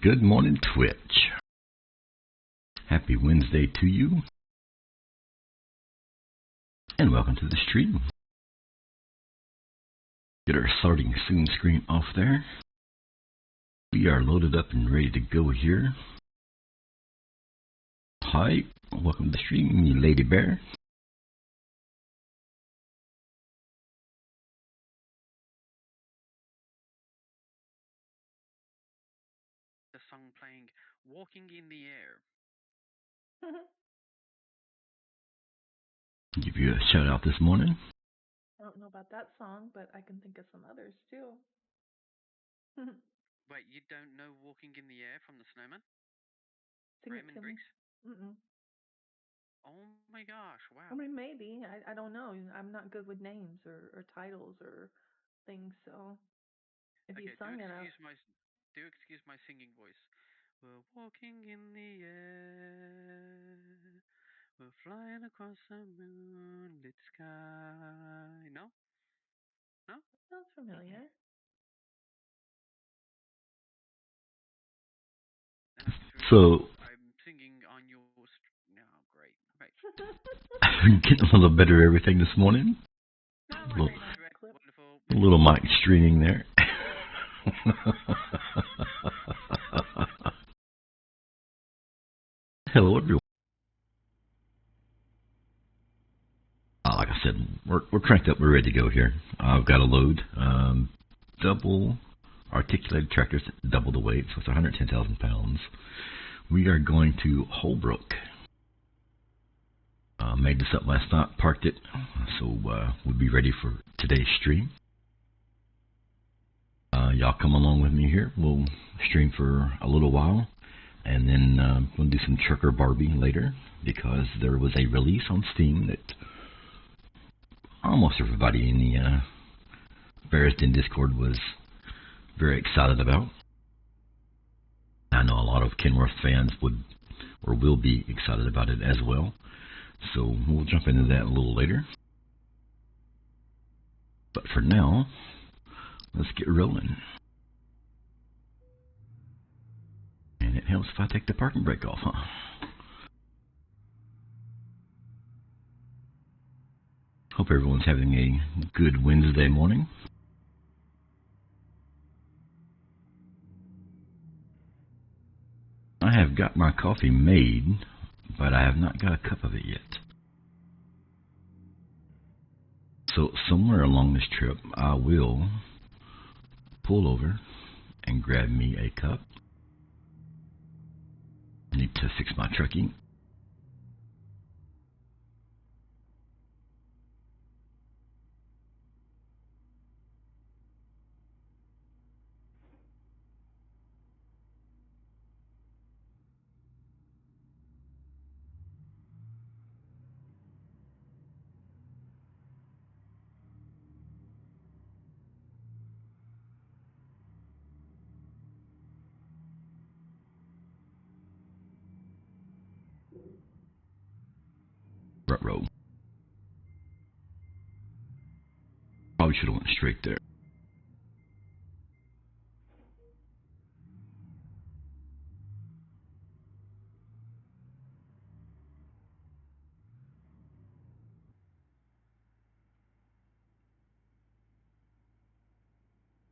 Good morning, Twitch. Happy Wednesday to you, and welcome to the stream. Get our starting soon screen off there. We are loaded up and ready to go here. Hi, welcome to the stream, you Lady Bear. The song playing Walking in the Air. Give you a shout out this morning. I don't know about that song, but I can think of some others too. Wait, you don't know Walking in the Air from the Snowman? Sing Raymond it to Briggs? me. Oh my gosh, wow. I mean, maybe. I don't know. I'm not good with names or titles or things, so if Okay, you sung it up. Do excuse my singing voice. We're walking in the air. We're flying across a moonlit sky. No? No? Sounds familiar. So I'm singing on your... No, great. Right. Getting a little better everything this morning. A little mic streaming there. Hello, everyone. Like I said, we're cranked up. We're ready to go here. I've got a load. Double articulated tractors, double the weight, so it's 110,000 pounds. We are going to Holbrook. Made this up last night, parked it, so we'll be ready for today's stream. Y'all come along with me here. We'll stream for a little while, and then we'll do some Trucker Barbie later, because there was a release on Steam that almost everybody in the Barriston Discord was very excited about. I know a lot of Kenworth fans would or will be excited about it as well. So we'll jump into that a little later. But for now, let's get rolling. And it helps if I take the parking brake off, huh? Hope everyone's having a good Wednesday morning. I have got my coffee made, but I have not got a cup of it yet. So somewhere along this trip, I will pull over and grab me a cup. I need to fix my trucking. Rut row. Probably should have went straight there.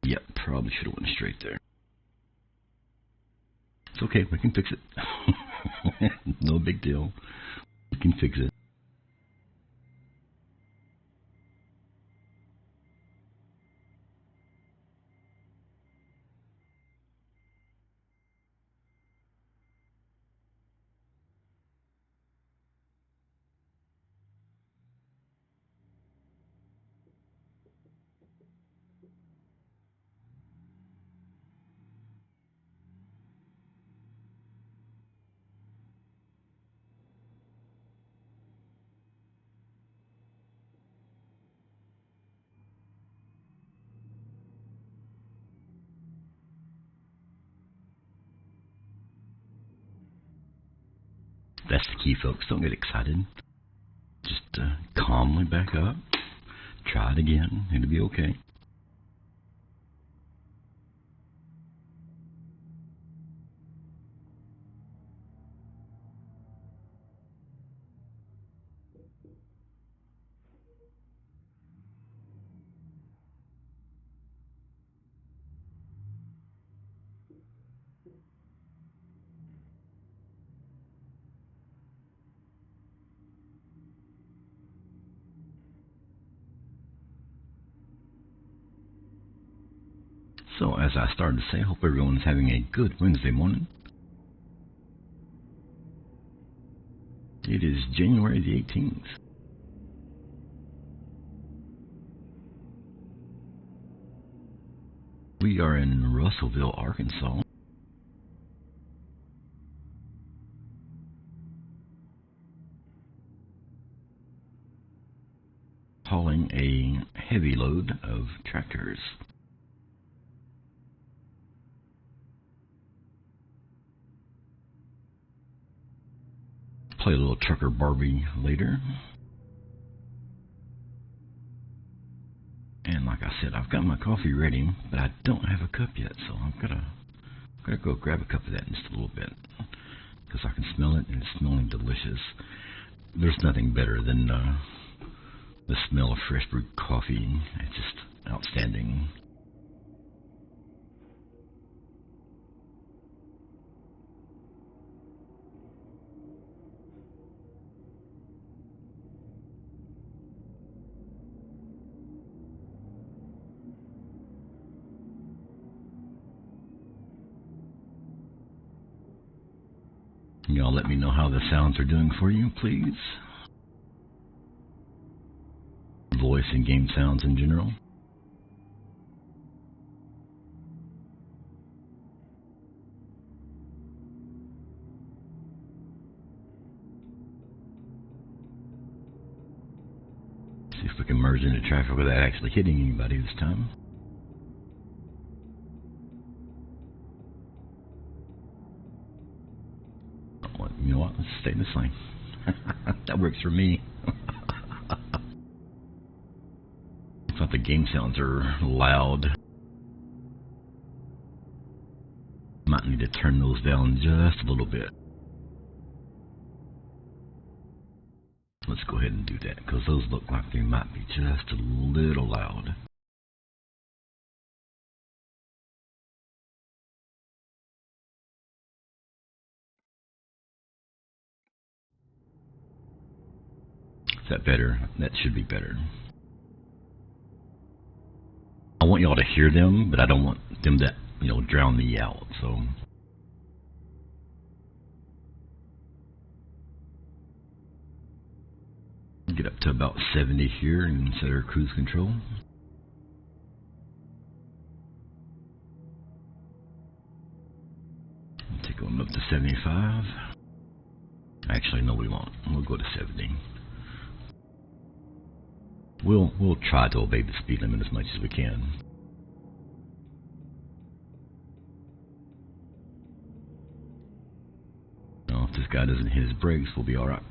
Yep, probably should have went straight there. It's okay, we can fix it. No big deal. We can fix it. That's the key, folks. Don't get excited. Just calmly back up. Try it again. It'll be okay. So, as I started to say, I hope everyone's having a good Wednesday morning. It is January the 18th. We are in Russellville, Arkansas. Hauling a heavy load of tractors. Play a little trucker Barbie later. And like I said, I've got my coffee ready, but I don't have a cup yet, so I'm gonna go grab a cup of that in just a little bit, because I can smell it and it's smelling delicious. There's nothing better than the smell of fresh brewed coffee. It's just outstanding. Y'all let me know how the sounds are doing for you, please. Voice and game sounds in general. See if we can merge into traffic without actually hitting anybody this time. You know what? Let's stay in this lane. That works for me. I thought the game sounds are loud. Might need to turn those down just a little bit. Let's go ahead and do that, because those look like they might be just a little loud. Is that better? That should be better. I want y'all to hear them, but I don't want them to, drown me out, so... Get up to about 70 here and set our cruise control. Take them up to 75. Actually, no, we won't. We'll go to 70. We'll try to obey the speed limit as much as we can. Now, if this guy doesn't hit his brakes, we'll be alright.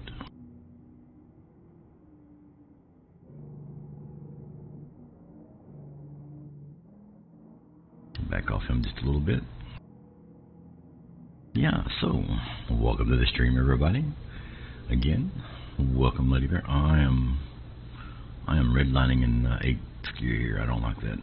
Back off him just a little bit. Yeah, so, welcome to the stream, everybody. Again, welcome, Lady Bear. I am redlining in 8th gear here. I don't like that.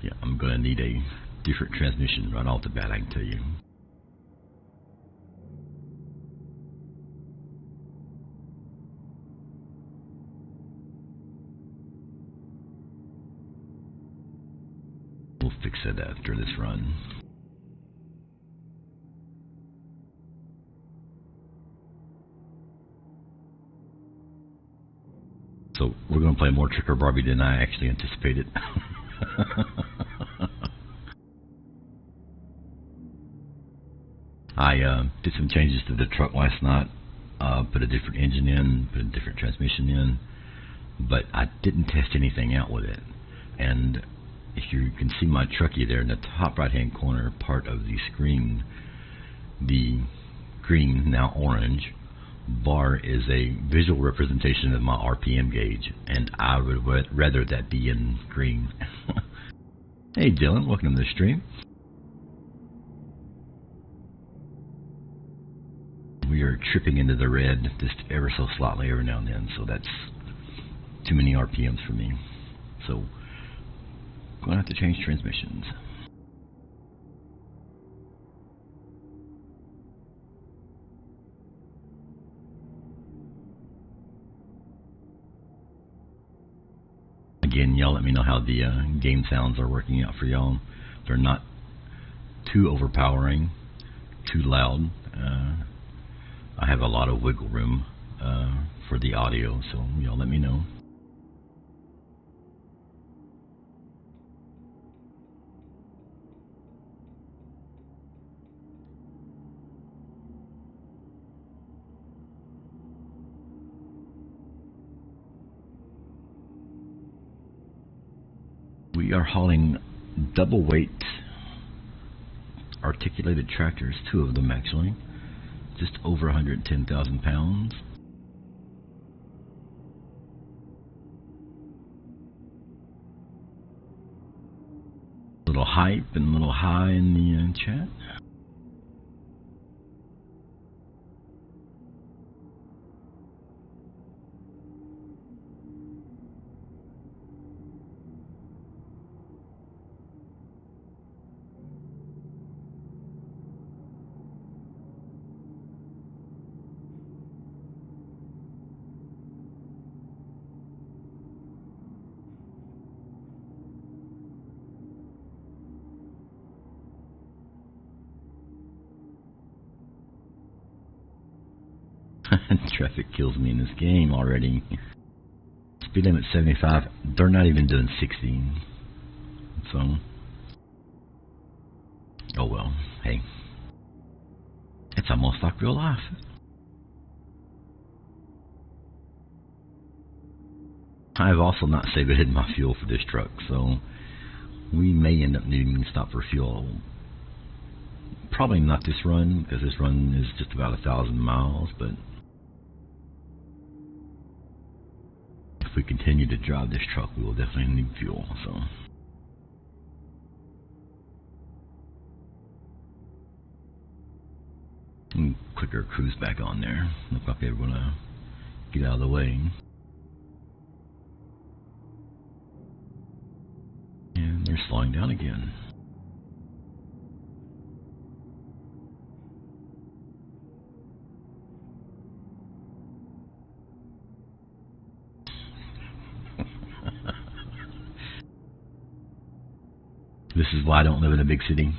Yeah, I'm going to need a different transmission right off the bat, I can tell you. We'll fix it after this run. So we're going to play more Trick or Barbie than I actually anticipated. I did some changes to the truck last night. Put a different engine in, put a different transmission in, but I didn't test anything out with it. And if you can see my trucky there in the top right hand corner part of the screen, the green, now orange, bar is a visual representation of my RPM gauge, and I would rather that be in green. Hey Dylan, welcome to the stream. you're tripping into the red just ever so slightly every now and then, so that's too many RPMs for me. So I'm going to have to change transmissions. Again, y'all let me know how the game sounds are working out for y'all. They're not too overpowering, too loud. I have a lot of wiggle room for the audio, so y'all let me know. We are hauling double weight articulated tractors, 2 of them actually, just over 110,000 pounds. A little hype and a little high in the chat. Traffic kills me in this game already. Speed limit 75. They're not even doing 60. So, oh well. Hey, it's almost like real life. I've also not saved my fuel for this truck, so we may end up needing to stop for fuel. Probably not this run, because this run is just about 1,000 miles, but if we continue to drive this truck, we will definitely need fuel. So, quicker cruise back on there. Look like they're gonna get out of the way. And they're slowing down again. This is why I don't live in a big city.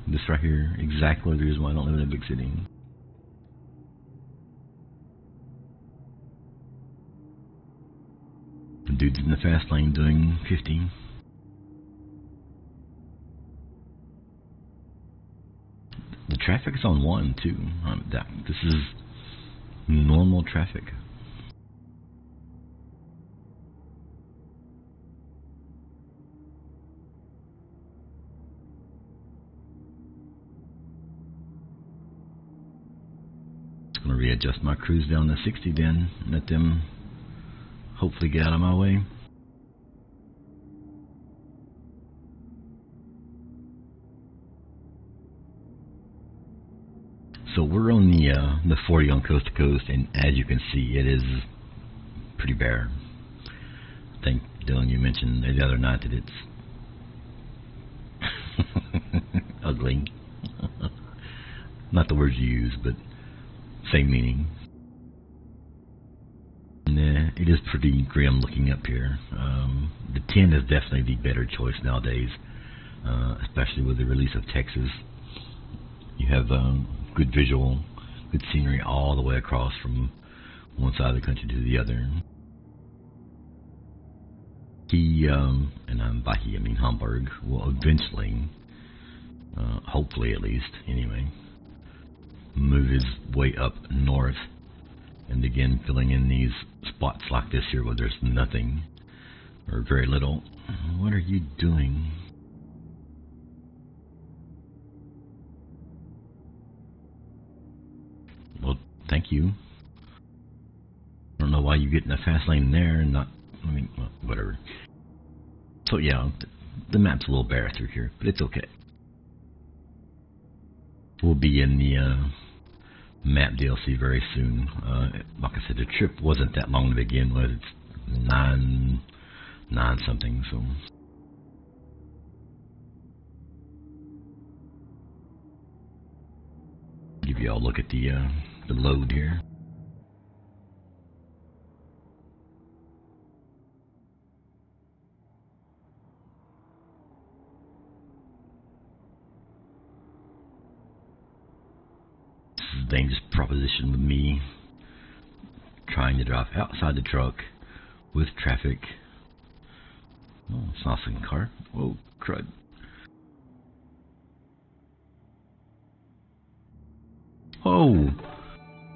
This right here, exactly the reason why I don't live in a big city. The dude's in the fast lane doing 50. The traffic's on 1 too. This is normal traffic. I'm going to readjust my cruise down to 60 then, and let them hopefully get out of my way. So we're on the 40 on coast to coast, and as you can see, it is pretty bare. I think, Dylan, you mentioned the other night that it's ugly. Not the words you use, but same meaning. And it is pretty grim looking up here. The 10 is definitely the better choice nowadays, especially with the release of Texas. You have good visual, good scenery all the way across from one side of the country to the other. He, and by he I mean Hamburg, will eventually, hopefully at least, anyway, move his way up north and begin filling in these spots like this here where there's nothing or very little. What are you doing? Well, thank you. I don't know why you get in the fast lane there and not, I mean, well, whatever. So yeah, the map's a little bare through here, but it's okay. We'll be in the map DLC very soon. Like I said, the trip wasn't that long to begin with. It's nine something. So give you all a look at the load here. This is a dangerous proposition with me trying to drive outside the truck with traffic. Oh, it's not a second car. Oh, crud. Oh,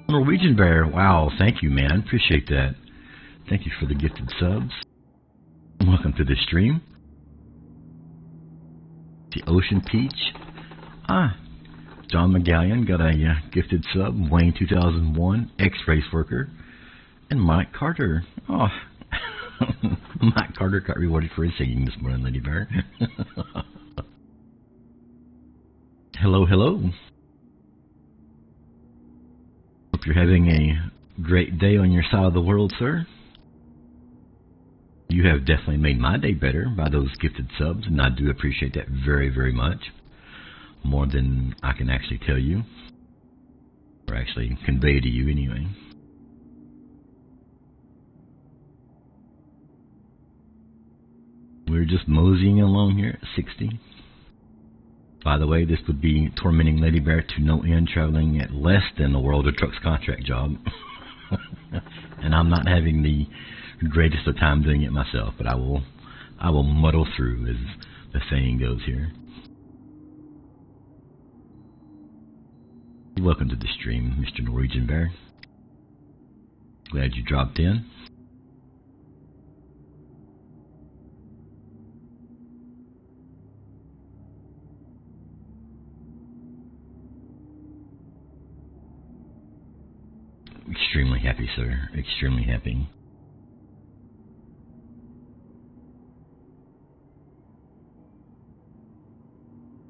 Norwegian Bear. Wow, thank you, man. Appreciate that. Thank you for the gifted subs. Welcome to the stream. The Ocean Peach. John McGallion got a gifted sub. Wayne 2001, ex-race worker. And Mike Carter. Oh, Mike Carter got rewarded for his singing this morning, Lady Bear. Hello, hello. Hope you're having a great day on your side of the world, sir. You have definitely made my day better by those gifted subs, and I do appreciate that very, very much. More than I can actually tell you, or actually convey to you anyway. We're just moseying along here at 60. By the way, this would be tormenting Lady Bear to no end, traveling at less than the World of Trucks contract job. And I'm not having the greatest of time doing it myself, but I will muddle through, as the saying goes here. Welcome to the stream, Mr. Norwegian Bear. Glad you dropped in. Extremely happy, sir. Extremely happy.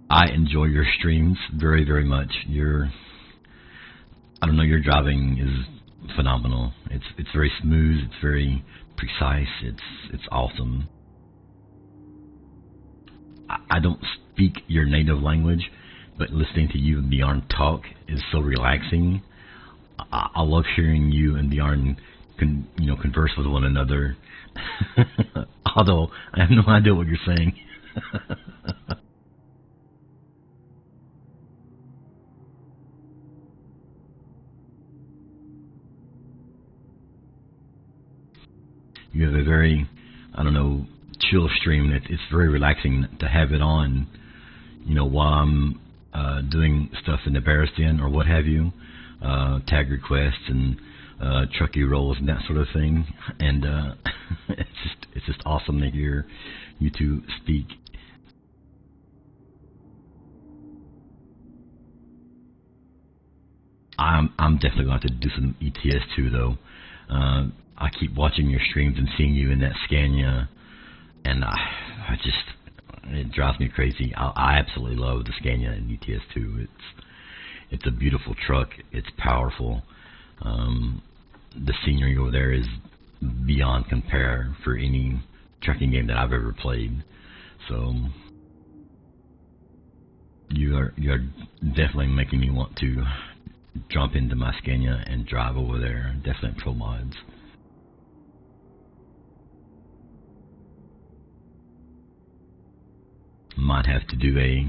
I enjoy your streams very, very much. Your driving is phenomenal. It's very smooth. It's very precise. It's awesome. I don't speak your native language, but listening to you and Bjorn talk is so relaxing. I love hearing you and Bjorn converse with one another. Although I have no idea what you're saying. You have a very, chill stream. It's very relaxing to have it on, while I'm doing stuff in the Bears Den or what have you, tag requests and trucky rolls and that sort of thing. And it's just awesome to hear you two speak. I'm definitely going to have to do some ETS2 though. I keep watching your streams and seeing you in that Scania, and it drives me crazy. I absolutely love the Scania in ETS2. It's a beautiful truck. It's powerful. The scenery over there is beyond compare for any trucking game that I've ever played. So you are definitely making me want to jump into my Scania and drive over there. Definitely pro mods. Might have to do a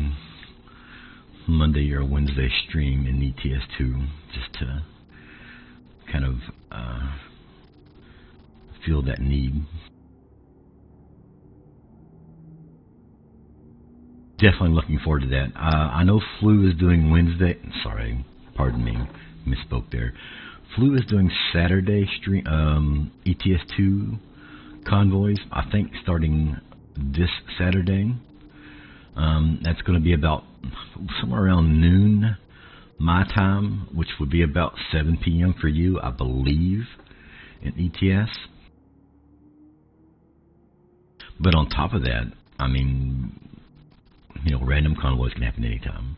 Monday or Wednesday stream in ETS2 just to kind of feel that need. Definitely looking forward to that. I know Flu is doing Wednesday. Sorry, pardon me, misspoke there. Flu is doing Saturday stream ETS2 convoys. I think starting this Saturday. That's going to be about somewhere around noon my time, which would be about 7 p.m. for you, I believe, in ETS. But on top of that, random convoys can happen anytime.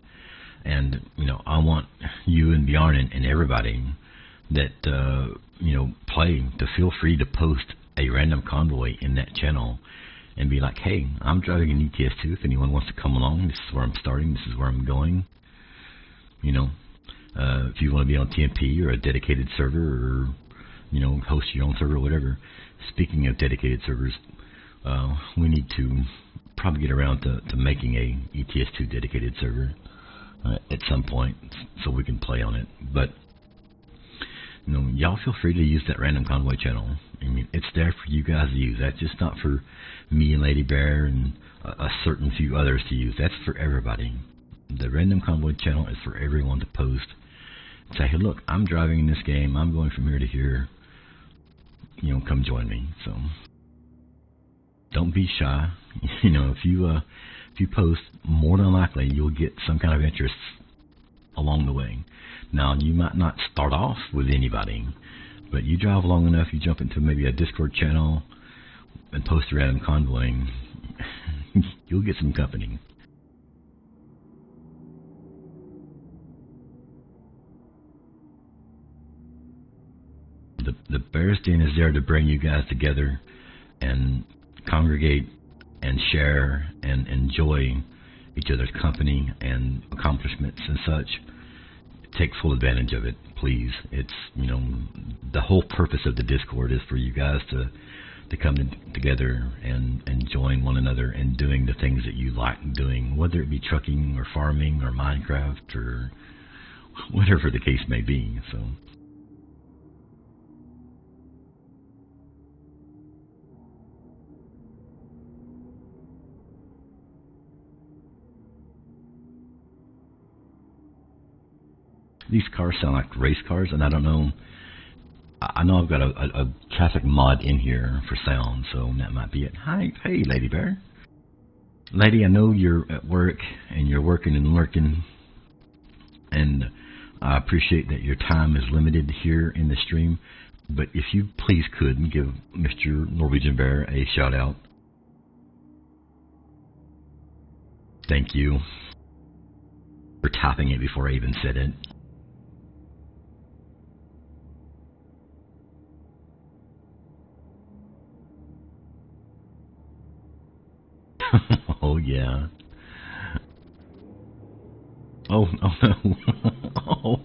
And, I want you and Bjorn and everybody that, play to feel free to post a random convoy in that channel and be like, hey, I'm driving an ETS2. If anyone wants to come along, this is where I'm starting. This is where I'm going. If you want to be on TMP or a dedicated server or, host your own server or whatever. Speaking of dedicated servers, we need to probably get around to making a ETS2 dedicated server at some point so we can play on it. But, y'all feel free to use that random convoy channel. I mean, it's there for you guys to use. That's just not for me and Lady Bear and a certain few others to use. That's for everybody. The random convoy channel is for everyone to post. Say, hey, look, I'm driving in this game. I'm going from here to here. Come join me. So don't be shy. If you post, more than likely you'll get some kind of interest along the way. Now, you might not start off with anybody, but you drive long enough, you jump into maybe a Discord channel and post a random convoy, you'll get some company. The Bear's Den is there to bring you guys together and congregate and share and enjoy each other's company and accomplishments and such. Take full advantage of it, please. It's, the whole purpose of the Discord is for you guys to come together and join one another in doing the things that you like doing, whether it be trucking or farming or Minecraft or whatever the case may be. So these cars sound like race cars, and I don't know. I know I've got a traffic mod in here for sound, so that might be it. Hi, hey, Lady Bear. Lady, I know you're at work, and you're working and lurking, and I appreciate that your time is limited here in the stream, but if you please could give Mr. Norwegian Bear a shout-out. Thank you for typing it before I even said it. Oh, yeah. Oh, no. Oh.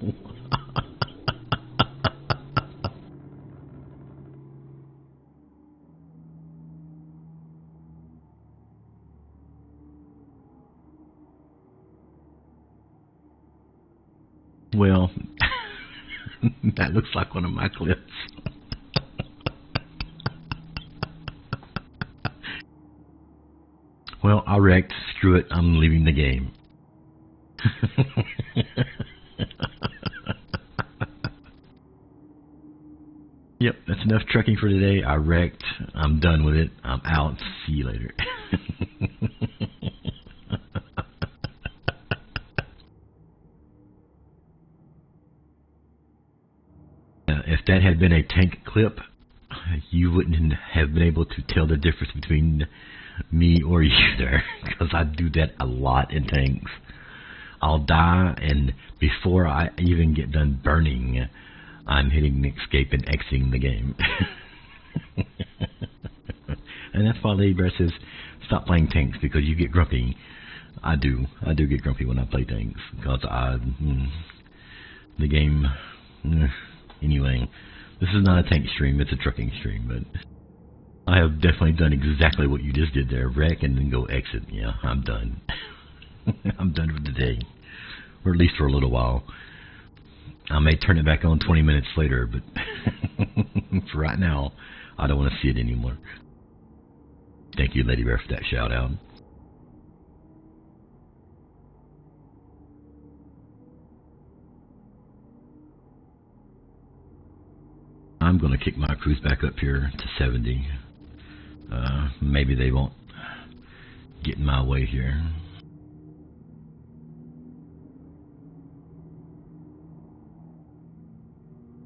Well, that looks like one of my clips. Well, I wrecked. Screw it. I'm leaving the game. Yep, that's enough trucking for today. I wrecked. I'm done with it. I'm out. See you later. If that had been a tank clip, you wouldn't have been able to tell the difference between me or you there, because I do that a lot in tanks. I'll die, and before I even get done burning, I'm hitting escape and exiting the game. And that's why Lady Bear says, stop playing tanks, because you get grumpy. I do get grumpy when I play tanks, because the game, anyway, this is not a tank stream, it's a trucking stream, but I have definitely done exactly what you just did there, wreck and then go exit. Yeah, I'm done. I'm done for the day, or at least for a little while. I may turn it back on 20 minutes later, but for right now, I don't want to see it anymore. Thank you, Lady Bear, for that shout out. I'm going to kick my cruise back up here to 70. Maybe they won't get in my way here.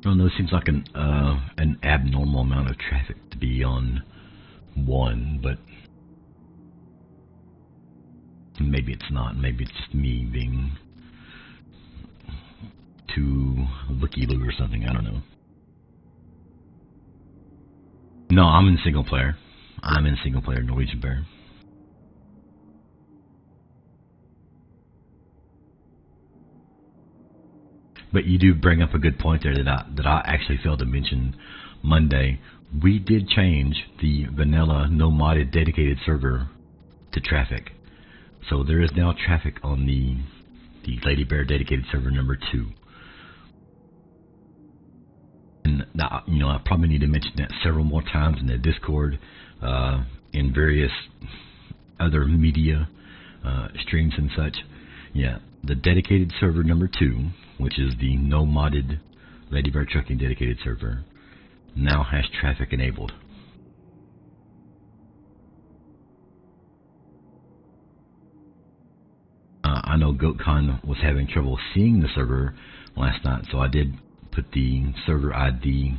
Oh no, it seems like an abnormal amount of traffic to be on 1, but maybe it's not. Maybe it's just me being to WikiLoo or something. I don't know. No, I'm in single player. I'm in single player Norwegian Bear. But you do bring up a good point there that I actually failed to mention. Monday, we did change the vanilla no modded dedicated server to traffic. So there is now traffic on the Lady Bear dedicated server number 2. And now, I probably need to mention that several more times in the Discord, in various other media streams and such. Yeah, the dedicated server number 2, which is the no modded Lady Bear Trucking dedicated server, now has traffic enabled. I know GoatCon was having trouble seeing the server last night, so I did put the server ID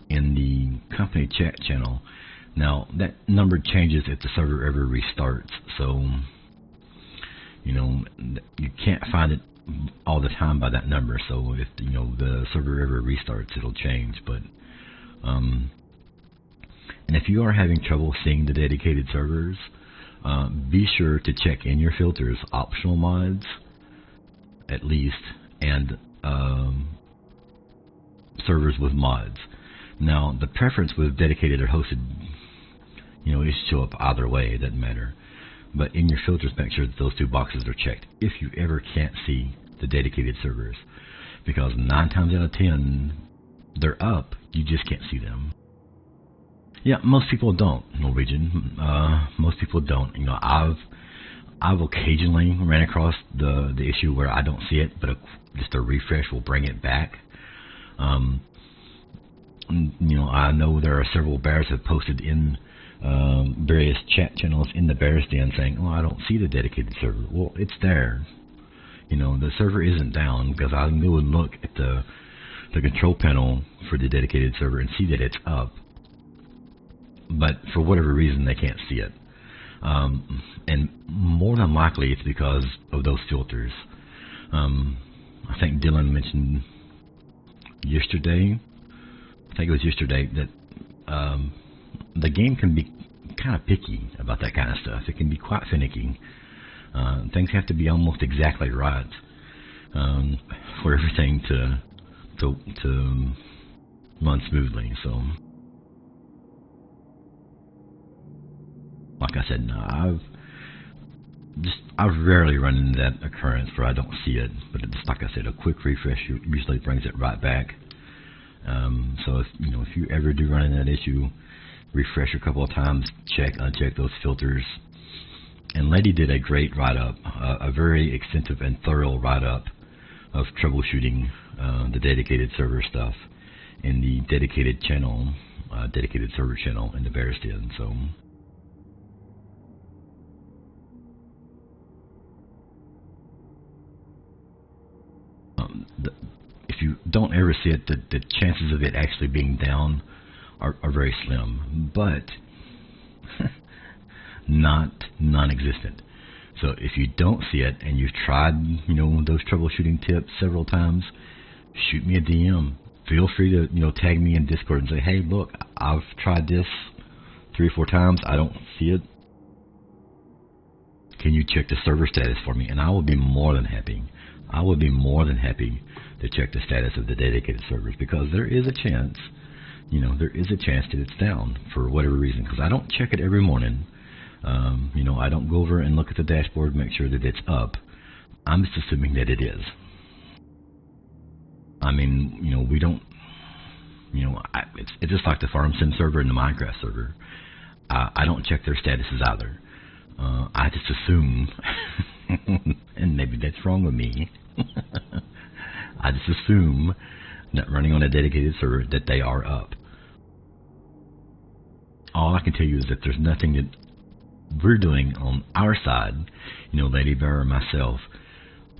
in the company chat channel. Now, that number changes if the server ever restarts, so, you can't find it all the time by that number, so if, the server ever restarts, it'll change, but, and if you are having trouble seeing the dedicated servers, be sure to check in your filters, optional mods, at least, and servers with mods. Now, the preference with dedicated or hosted, it should show up either way, it doesn't matter. But in your filters, make sure that those 2 boxes are checked if you ever can't see the dedicated servers. Because 9 times out of 10, they're up, you just can't see them. Yeah, most people don't, Norwegian. Most people don't. I've occasionally ran across the issue where I don't see it, but just a refresh will bring it back. I know there are several bears have posted in various chat channels in the Bears Den saying, "Oh, I don't see the dedicated server." Well, it's there. The server isn't down because I can go and look at the control panel for the dedicated server and see that it's up. But for whatever reason, they can't see it. And more than likely, it's because of those filters. I think Dylan mentioned yesterday, that the game can be kind of picky about that kind of stuff. It can be quite finicky. Things have to be almost exactly right for everything to run smoothly. So, like I said, no, I've rarely run into that occurrence where I don't see it, but it's like I said, a quick refresh usually brings it right back. So if you ever do run into that issue, refresh a couple of times, uncheck those filters. And Lady did a great write-up, a very extensive and thorough write-up of troubleshooting the dedicated server stuff in the dedicated channel, dedicated server channel in the Bears Den. So. If you don't ever see it, the chances of it actually being down are very slim, but not non-existent. So if you don't see it and you've tried, those troubleshooting tips several times, shoot me a DM. Feel free to, tag me in Discord and say, hey, look, I've tried this 3 or 4 times. I don't see it. Can you check the server status for me? And I will be more than happy. I would be more than happy to check the status of the dedicated servers, because there is a chance, that it's down for whatever reason. Because I don't check it every morning. I don't go over and look at the dashboard and make sure that it's up. I'm just assuming that it is. I mean, we don't, it's just like the Farm Sim server and the Minecraft server. I don't check their statuses either. I just assume, and maybe that's wrong with me, I just assume that running on a dedicated server that they are up. All I can tell you is that there's nothing that we're doing on our side, Lady Bear or myself,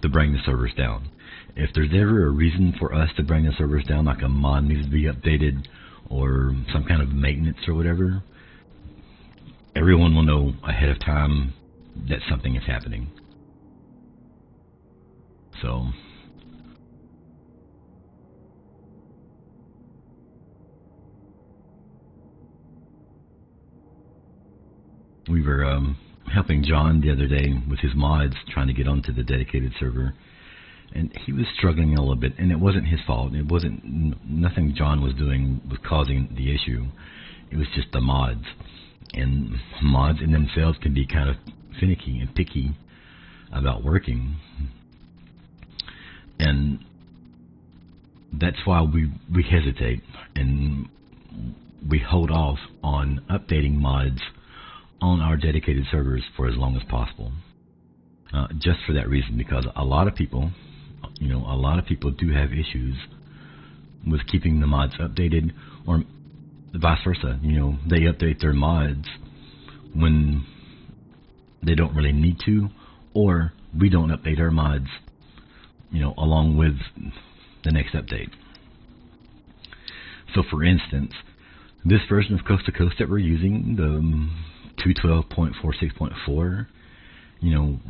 to bring the servers down. If there's ever a reason for us to bring the servers down, like a mod needs to be updated or some kind of maintenance or whatever, everyone will know ahead of time that something is happening. So, were helping John the other day with his mods, trying to get onto the dedicated server, and he was struggling a little bit, and it wasn't his fault. It wasn't nothing John was doing was causing the issue. It was just the mods, and mods in themselves can be kind of finicky and picky about working, and that's why we hesitate and we hold off on updating mods on our dedicated servers for as long as possible. Just for that reason, because a lot of people do have issues with keeping the mods updated, or vice versa. They update their mods when they don't really need to, or we don't update our mods, along with the next update. So, for instance, this version of Coast to Coast that we're using, the 212.46.4,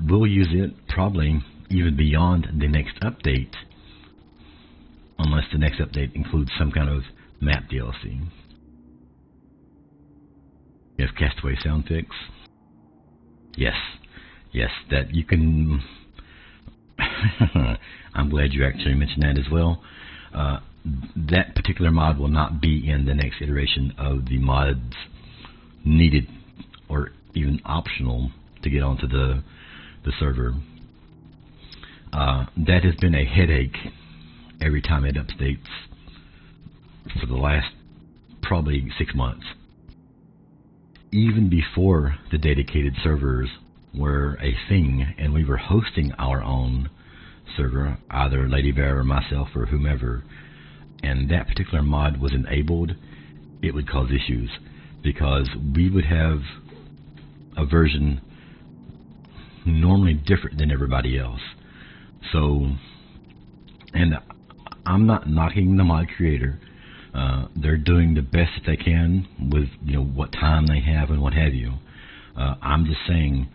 we'll use it probably even beyond the next update, unless the next update includes some kind of map DLC. You have Castaway Sound Fix. Yes, that you can. I'm glad you actually mentioned that as well. That particular mod will not be in the next iteration of the mods needed or even optional to get onto the server. That has been a headache every time it updates for the last probably 6 months. Even before the dedicated servers were a thing and we were hosting our own server, either Lady Bear or myself or whomever, and that particular mod was enabled, it would cause issues because we would have a version normally different than everybody else. So, and I'm not knocking the mod creator. They're doing the best that they can with what time they have and what have you. I'm just saying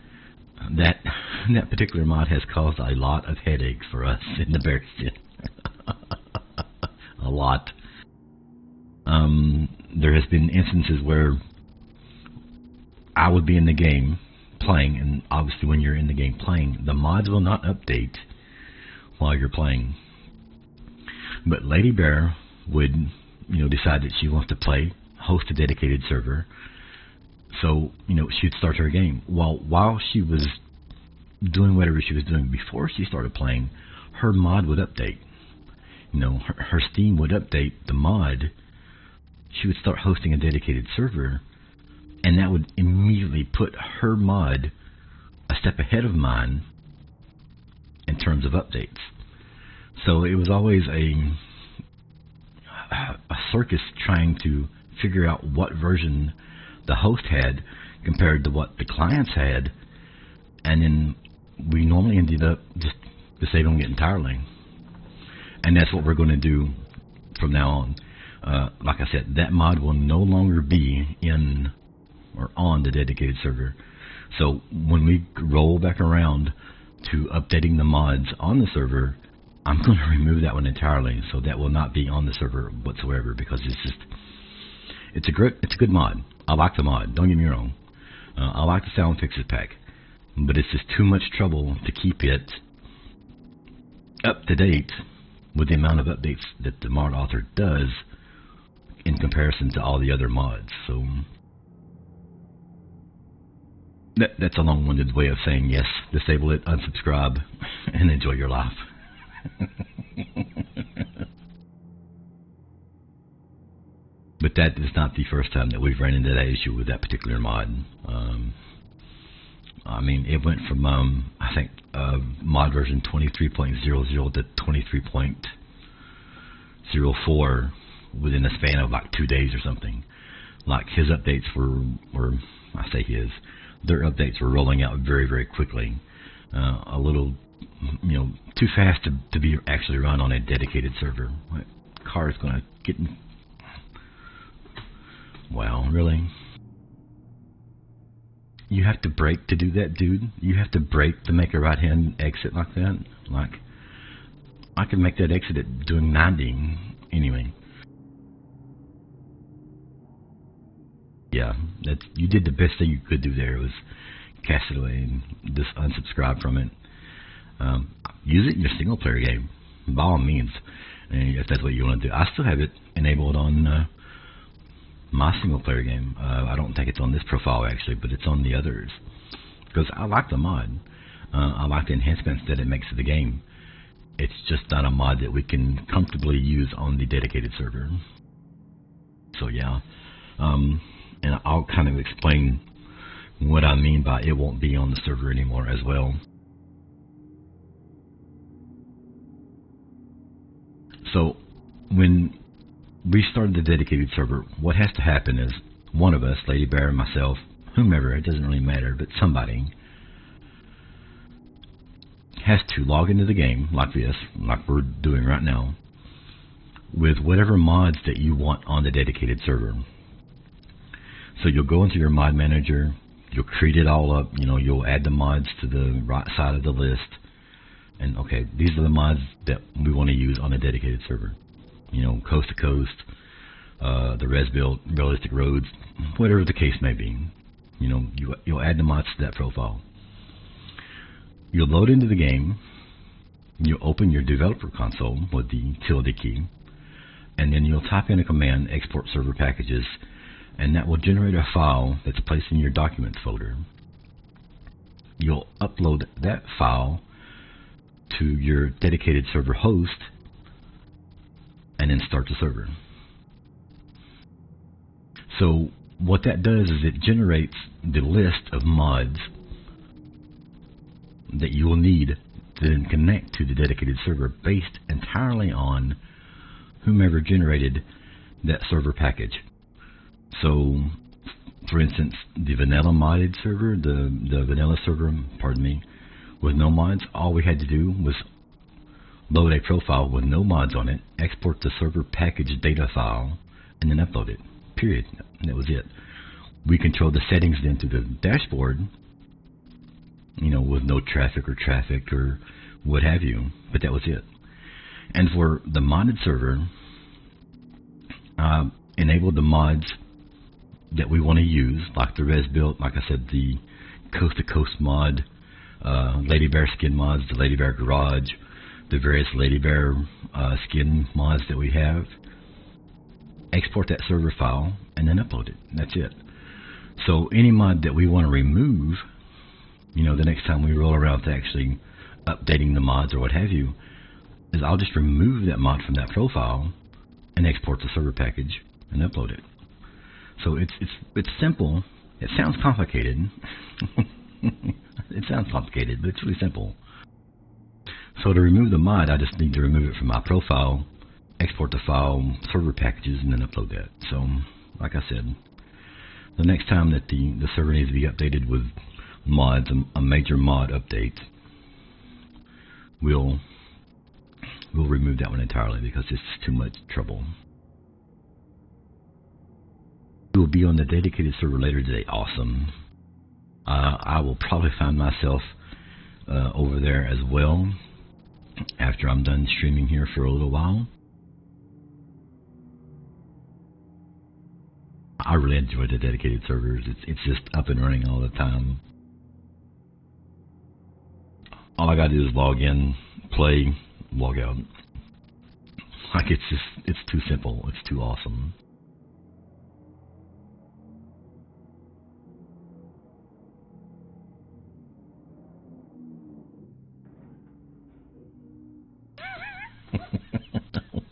that that particular mod has caused a lot of headaches for us in the Bear Den. A lot. There has been instances where I would be in the game playing, and obviously when you're in the game playing, the mods will not update while you're playing. But Lady Bear would, decide that she wants to play, host a dedicated server. So, she'd start her game. While she was doing whatever she was doing before she started playing, her mod would update. Her Steam would update the mod. She would start hosting a dedicated server, and that would immediately put her mod a step ahead of mine in terms of updates. So it was always a circus trying to figure out what version the host had compared to what the clients had, and then we normally ended up just disabling it entirely. And that's what we're going to do from now on. Like I said, that mod will no longer be in or on the dedicated server. So when we roll back around to updating the mods on the server, I'm going to remove that one entirely. So that will not be on the server whatsoever, because it's a good mod. I like the mod. Don't get me wrong. I like the Sound Fixes pack, but it's just too much trouble to keep it up to date with the amount of updates that the mod author does in comparison to all the other mods. So that's a long-winded way of saying yes, disable it, unsubscribe, and enjoy your life. But that is not the first time that we've ran into that issue with that particular mod. It went from, I think, mod version 23.00 to 23.04 within a span of like 2 days or something. Like his updates their updates were rolling out very, very quickly. A little, too fast to be actually run on a dedicated server. What car is going to get in? Wow, really? You have to brake to do that, dude? You have to brake to make a right-hand exit like that? Like, I could make that exit at doing 90 anyway. Yeah, you did the best thing you could do there was cast it away and just unsubscribe from it. Use it in your single player game, by all means, and if that's what you want to do. I still have it enabled on my single player game. I don't think it's on this profile actually, but it's on the others because I like the mod. I like the enhancements that it makes to the game. It's just not a mod that we can comfortably use on the dedicated server. So yeah, and I'll kind of explain what I mean by it won't be on the server anymore as well. So when we started the dedicated server, what has to happen is one of us, Lady Bear, myself, whomever, it doesn't really matter, but somebody has to log into the game like this, like we're doing right now, with whatever mods that you want on the dedicated server. So you'll go into your mod manager, you'll create it all up, you'll add the mods to the right side of the list, and okay, these are the mods that we want to use on a dedicated server. Coast to coast, the res build, realistic roads, whatever the case may be. You'll add the mods to that profile. You'll load into the game, you'll open your developer console with the tilde key, and then you'll type in a command, export server packages, and that will generate a file that's placed in your documents folder. You'll upload that file to your dedicated server host and then start the server. So what that does is it generates the list of mods that you will need to then connect to the dedicated server based entirely on whomever generated that server package. So, for instance, the vanilla modded server, the vanilla server, with no mods, all we had to do was load a profile with no mods on it, export the server package data file, and then upload it. Period. That was it. We controlled the settings then through the dashboard, with no traffic or what have you, but that was it. And for the modded server, enabled the mods that we want to use, like the res built, like I said, the coast to coast mod, Lady Bear skin mods, the Lady Bear garage, the various Lady Bear skin mods that we have. Export that server file and then upload it. That's it. So any mod that we want to remove, the next time we roll around to actually updating the mods or what have you, is I'll just remove that mod from that profile and export the server package and upload it. So it's simple. It sounds complicated. It sounds complicated, but it's really simple. So to remove the mod, I just need to remove it from my profile, export the file, server packages, and then upload that. So, like I said, the next time that the server needs to be updated with mods, a major mod update, we'll remove that one entirely because it's too much trouble. We will be on the dedicated server later today. Awesome. I will probably find myself over there as well after I'm done streaming here for a little while. I really enjoy the dedicated servers. It's just up and running all the time. All I gotta do is log in, play, log out. Like it's too simple. It's too awesome.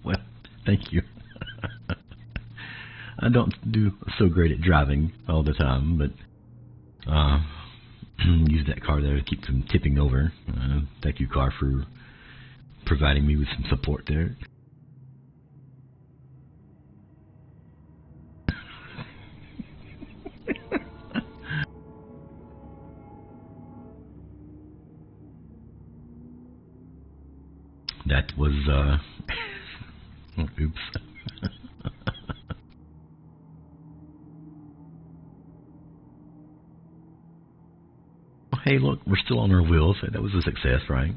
Well, thank you. I don't do so great at driving all the time, but use that car there to keep from tipping over. Thank you, car, for providing me with some support there. That was oops. Hey, look, we're still on our wheels. That was a success, right?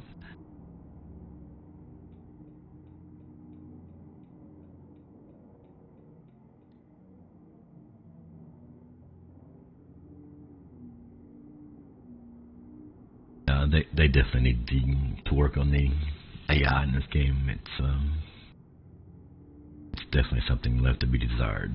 They definitely need to work on the AI in this game. It's definitely something left to be desired.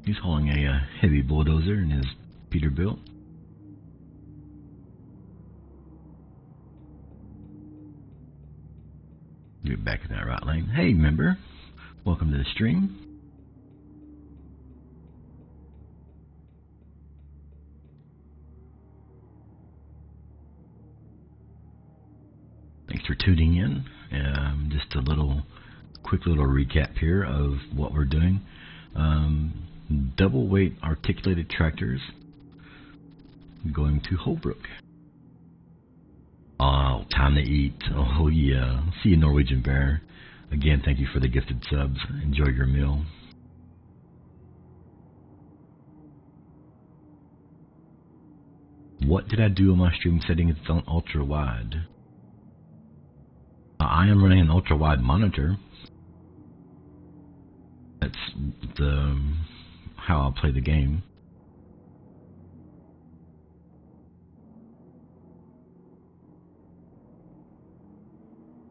He's hauling a heavy bulldozer in his Peterbilt. Get back in that right lane. Hey, member. Welcome to the stream. Thanks for tuning in. Just a quick little recap here of what we're doing. Double weight articulated tractors going to Holbrook. Oh, time to eat. Oh, yeah. See you, Norwegian Bear. Again, thank you for the gifted subs. Enjoy your meal. What did I do on my stream setting? It's on ultra wide. I am running an ultra wide monitor. That's how I'll play the game.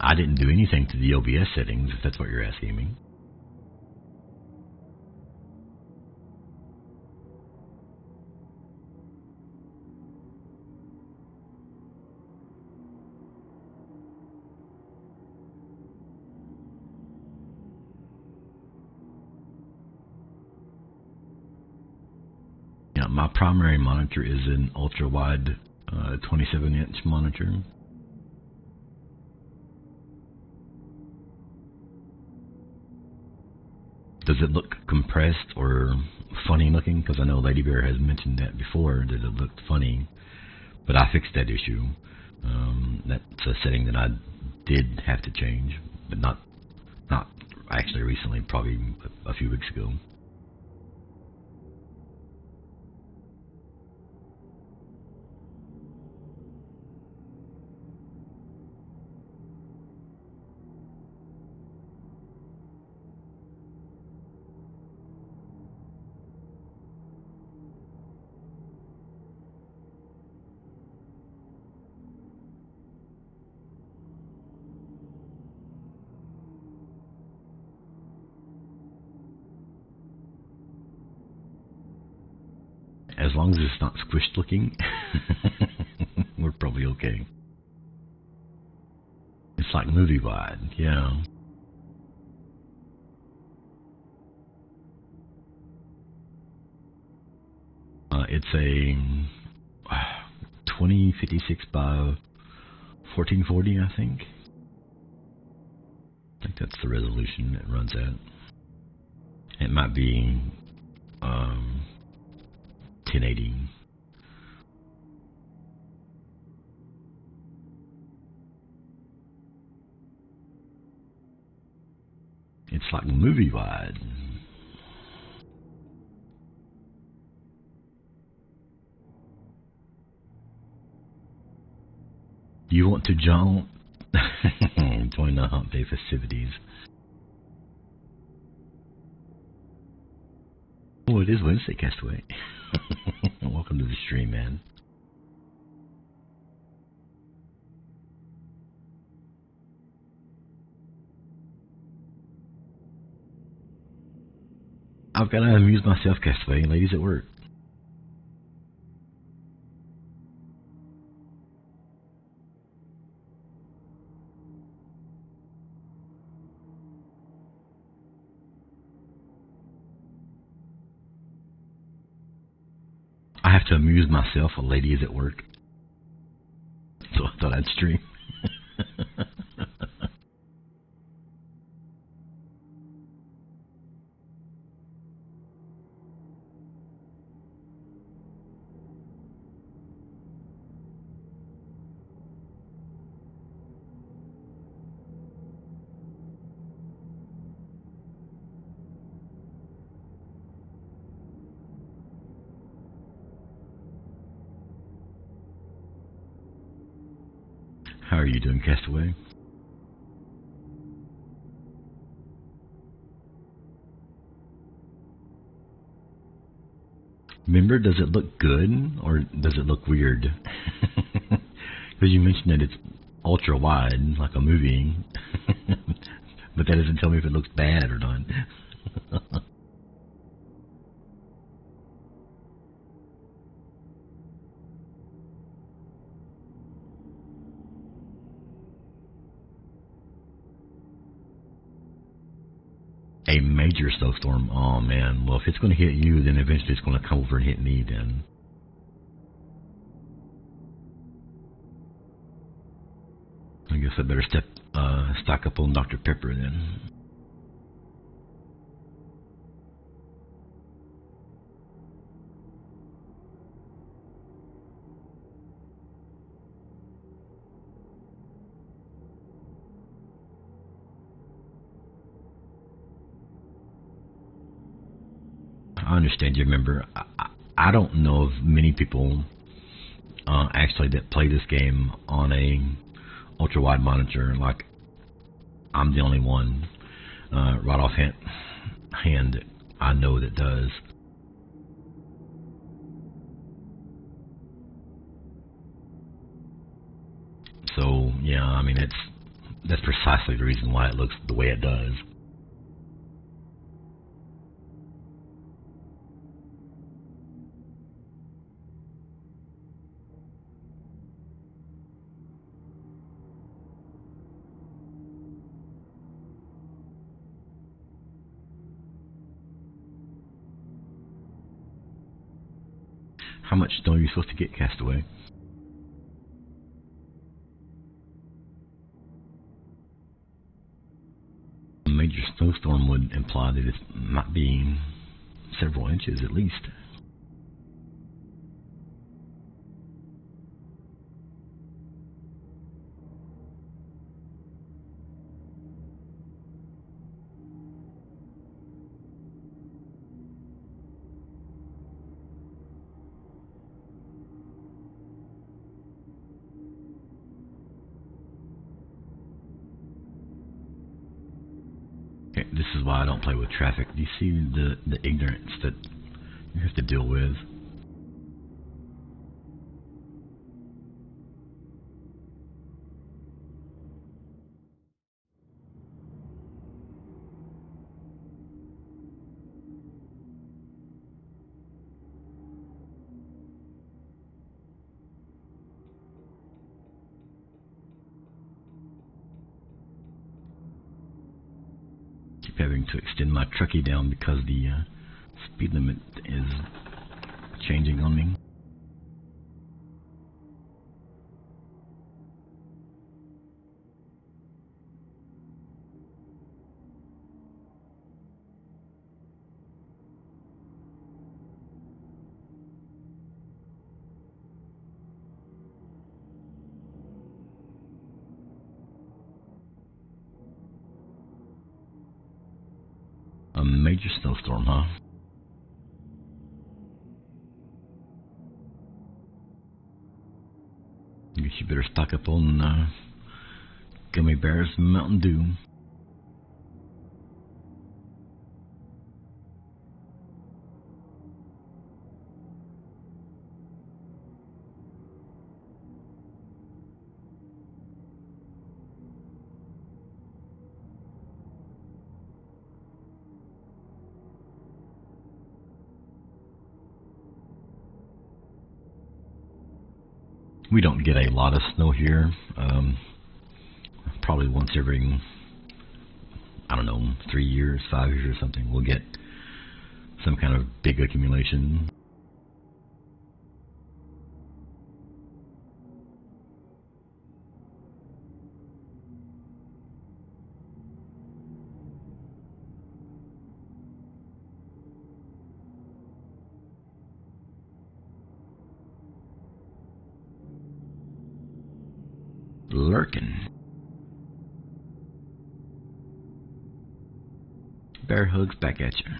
I didn't do anything to the OBS settings, if that's what you're asking me. Yeah, my primary monitor is an ultra wide 27-inch monitor. Does it look compressed or funny looking? Because I know Lady Bear has mentioned that before, that it looked funny. But I fixed that issue. That's a setting that I did have to change, but not actually recently, probably a few weeks ago. As long as it's not squished looking, we're probably okay. It's like movie wide, yeah. It's a 2056 by 1440, I think. I think that's the resolution it runs at. It might be 1080. It's like movie wide. You want to join the Hump Day festivities? Oh, it is Wednesday, Castaway. Welcome to the stream, man. I've got to amuse myself, Castaway. Ladies at work. I have to amuse myself while lady is at work. So I thought I'd stream. How are you doing, Castaway? Remember, does it look good or does it look weird? Because you mentioned that it's ultra wide, like a movie, but that doesn't tell me if it looks bad or not. A major snowstorm. Oh man. Well, if it's going to hit you, then eventually it's going to come over and hit me. Then I guess I better stock up on Dr. Pepper then. I understand you. Remember, I don't know of many people actually that play this game on a ultra wide monitor. Like I'm the only one right off hand that I know that does. So yeah, I mean that's precisely the reason why it looks the way it does. How much snow are you supposed to get, Castaway? A major snowstorm would imply that it might be several inches at least. Okay, this is why I don't play with traffic. Do you see the ignorance that you have to deal with? Keep having to extend my trucky down because the speed limit is changing on me. A major snowstorm, huh? I guess you better stock up on gummy bears and Mountain Dew. We don't get a lot of snow here. Probably once every, I don't know, 3 years, 5 years or something, we'll get some kind of big accumulation. Lurking. Bear hugs back at you.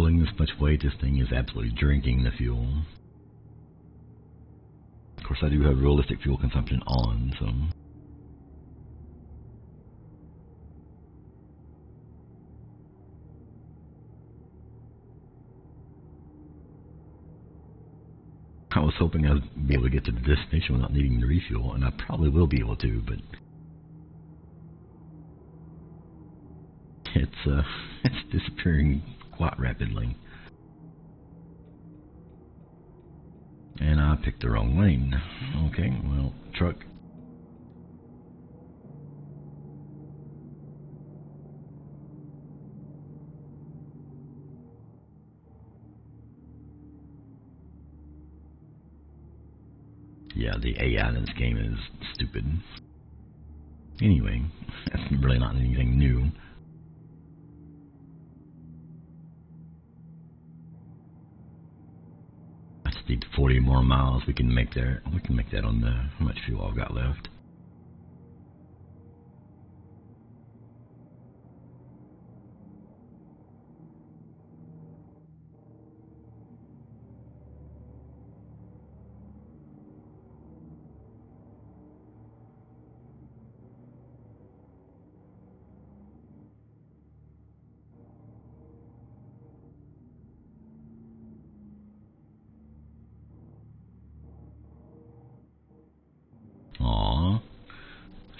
pulling this much weight, this thing is absolutely drinking the fuel. Of course, I do have realistic fuel consumption on, so... I was hoping I'd be able to get to the destination without needing to refuel, and I probably will be able to, but... It's disappearing quite rapidly. And I picked the wrong lane. Okay, well, truck. Yeah, the AI in this game is stupid. Anyway, that's really not anything new. I just need 40 more miles. We can make that. We can make that on the how much fuel I've got left. Aww,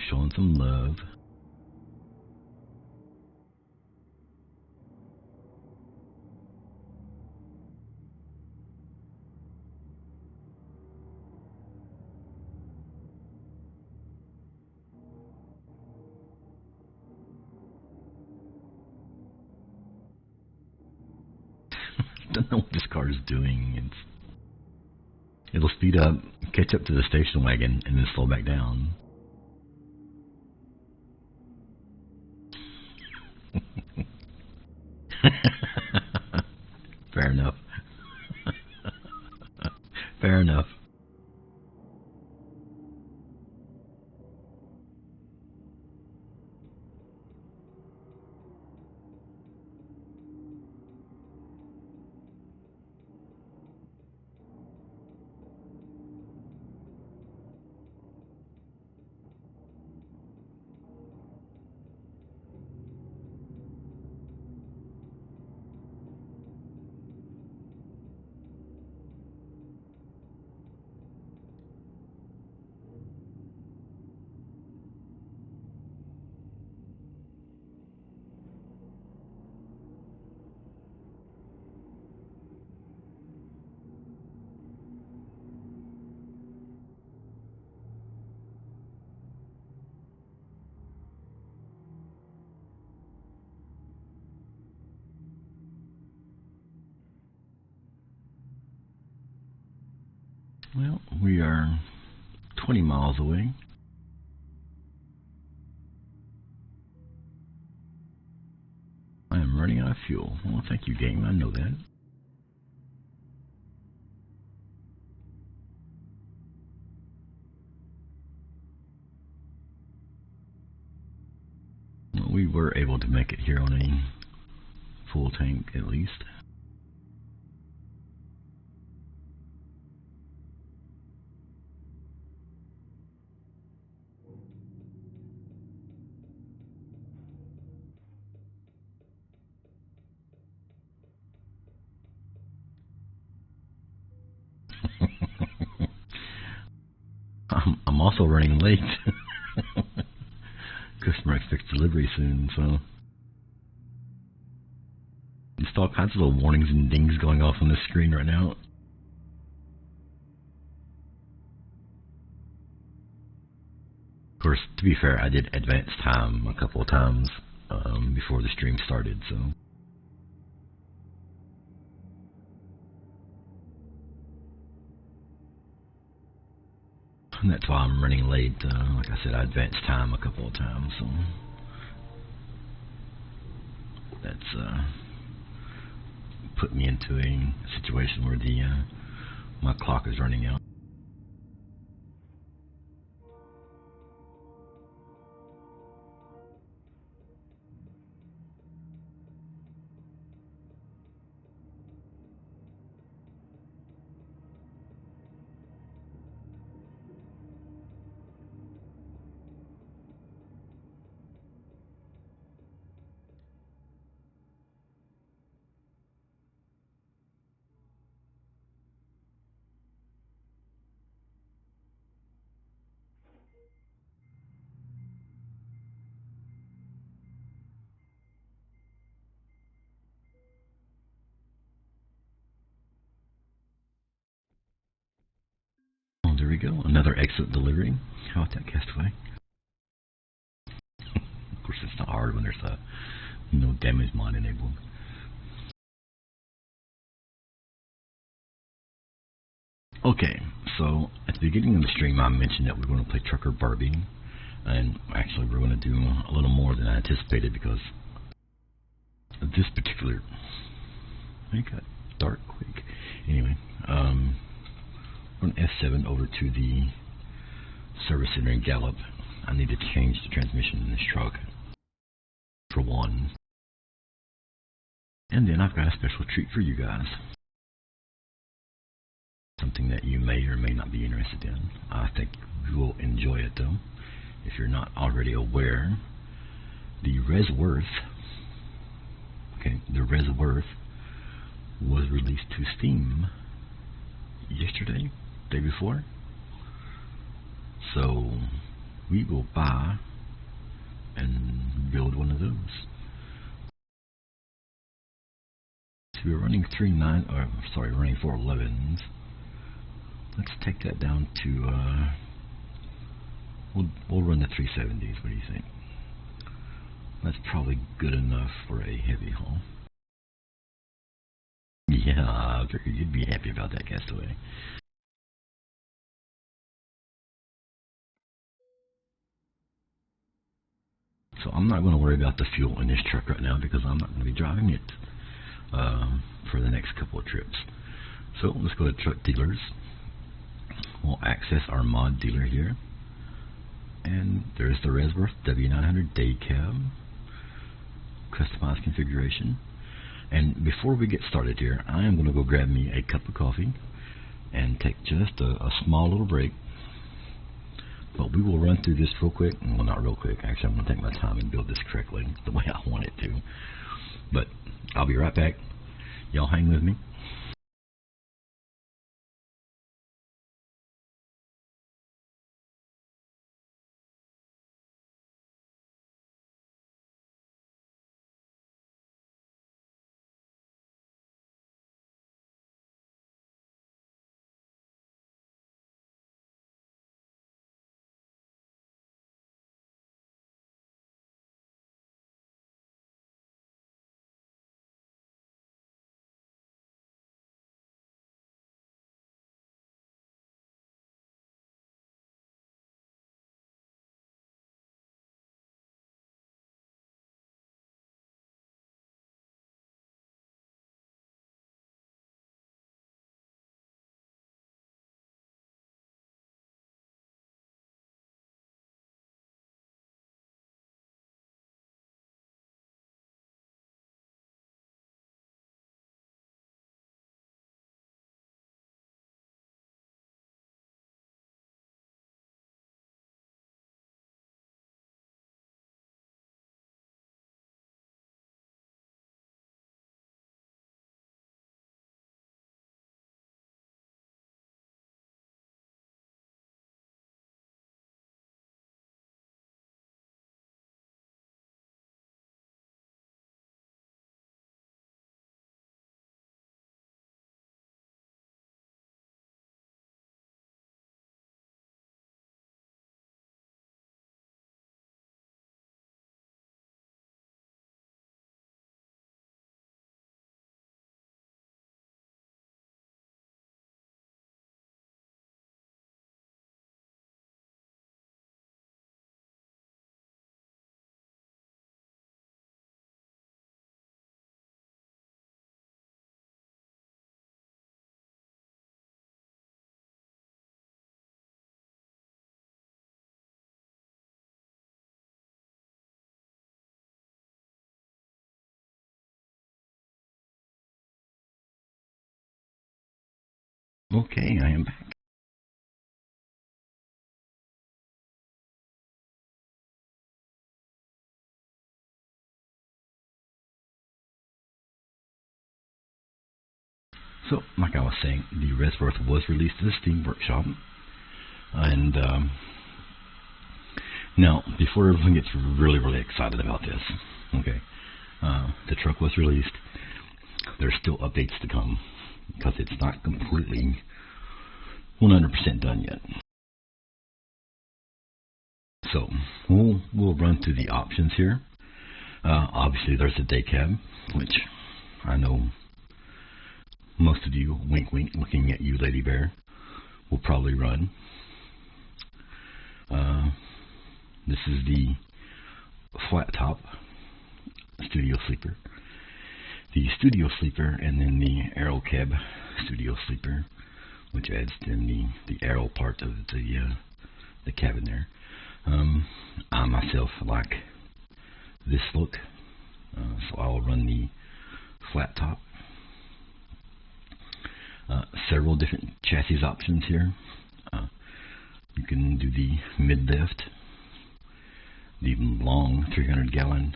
showing some love. Don't know what this car is doing. It'll speed up, catch up to the station wagon, and then slow back down. Fair enough. Fair enough. Well, we are 20 miles away. I am running out of fuel. Well, thank you, game. I know that. Well, we were able to make it here on a full tank, at least. I'm also running late. Customer expects delivery soon, so just all kinds of little warnings and dings going off on the screen right now. Of course, to be fair, I did advance time a couple of times before the stream started, so. And that's why I'm running late. Like I said, I advanced time a couple of times, so that's put me into a situation where my clock is running out. we go. Another excellent delivery. How about that, Castaway? Of course, it's not hard when there's no damage mod enabled. Okay, so at the beginning of the stream, I mentioned that we're going to play Trucker Barbie, and actually, we're going to do a little more than I anticipated because this particular. It got dark quick. Anyway, on F7 over to the service center in Gallup. I need to change the transmission in this truck for one. And then I've got a special treat for you guys. Something that you may or may not be interested in. I think you will enjoy it though. If you're not already aware, the Resworth, the Resworth was released to Steam yesterday, day before. So we will buy and build one of those. So we're running running 411s. Let's take that down to we'll run the 370s. What do you think? That's probably good enough for a heavy haul. Yeah, I figured you'd be happy about that, Castaway. So I'm not going to worry about the fuel in this truck right now because I'm not going to be driving it for the next couple of trips. So let's go to truck dealers. We'll access our mod dealer here. And there's the Resworth W900 day cab. Customized configuration. And before we get started here, I am going to go grab me a cup of coffee and take just a small little break. But we will run through this real quick. Well, not real quick. Actually, I'm going to take my time and build this correctly the way I want it to. But I'll be right back. Y'all hang with me. Okay, I am back. So, like I was saying, the Resworth was released to the Steam Workshop. And now, before everyone gets really, really excited about this, the truck was released. There's still updates to come because it's not completely 100% done yet. So we'll run through the options here. Obviously, there's a day cab, which I know most of you, wink wink, looking at you, Lady Bear, will probably run. This is the flat top studio sleeper, the studio sleeper, and then the aero cab studio sleeper, which adds in the aero part of the cabin there. I myself like this look, so I will run the flat top. Several different chassis options here. You can do the mid-lift, the long 300 gallon,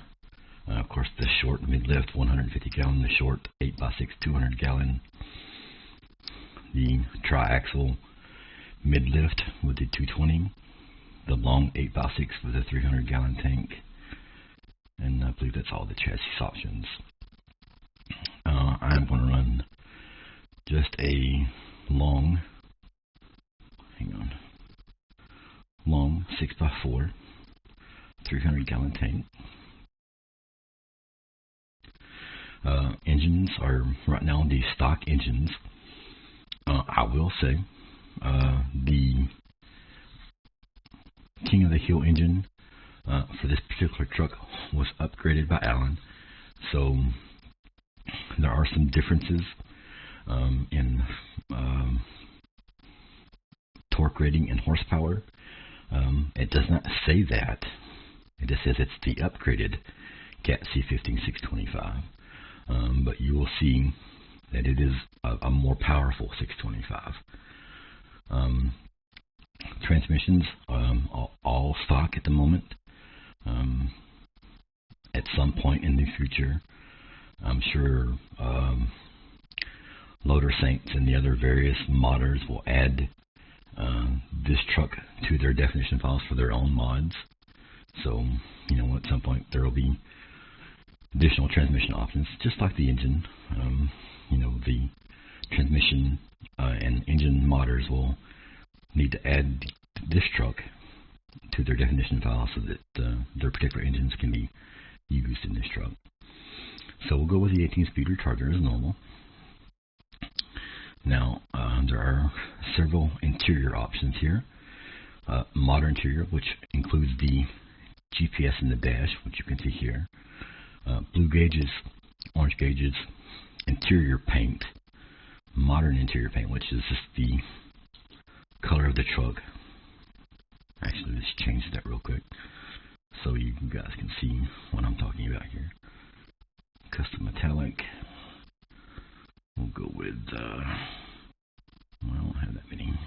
of course the short mid-lift 150 gallon, the short 8x6 200 gallon, the tri-axle mid-lift with the 220, the long 8x6 with a 300 gallon tank, and I believe that's all the chassis options. I'm going to run just a long 6x4 300 gallon tank. Engines are right now the stock engines. I will say the King of the Hill engine for this particular truck was upgraded by Allen, so there are some differences in torque rating and horsepower. It does not say that. It just says it's the upgraded Cat C15 625. But you will see that it is a more powerful 625. Transmissions, all stock at the moment. At some point in the future, I'm sure Loader Saints and the other various modders will add this truck to their definition files for their own mods. So, at some point there will be additional transmission options, just like the engine. The transmission and engine modders will need to add this truck to their definition file so that their particular engines can be used in this truck. So we'll go with the 18-speed recharger as normal. Now, there are several interior options here. Modern interior, which includes the GPS in the dash, which you can see here. Blue gauges, orange gauges, interior paint, modern interior paint, which is just the color of the truck. Actually, let's change that real quick so you guys can see what I'm talking about here. Custom metallic. We'll go with, I don't have that many.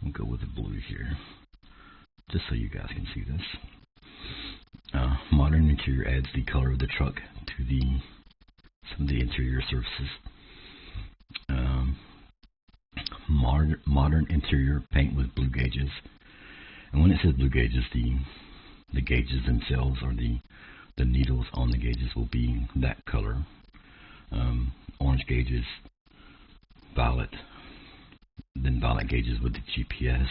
We'll go with the blue here, just so you guys can see this. Modern interior adds the color of the truck to some of the interior surfaces. Modern interior paint with blue gauges. And when it says blue gauges, the gauges themselves, or the needles on the gauges, will be that color. Orange gauges, violet, then violet gauges with the GPS,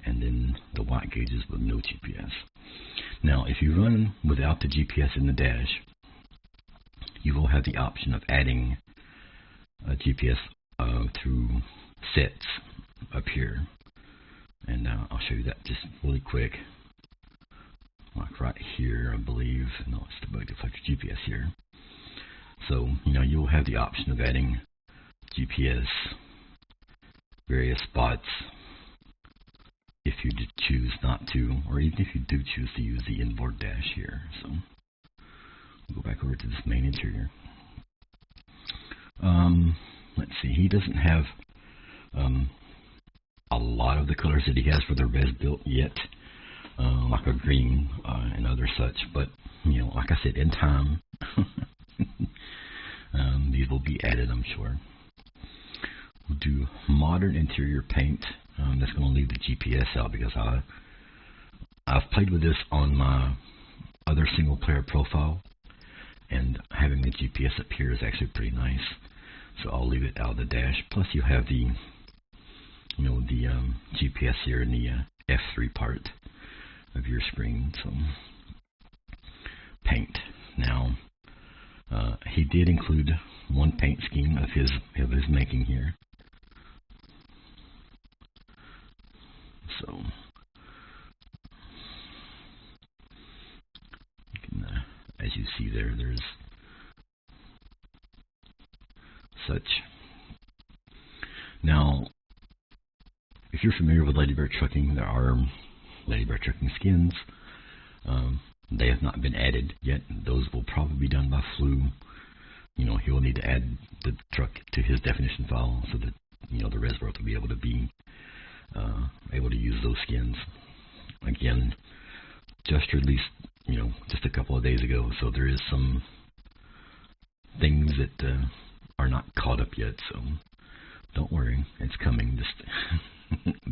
and then the white gauges with no GPS. Now, if you run without the GPS in the dash, you will have the option of adding a GPS through sets up here. And I'll show you that just really quick. Like right here, I believe. No, it's the bug deflector GPS here. So, you'll have the option of adding GPS, various spots, if you choose not to, or even if you do choose to use the inboard dash here. So, we'll go back over to this main interior. Let's see, he doesn't have a lot of the colors that he has for the res built yet, like a green and other such, but like I said, in time these will be added, I'm sure. We'll do modern interior paint. That's going to leave the GPS out because I've played with this on my other single player profile, and having the GPS up here is actually pretty nice. So I'll leave it out of the dash. Plus you have the GPS here in the F3 part. of your screen. So paint. Now he did include one paint scheme of his making here. So you can, as you see there's such. Now, if you're familiar with Ladybird trucking, there are Ladybird trucking skins. They have not been added yet. Those will probably be done by Flu. He will need to add the truck to his definition file so that the res world will be able to use those skins. Again, just released just a couple of days ago, so there is some things that are not caught up yet. So don't worry, it's coming. Just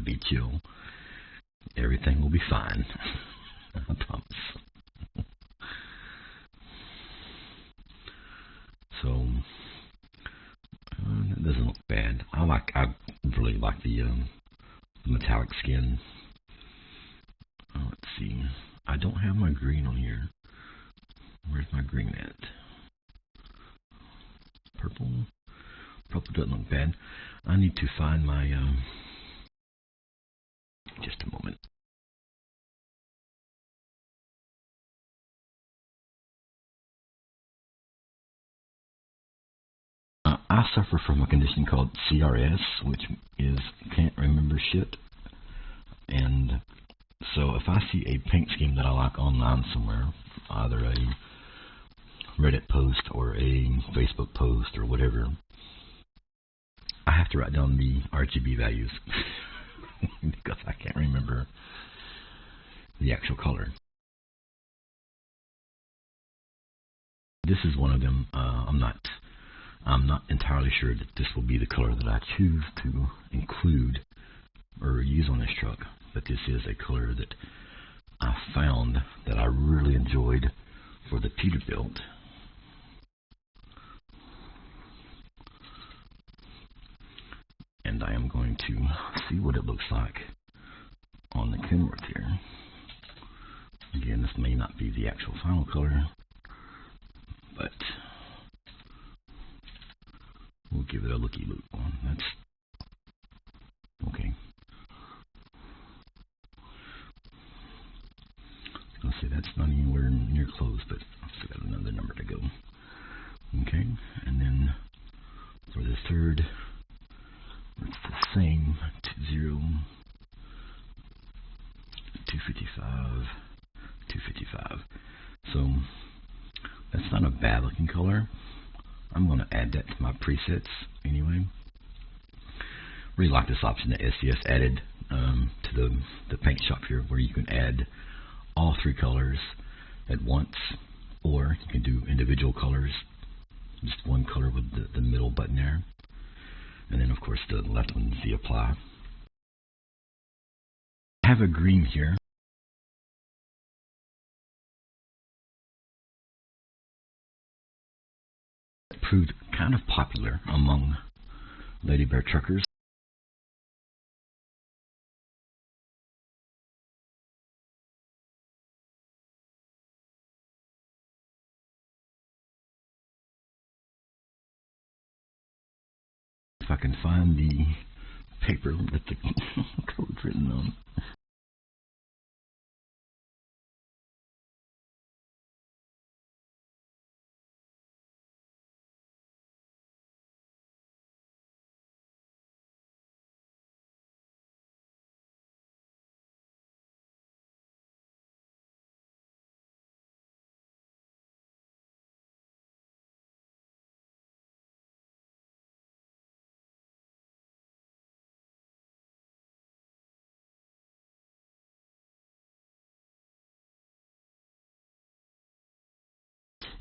be chill. Everything will be fine. I promise. So that doesn't look bad. I really like the metallic skin. Let's see. I don't have my green on here. Where's my green at? Purple. Purple doesn't look bad. I need to find my. Just a moment. I suffer from a condition called CRS, which is can't remember shit. And so if I see a paint scheme that I like online somewhere, either a Reddit post or a Facebook post or whatever, I have to write down the RGB values because I can't remember the actual color. This is one of them. I'm not entirely sure that this will be the color that I choose to include or use on this truck, but this is a color that I found that I really enjoyed for the Peterbilt. And I am going to see what it looks like on the Kenworth here. Again, this may not be the actual final color, but we'll give it a looky-look. That's okay. Let's see, that's not anywhere near close, but I've still got another number to go. Okay, and then for the third, it's the same 20, 255, 255. So that's not a bad looking color. I'm going to add that to my presets anyway. Really like this option that SCS added to the paint shop here, where you can add all three colors at once, or you can do individual colors, just one color with the middle button there, and then of course the left one is the apply. I have a green here. It proved kind of popular among Lady Bear truckers. If I can find the paper that the code's written on.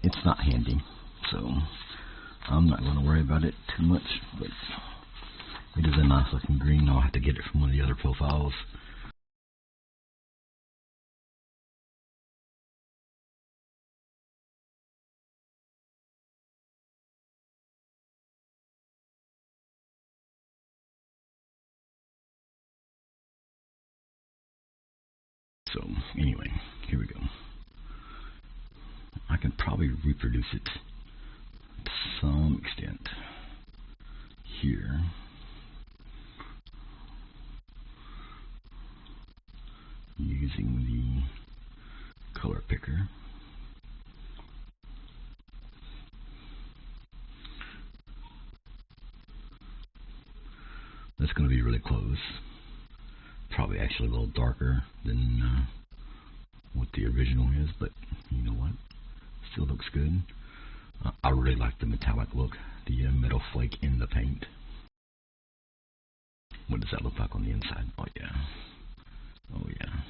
It's not handy, so I'm not going to worry about it too much, but it is a nice looking green. I'll have to get it from one of the other profiles. So anyway, here we go. I can probably reproduce it to some extent here. Using the color picker. That's going to be really close. Probably actually a little darker than what the original is, but you know what? Still looks good. I really like the metallic look, the metal flake in the paint. What does that look like on the inside? Oh yeah. Oh yeah.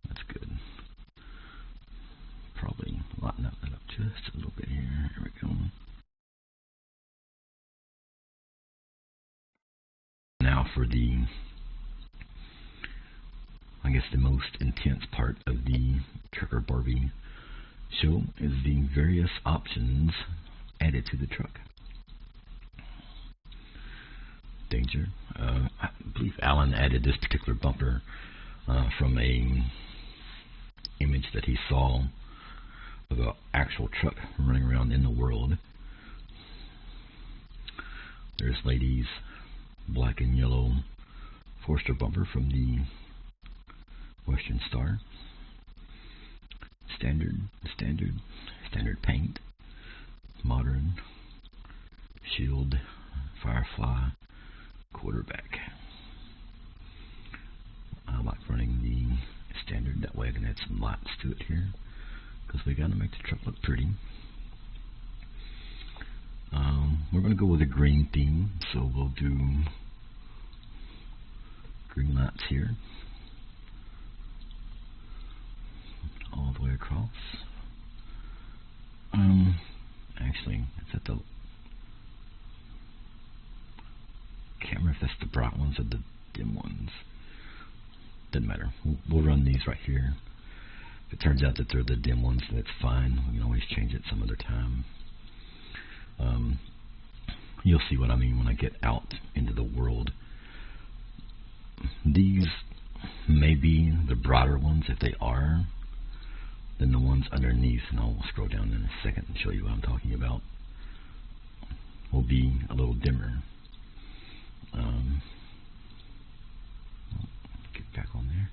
That's good. Probably lighten that up just a little bit here. Here we go. Now for the, I guess the most intense part of the Trucker Barbie show is the various options added to the truck. Danger. I believe Alan added this particular bumper from a image that he saw of an actual truck running around in the world. There's ladies' black and yellow Forster bumper from the Western Star. Standard paint, modern, shield, firefly, quarterback. I like running the standard, that way I can add some lights to it here, because we got to make the truck look pretty. We're going to go with a green theme, so we'll do green lights here, all the way across. Actually, it's at the camera if that's the bright ones or the dim ones. Doesn't matter. We'll run these right here. If it turns out that they're the dim ones, that's fine. We can always change it some other time. You'll see what I mean when I get out into the world. These may be the brighter ones. If they are, then the ones underneath, and I'll scroll down in a second and show you what I'm talking about, will be a little dimmer. Get back on there.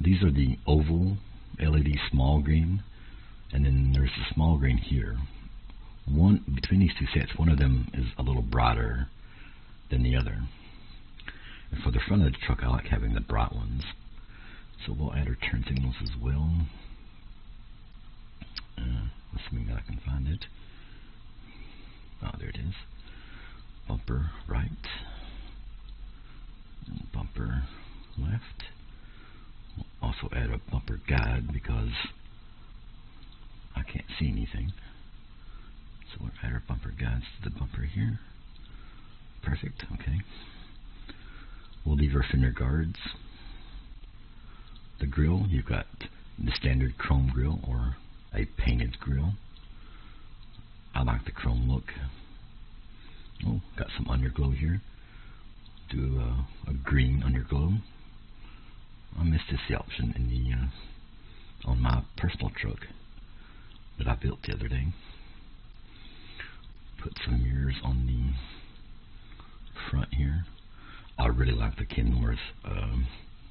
These are the oval LED small green, and then there's the small green here. One between these two sets, one of them is a little brighter than the other. And for the front of the truck, I like having the bright ones. So we'll add our turn signals as well. Assuming that I can find it. Oh, there it is. Bumper right. And bumper left. We'll also add a bumper guide because I can't see anything. So we'll add our bumper guides to the bumper here. Perfect, okay. We'll leave our fender guards. The grill, you've got the standard chrome grill or a painted grill. I like the chrome look. Oh, got some underglow here. Do a green underglow. I missed this option in the on my personal truck that I built the other day. Put some mirrors on the front here. I really like the Kenworth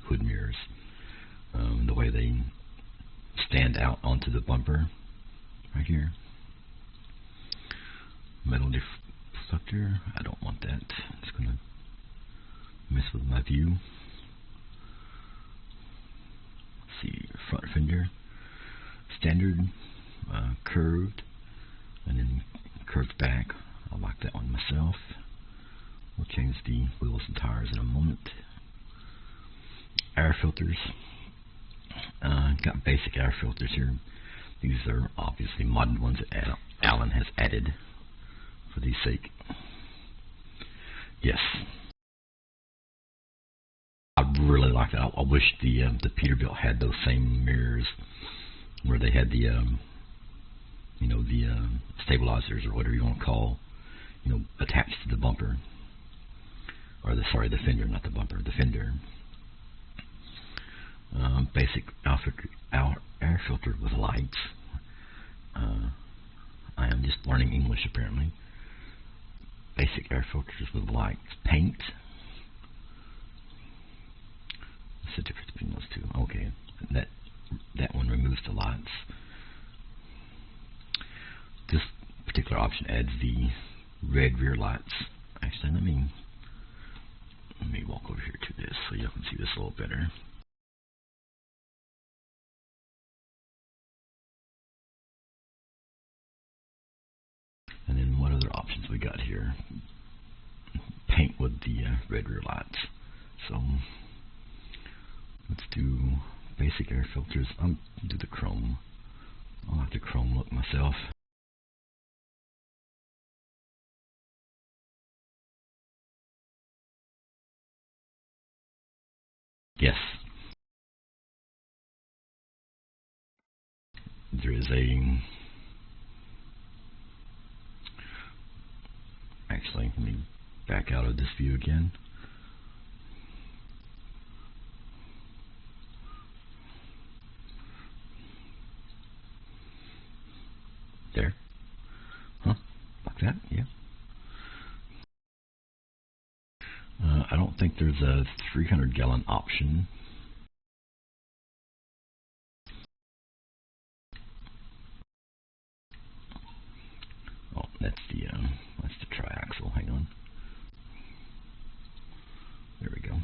hood mirrors. The way they stand out onto the bumper right here. Metal deflector. I don't want that. It's going to mess with my view. Let's see, front fender. Standard, curved, and then curved back. I like that one myself. We'll change the wheels and tires in a moment. Air filters. Got basic air filters here. These are obviously modern ones that Alan has added for the sake. Yes. I really like that. I wish the Peterbilt had those same mirrors where they had the the stabilizers or whatever you want to call, attached to the bumper, or the fender, not the bumper, the fender. Basic air filter with lights. I am just learning English apparently. Basic air filters with lights. Paint. What's the difference between those two? Okay, that one removes the lights. This particular option adds the red rear lights. Actually, let me walk over here to this so you can see this a little better. And then what other options we got here? Paint with the red rear lights. So let's do basic air filters. I'll do the chrome. I like the chrome look myself. Yes. There is a... Actually, let me back out of this view again. There. Huh? Like that? Yeah. I don't think there's a 300-gallon option. Oh, that's the triaxle. Hang on. There we go.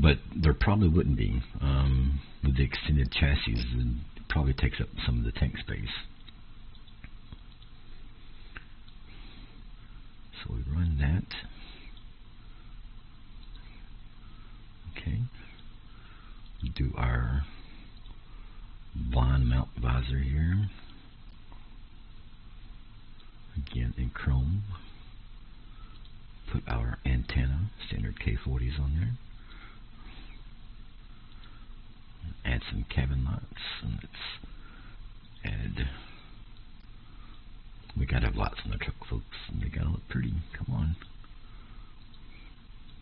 But there probably wouldn't be. With the extended chassis, it probably takes up some of the tank space. So we run that. Okay. We do our blind mount visor here. Again in chrome. Put our antenna, standard K40s on there. Add some cabin lights, and let's add... We gotta have lights on the truck, folks, and they gotta look pretty. Come on.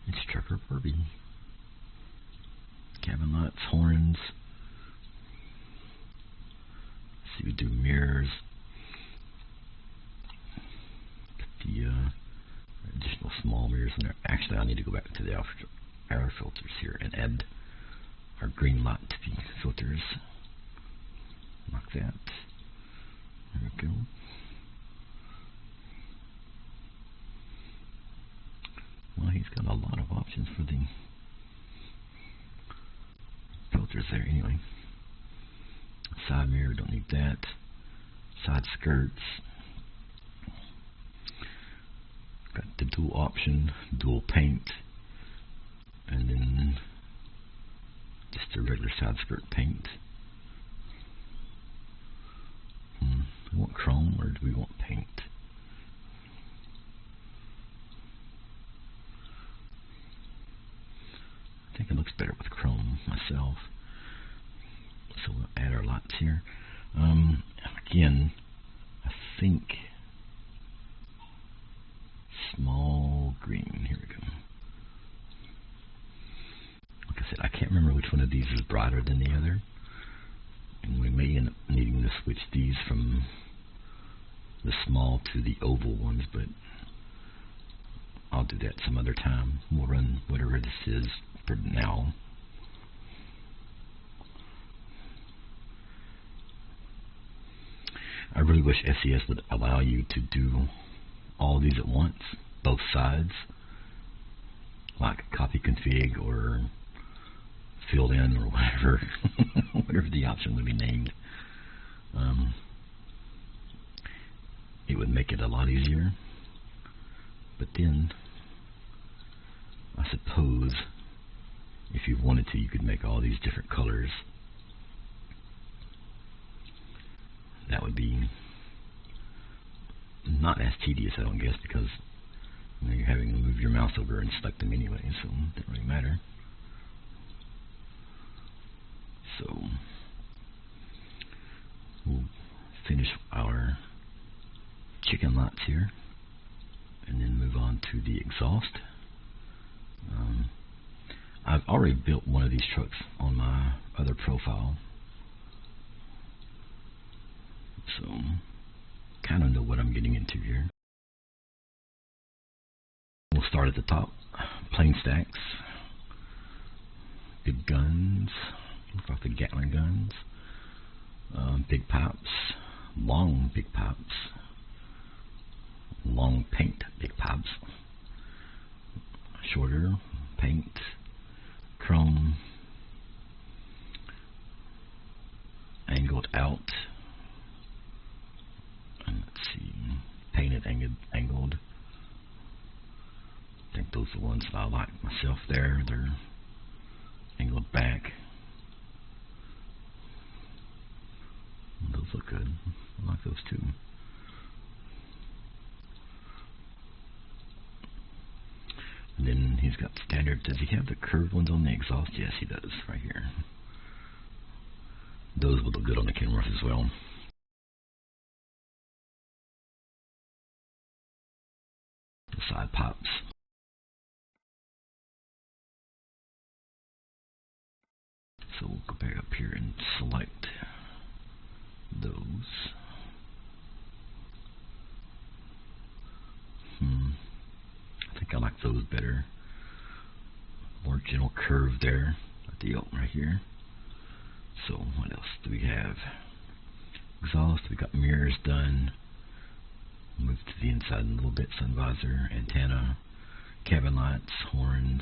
It's Trucker Barbie. Cabin lights, horns. Let's see, we do mirrors. Put the additional small mirrors in there. Actually, I need to go back to the air filters here and add our green light to the filters. Like that. There we go. Well, he's got a lot of options for the filters there anyway. Side mirror, don't need that. Side skirts. Got the dual option, dual paint, and then just a regular side skirt paint. Do we want chrome or do we want paint? I think it looks better with chrome myself. So we'll add our lights here. Again, I think small green. Here we go. Like I said, I can't remember which one of these is brighter than the other. And we may end up needing to switch these from the small to the oval ones, but I'll do that some other time. We'll run whatever this is for now. I really wish SES would allow you to do all these at once, both sides, like copy config or fill in or whatever, whatever the option would be named. It would make it a lot easier. But then, I suppose, if you wanted to, you could make all these different colors. That would be not as tedious, I don't guess, because you're having to move your mouse over and select them anyway, so it doesn't really matter. So we'll finish our chicken lights here and then move on to the exhaust. I've already built one of these trucks on my other profile, so kind of know what I'm getting into here. We'll start at the top. Plain stacks, big guns, look like the Gatling guns, big pipes, long big pipes, long paint big pipes, shorter paint, chrome, angled out, and let's see, painted angled. I think those are the ones that I like myself there. They're angled back. Those look good. I like those too. And then he's got standard. Does he have the curved ones on the exhaust? Yes, he does, right here. Those will look good on the Kenworth as well. The side pops. So we'll go back up here and select those. I think I like those better. More gentle curve there at the yoke right here. So what else do we have? Exhaust, we got mirrors done. Move to the inside a little bit. Sun visor, antenna, cabin lights, horns.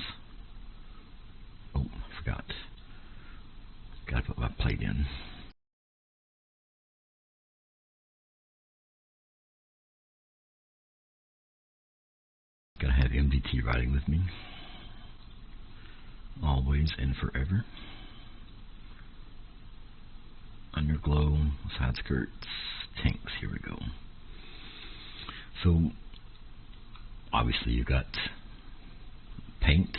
Oh, I forgot. Gotta put my plate in. Gotta have MDT riding with me. Always and forever. Underglow, side skirts, tanks. Here we go. So, obviously you've got paint,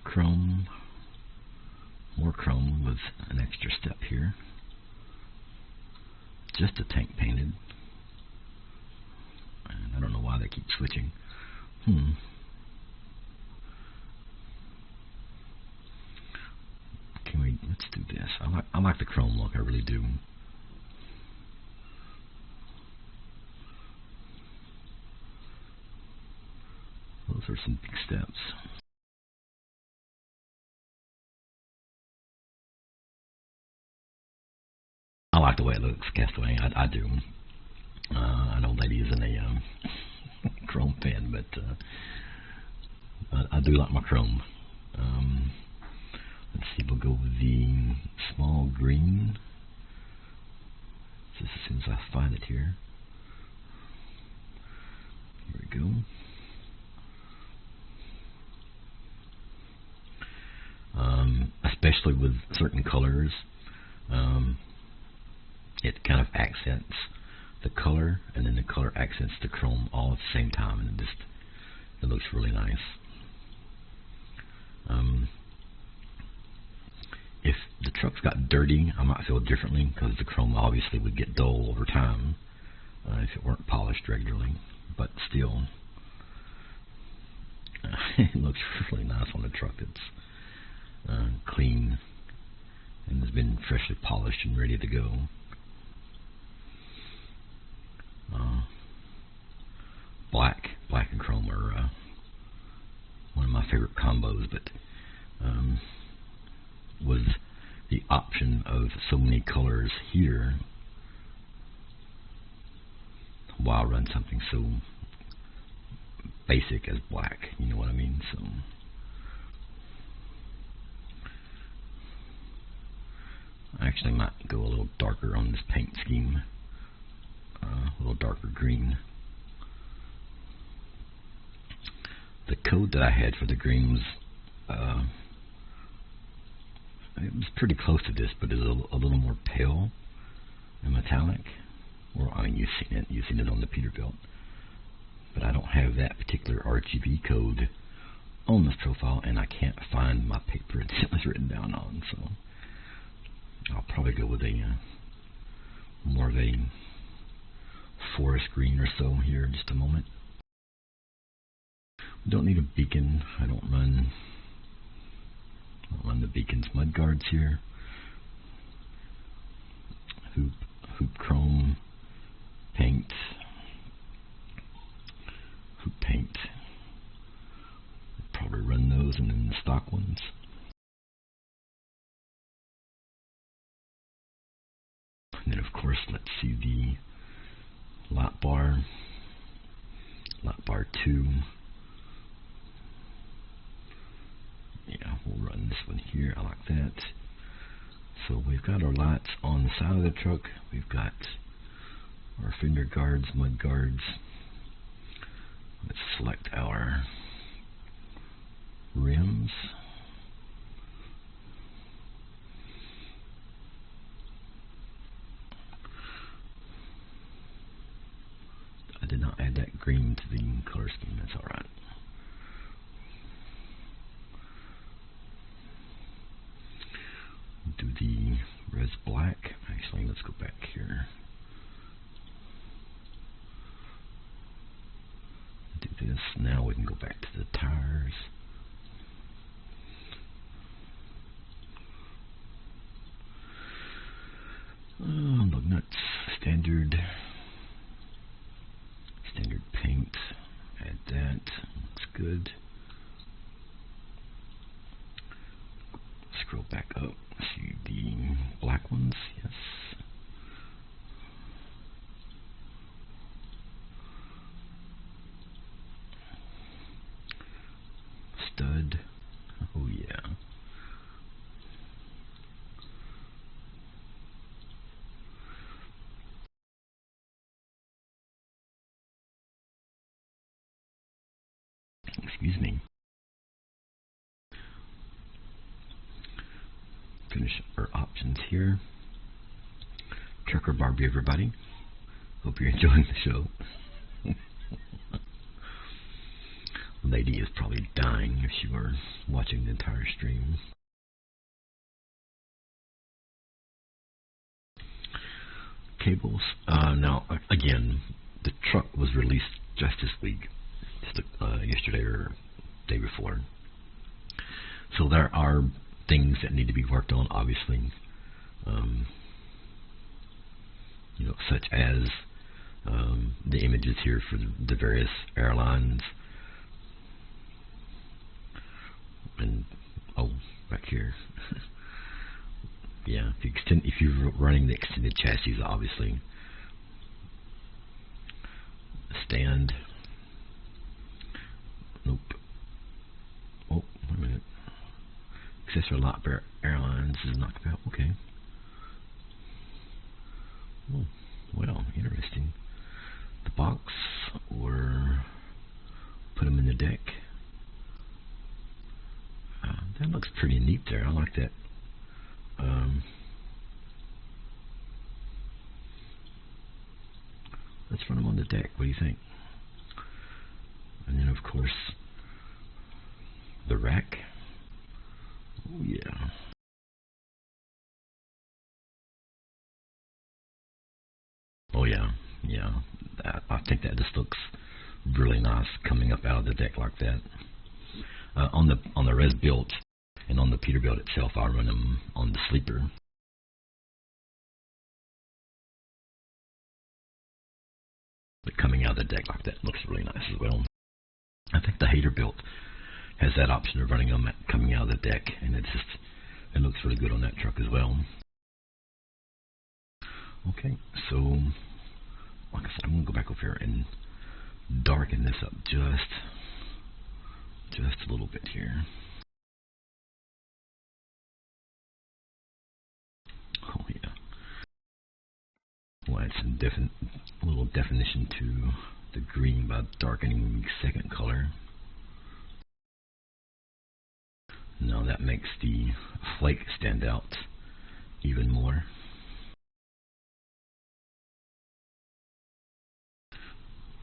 chrome, more chrome with an extra step here. Just a tank painted. And I don't know why they keep switching. Let's do this. I like the chrome look, I really do. Those are some big steps. I like the way it looks, Castaway. I do. I know lady isn't a chrome fan, but I do like my chrome. Let's see, we'll go with the small green. Just as soon as I find it here. Here we go. Especially with certain colors, it kind of accents the color, and then the color accents the chrome all at the same time, and it looks really nice. If the trucks got dirty, I might feel differently, because the chrome obviously would get dull over time if it weren't polished regularly. But still, it looks really nice on the truck. It's clean and has been freshly polished and ready to go. Black and chrome are one of my favorite combos, but with the option of so many colors here, why run something so basic as black? You know what I mean? So I actually might go a little darker on this paint scheme, a little darker green. The code that I had for the green was it was pretty close to this, but it's a little more pale and metallic. Or I mean, you've seen it on the Peterbilt, but I don't have that particular RGB code on this profile, and I can't find my paper it was written down on. So I'll probably go with a more of a forest green or so here in just a moment. Don't need a beacon. I don't run the beacon's mud guards here. Hoop chrome paint. Hoop paint. Probably run those and then the stock ones. And then of course, let's see the lap bar 2. Yeah, we'll run this one here. I like that. So we've got our lights on the side of the truck. We've got our fender guards, mud guards. Let's select our rims. I did not add that green to the color scheme. That's all right. Do the res black. Actually, let's go back here. Do this. Now we can go back to the tires. Lug nuts, standard paint. Add that. Looks good. Scroll back up. See the black ones. Yes. Stud. Oh yeah. Excuse me. Finish our options here. Trucker Barbie, everybody. Hope you're enjoying the show. Lady is probably dying if she were watching the entire stream. Cables. Now, again, the truck was released just this week, yesterday or day before. So there are things that need to be worked on, obviously. Such as the images here for the various airlines. And back here. Yeah, if you're running the extended chassis, obviously. Stand. Nope. Oh, wait a minute. Accessory lot for airlines is not about. Okay. Oh, well, interesting. The box, or put them in the deck. That looks pretty neat there. I like that. Let's run them on the deck. What do you think? And then, of course, the rack. Oh, yeah. Oh, yeah. Yeah. I think that just looks really nice coming up out of the deck like that. On the res built and on the Peterbilt itself, I run them on the sleeper. But coming out of the deck like that looks really nice as well. I think the Haterbilt has that option of running them coming out of the deck, and it looks really good on that truck as well. Okay, so like I said, I'm gonna go back over here and darken this up just a little bit here. Oh yeah. We'll add some little definition to the green by darkening the second color. Now that makes the flake stand out even more.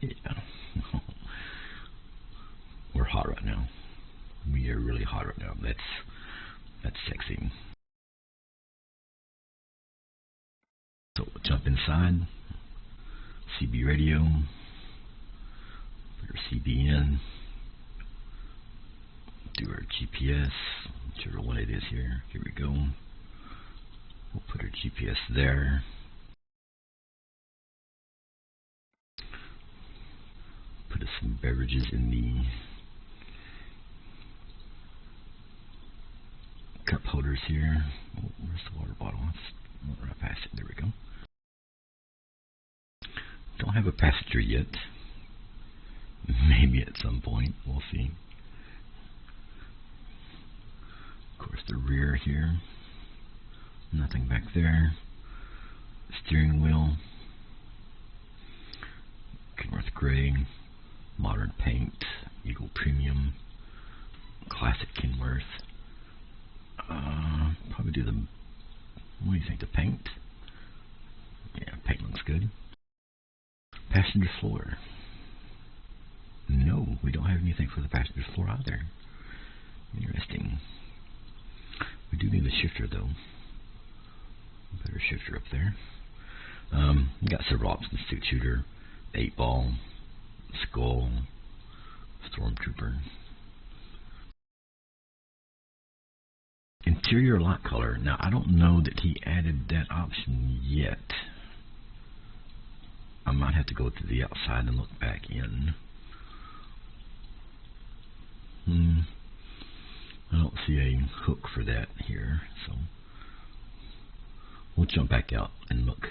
Yeah. We're hot right now. We are really hot right now. That's sexy. So we'll jump inside. CB radio. Put your CB in. our GPS, whichever one it is here. Here we go. We'll put our GPS there. Put some beverages in the cup holders here. Oh, where's the water bottle? Let's run past it. There we go. Don't have a passenger yet. Maybe at some point. We'll see. Of course, the rear here. Nothing back there. Steering wheel. Kenworth Gray. Modern paint. Eagle Premium. Classic Kenworth. Probably do the, what do you think, the paint? Yeah, paint looks good. Passenger floor. No, we don't have anything for the passenger floor either. Interesting. We do need a shifter though. Better shifter up there. We got several options: 6-shooter, 8-ball, skull, stormtrooper. Interior light color. Now, I don't know that he added that option yet. I might have to go to the outside and look back in. I don't see a hook for that here, so we'll jump back out and look,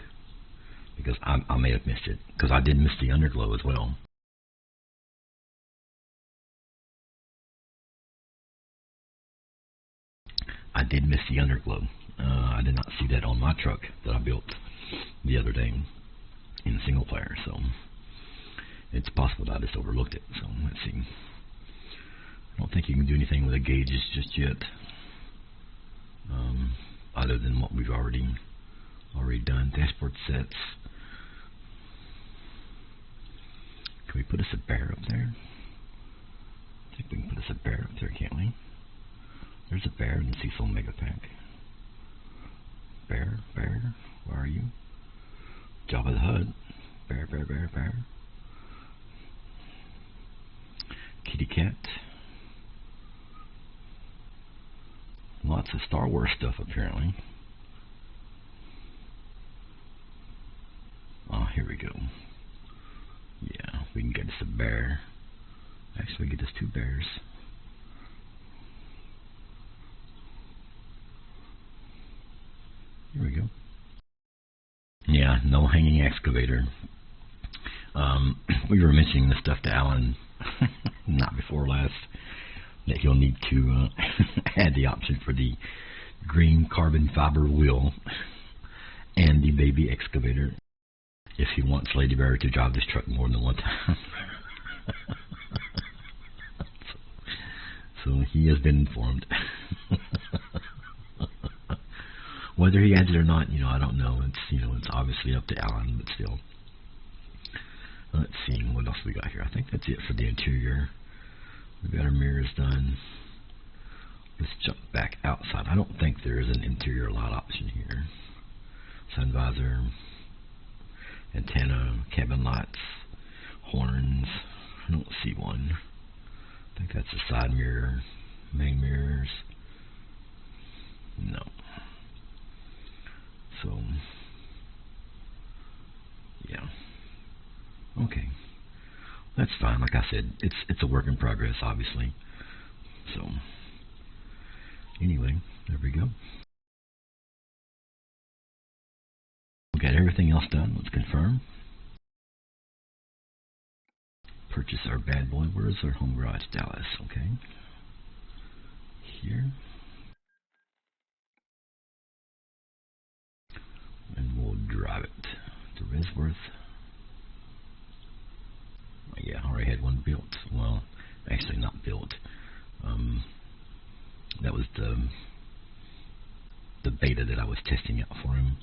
because I may have missed it, because I did miss the underglow as well. I did miss the underglow. I did not see that on my truck that I built the other day in single player, so it's possible that I just overlooked it. So let's see. I don't think you can do anything with the gauges just yet, other than what we've already done. Dashboard sets. Can we put us a bear up there? I think we can put us a bear up there, can't we? There's a bear in the Cecil Mega Pack. Bear, where are you? Jabba the Hutt. Bear. Kitty cat. Lots of Star Wars stuff apparently. Oh, here we go. Yeah, we can get us a bear. Actually, get us 2 bears. Here we go. Yeah, no hanging excavator. We were mentioning this stuff to Alan, not before last, that he'll need to add the option for the green carbon fiber wheel and the baby excavator if he wants Lady Bear to drive this truck more than one time. So he has been informed. Whether he adds it or not, I don't know. It's obviously up to Alan, but still. Let's see what else we got here. I think that's it for the interior. We've got our mirrors done. Let's jump back outside. I don't think there is an interior light option here. Sun visor, antenna, cabin lights, horns. I don't see one. I think that's a side mirror, main mirrors. No. So, yeah. Okay. That's fine. Like I said, it's a work in progress, obviously. So, anyway, there we go. We got everything else done. Let's confirm. Purchase our bad boy. Where's our home garage? Dallas. Okay. Here. And we'll drive it to Risworth. Yeah, I already had one built. Well, actually not built. That was the beta that I was testing out for him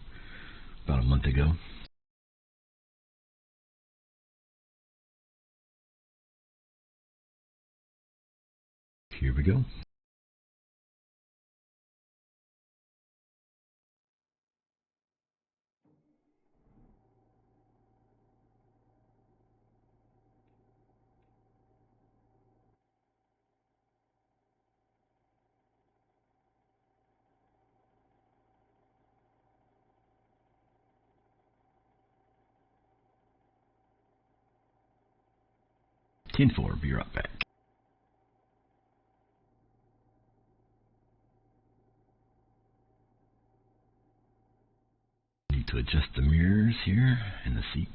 about a month ago. Here we go. 10-4, be right back. Need to adjust the mirrors here and the seats.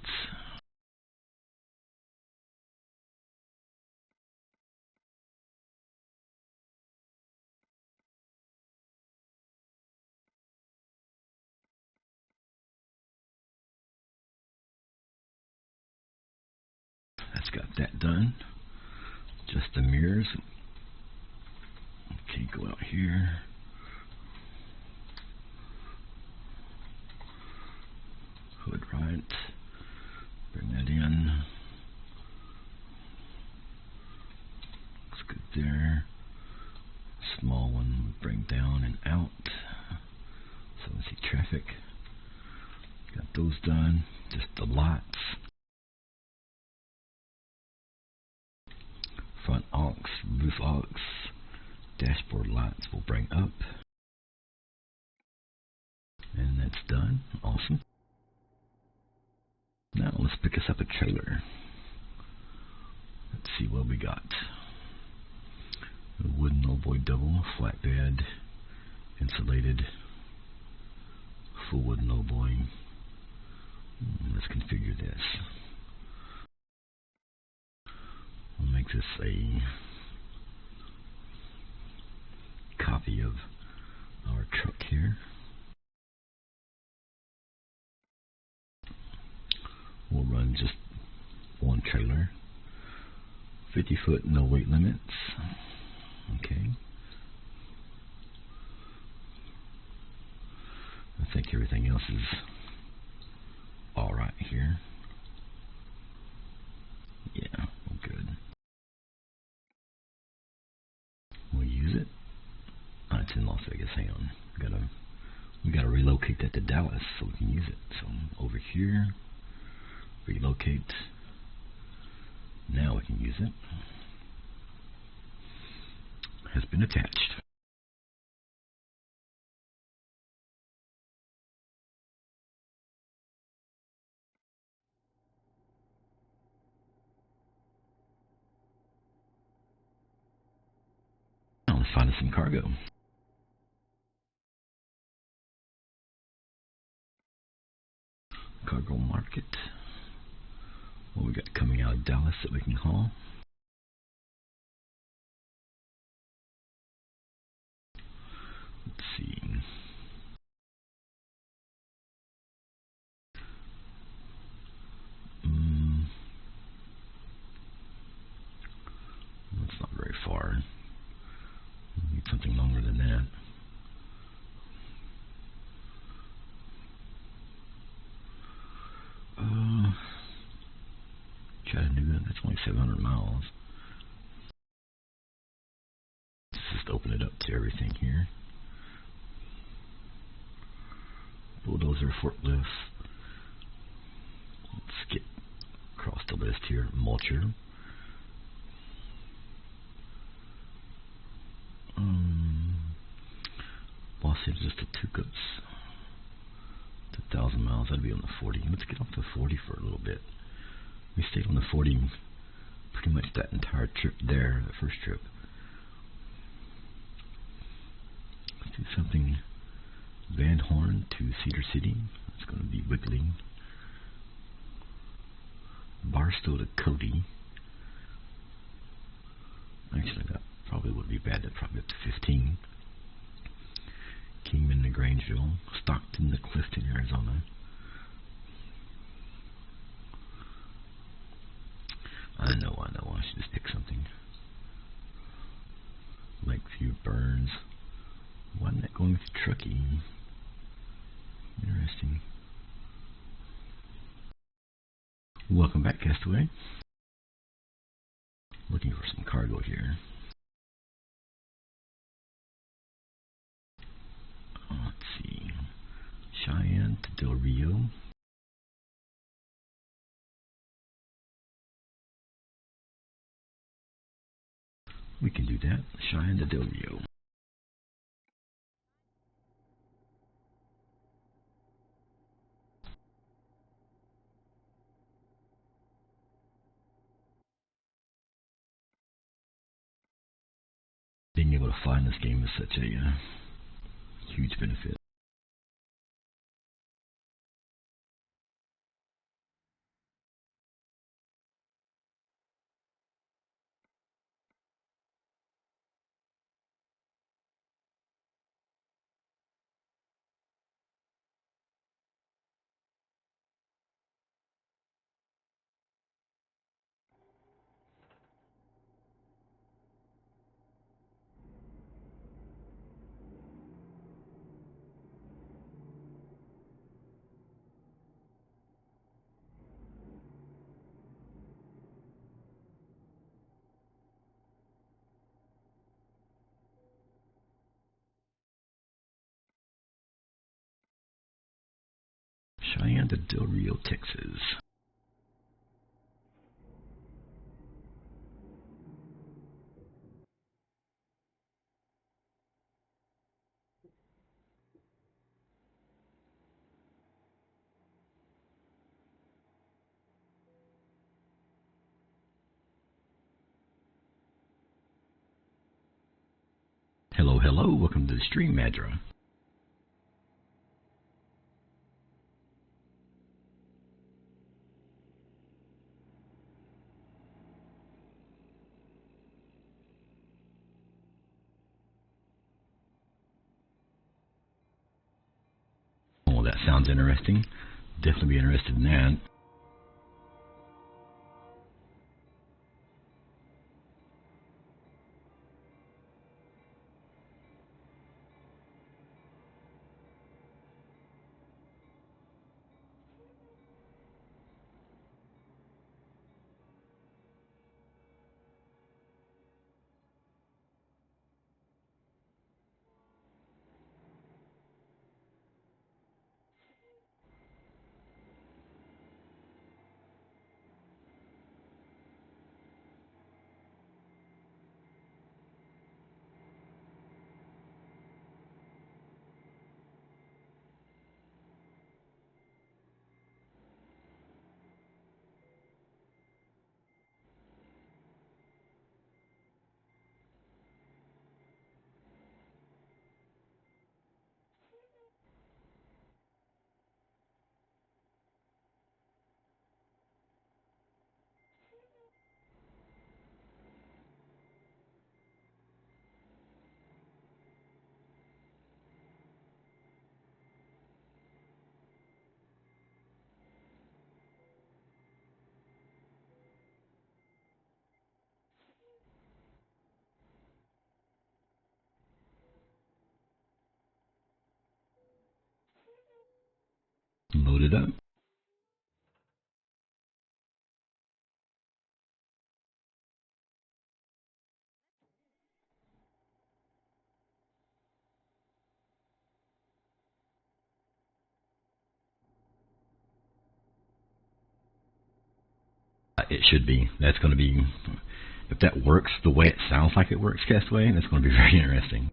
That's got that done. Just the mirrors. Okay, go out here. Hood right. Bring that in. Looks good there. Small one we bring down and out. So let's see traffic. Got those done. Just the lots. Front aux, roof aux, dashboard lights will bring up. And that's done. Awesome. Now let's pick us up a trailer. Let's see what we got. A wooden old double, flatbed, insulated, full wooden old boy. Let's configure this. We'll make this a copy of our truck here. We'll run just one trailer. 50-foot, no weight limits. Okay. I think everything else is alright here. Yeah, we're good. We'll use it. Oh, it's in Las Vegas. Hang on. We gotta relocate that to Dallas so we can use it. So over here, relocate. Now we can use it. Has been attached. Now let's find us some cargo. Cargo market. What we got coming out of Dallas that we can haul? Let's see. That's not very far. We need something longer than that. Chattanooga, that's only 700 miles. Let's just open it up to everything here. Bulldozer, forklift. Let's skip across the list here. Mulcher. Los Angeles to Tucumcari. 1,000 miles. That'd be on the 40. Let's get off the 40 for a little bit. We stayed on the 40 pretty much that entire trip there, the first trip. Let's do something. Van Horn to Cedar City. It's going to be Wiggly. Barstow to Cody. Actually, that probably wouldn't be bad. That'd probably up to 15. Kingman to Grangeville. Stockton to Clifton, Arizona. I know. I should just pick something. Lakeview, Burns. Why isn't that going with Truckee? Interesting. Welcome back, Castaway. Looking for some cargo here. Let's see. Cheyenne to Del Rio. We can do that. Cheyenne to Del Rio. Being able to fly in this game is such a huge benefit. Cheyenne to Del Rio, Texas. Hello, hello. Welcome to the stream, Madra. Oh, that sounds interesting. Definitely be interested in that. Load it up. It should be. That's going to be, if that works the way it sounds like it works, Castaway, that's going to be very interesting.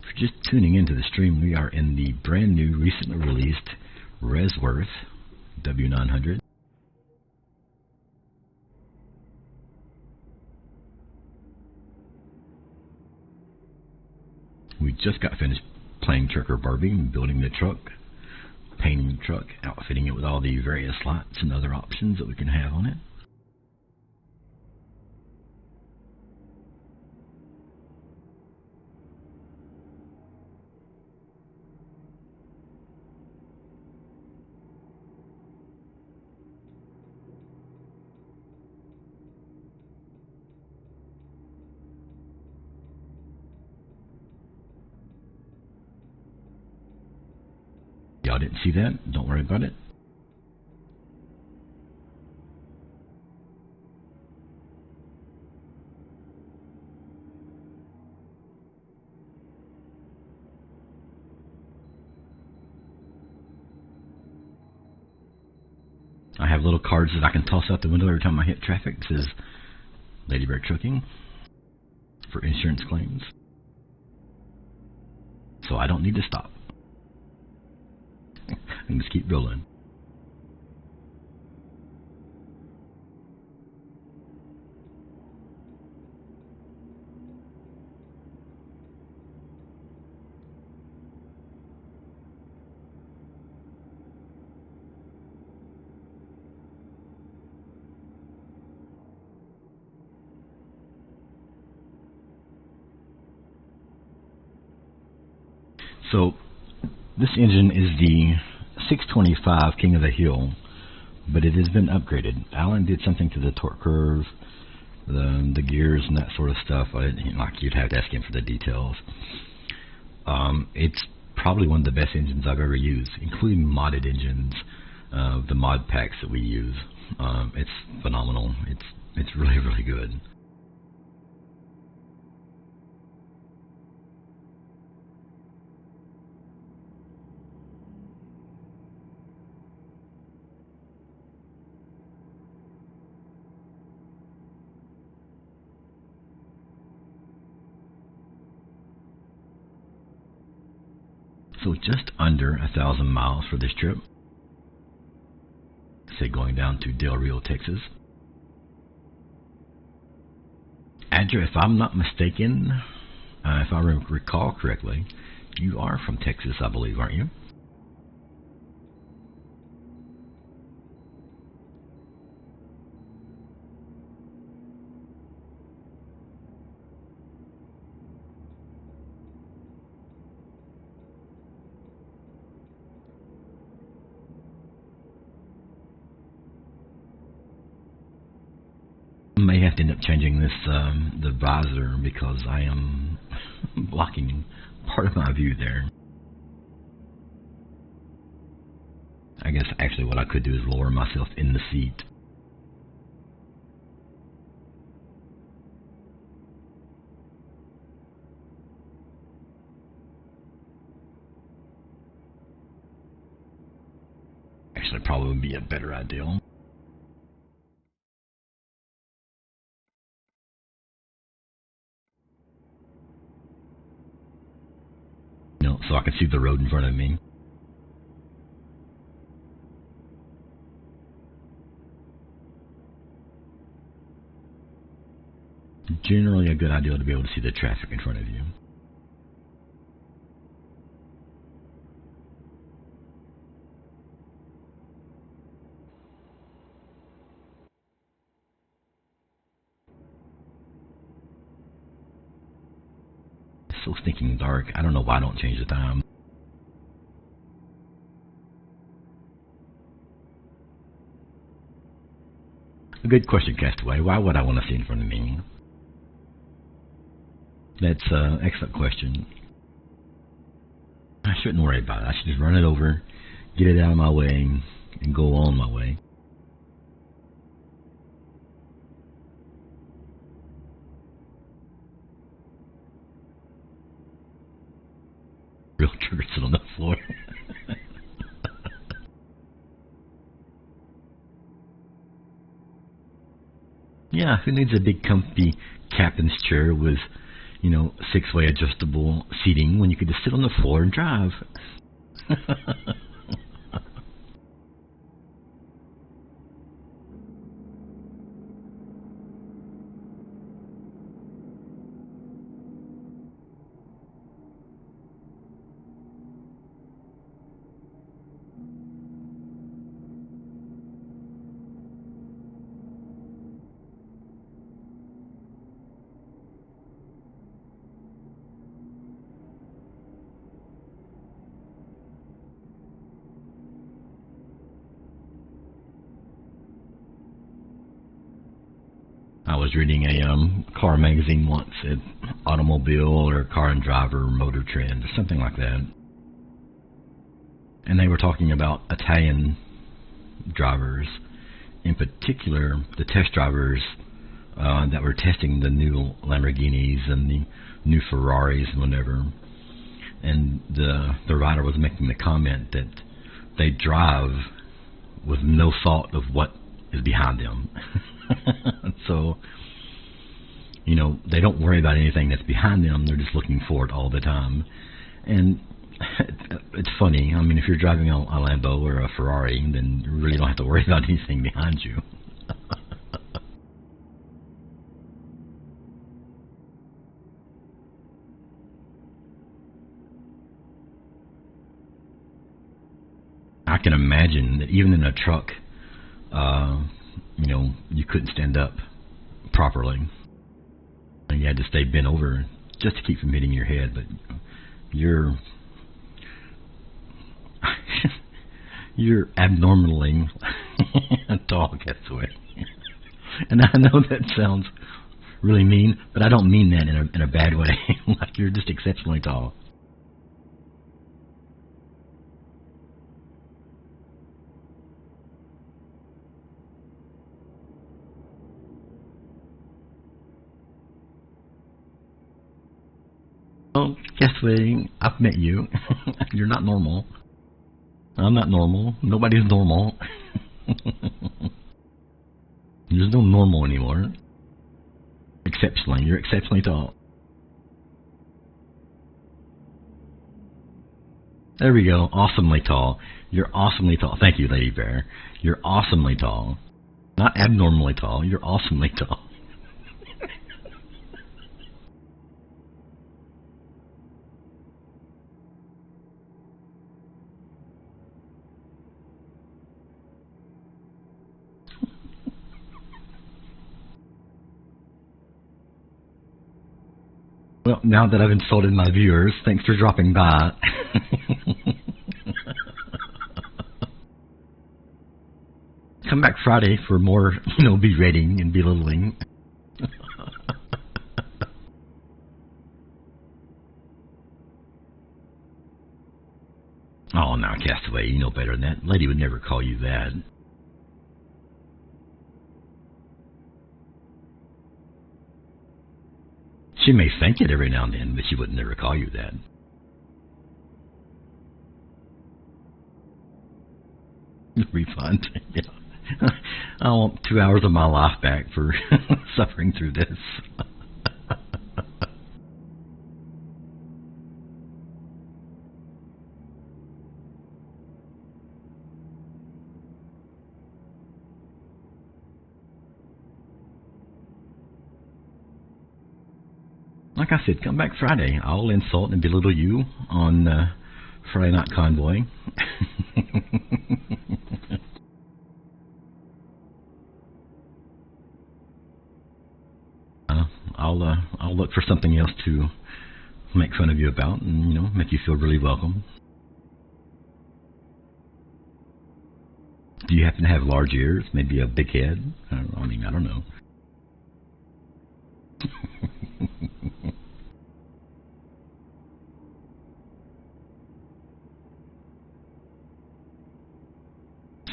If you're just tuning into the stream, we are in the brand new, recently released Resworth W900. We just got finished playing Trucker Barbie and building the truck, painting the truck, outfitting it with all the various slots and other options that we can have on it. Y'all didn't see that? Don't worry about it. I have little cards that I can toss out the window every time I hit traffic. It says Lady Bird Trucking for insurance claims. So I don't need to stop. I can just keep rolling. So this engine is the 625 King of the Hill, but it has been upgraded. Alan did something to the torque curve, the gears and that sort of stuff. You'd have to ask him for the details. It's probably one of the best engines I've ever used, including modded engines, the mod packs that we use. It's phenomenal. It's really, really good. So just under 1,000 miles for this trip. Say going down to Del Rio, Texas. Andrew, if I'm not mistaken, if I recall correctly, you are from Texas, I believe, aren't you? May have to end up changing this the visor because I am blocking part of my view there. I guess actually what I could do is lower myself in the seat. Actually probably would be a better idea. So I can see the road in front of me. Generally a good idea to be able to see the traffic in front of you. It's so stinking dark. I don't know why I don't change the time. A good question, Castaway. Why would I want to see in front of me? That's an excellent question. I shouldn't worry about it. I should just run it over, get it out of my way, and go on my way. Real trigger sit on the floor. Yeah, who needs a big comfy captain's chair with, 6-way adjustable seating when you could just sit on the floor and drive? I was reading a car magazine once, at Automobile or Car and Driver, Motor Trend, or something like that. And they were talking about Italian drivers, in particular the test drivers that were testing the new Lamborghinis and the new Ferraris and whatever. And the writer was making the comment that they drive with no thought of what is behind them. So, they don't worry about anything that's behind them. They're just looking forward all the time. And it's funny. I mean, if you're driving a Lambo or a Ferrari, then you really don't have to worry about anything behind you. I can imagine that even in a truck, you couldn't stand up properly. And you had to stay bent over just to keep from hitting your head. But you're abnormally tall, Castaway. And I know that sounds really mean, but I don't mean that in a bad way. Like, you're just exceptionally tall. Well, Castaway, I've met you. You're not normal. I'm not normal. Nobody's normal. There's no normal anymore. Exceptionally. You're exceptionally tall. There we go. Awesomely tall. You're awesomely tall. Thank you, Lady Bear. You're awesomely tall. Not abnormally tall. You're awesomely tall. Well, now that I've insulted my viewers, thanks for dropping by. Come back Friday for more, berating and belittling. Oh, now, Castaway, you know better than that. Lady would never call you that. She may think it every now and then, but she would never call you that. Refund. Yeah. I want 2 hours of my life back for suffering through this. Like I said, come back Friday. I'll insult and belittle you on Friday Night Convoy. I'll look for something else to make fun of you about, and make you feel really welcome. Do you happen to have large ears? Maybe a big head? I don't know.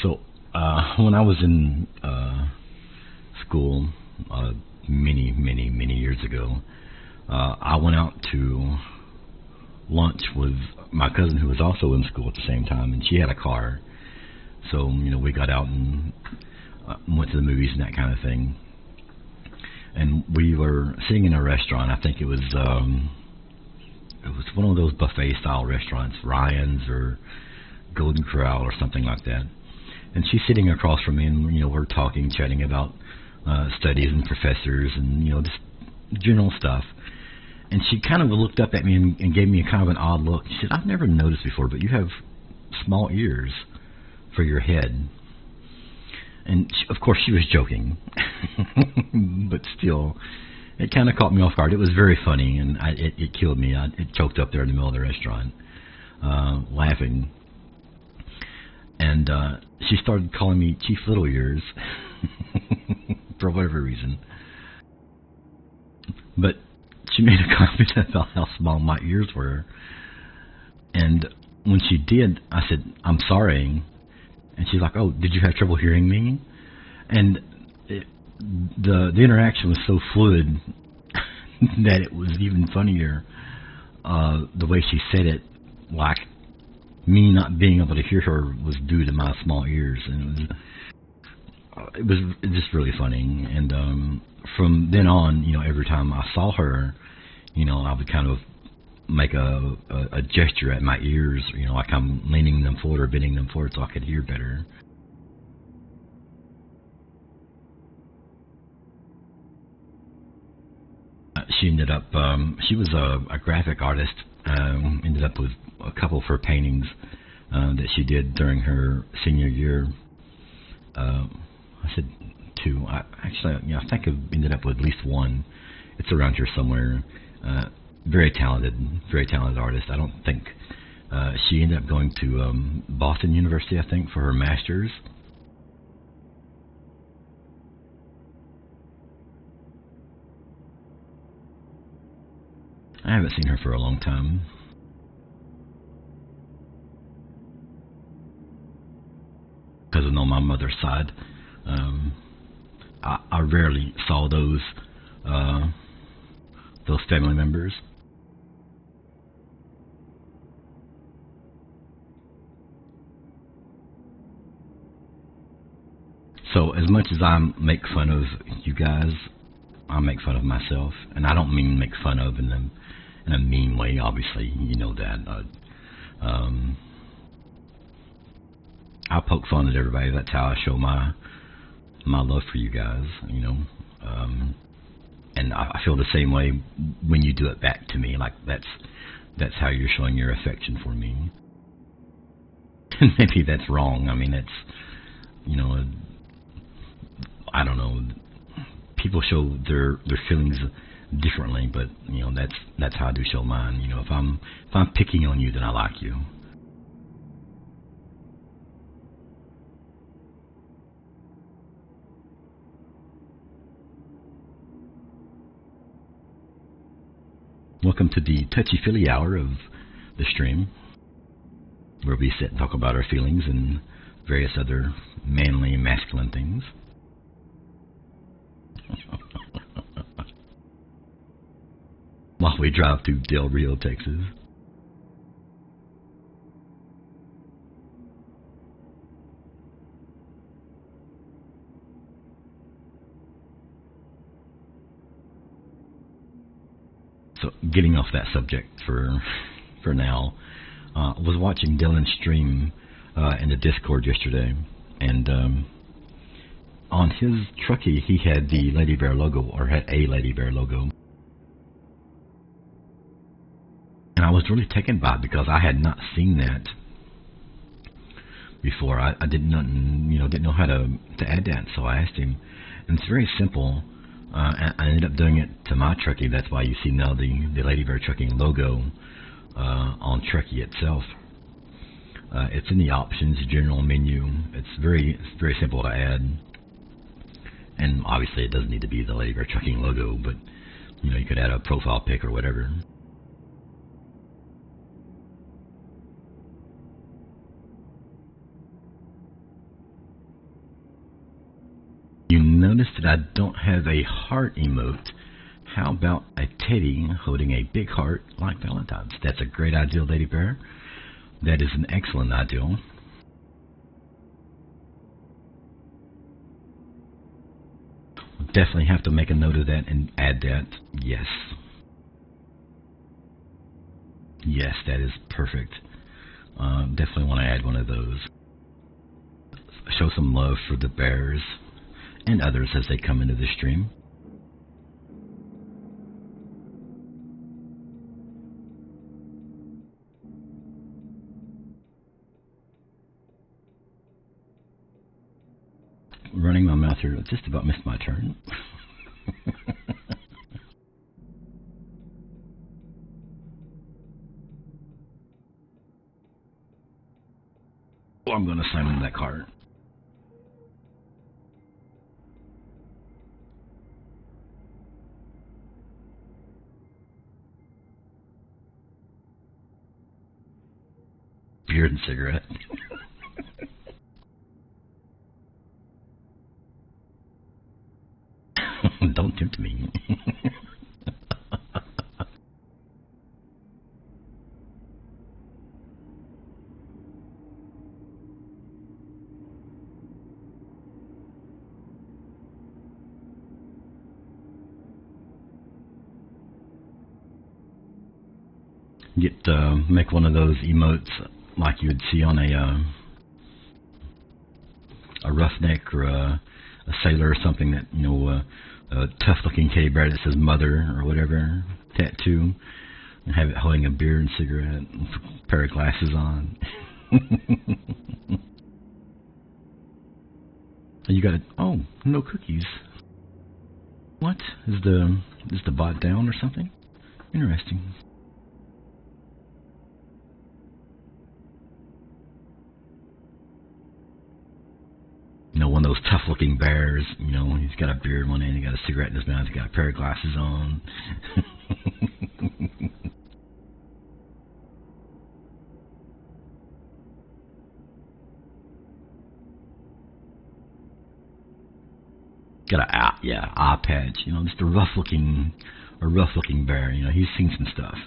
So, when I was in school many years ago, I went out to lunch with my cousin who was also in school at the same time, and she had a car. So, we got out and went to the movies and that kind of thing. And we were sitting in a restaurant. I think it was one of those buffet-style restaurants, Ryan's or Golden Corral or something like that. And she's sitting across from me, and we're talking, chatting about studies and professors and just general stuff. And she kind of looked up at me and gave me a kind of an odd look. She said, "I've never noticed before, but you have small ears for your head." And of course, she was joking, but still, it kind of caught me off guard. It was very funny, and it killed me. It choked up there in the middle of the restaurant, laughing. And she started calling me Chief Little Ears for whatever reason. But she made a comment about how small my ears were. And when she did, I said, "I'm sorry." And she's like, "Oh, did you have trouble hearing me?" And the interaction was so fluid that it was even funnier the way she said it, like Me not being able to hear her was due to my small ears, and it was just really funny. And from then on, every time I saw her, I would kind of make a gesture at my ears, like I'm leaning them forward or bending them forward so I could hear better. She ended up, she was a graphic artist, ended up with a couple of her paintings that she did during her senior year. I said two. I think I ended up with at least one. It's around here somewhere. Very talented artist. I don't think she ended up going to Boston University, I think, for her master's. I haven't seen her for a long time. Cousin on my mother's side. I rarely saw those family members. So as much as I make fun of you guys, I make fun of myself, and I don't mean make fun of in a mean way. Obviously, you know that. I poke fun at everybody. That's how I show my love for you guys. And I feel the same way when you do it back to me. Like that's how you're showing your affection for me. And maybe that's wrong. I mean, I don't know. People show their feelings differently, but that's how I do show mine. If I'm picking on you, then I like you. Welcome to the touchy-feely hour of the stream, where we sit and talk about our feelings and various other manly and masculine things. While we drive through Del Rio, Texas. So, getting off that subject for now, was watching Dylan stream in the Discord yesterday, and on his trucky he had the Lady Bear logo, or had a Lady Bear logo. And I was really taken by it because I had not seen that before. I didn't know how to add that, so I asked him, and it's very simple. I ended up doing it to my trucky. That's why you see now the Lady Bear Trucking logo on trucky itself. It's in the options general menu. It's very simple to add, and obviously it doesn't need to be the Lady Bear Trucking logo, but you could add a profile pic or whatever. You notice that I don't have a heart emote. How about a teddy holding a big heart like Valentine's? That's a great idea, Lady Bear. That is an excellent idea. Definitely have to make a note of that and add that. Yes. Yes, that is perfect. Definitely want to add one of those. Show some love for the bears and others as they come into the stream. Running my mouth here, just about missed my turn. I'm going to slam in that car. Beer and cigarette. Don't tempt me. Make one of those emotes like you would see on a roughneck or a sailor or something, that a tough-looking teddy bear that says "mother" or whatever tattoo, and have it holding a beer and cigarette and a pair of glasses on. You got no cookies. What is the bot down or something? Interesting. One of those tough-looking bears. He's got a beard in one hand, he's got a cigarette in his mouth, he's got a pair of glasses on. Got a eye patch. Just a rough-looking bear. He's seen some stuff.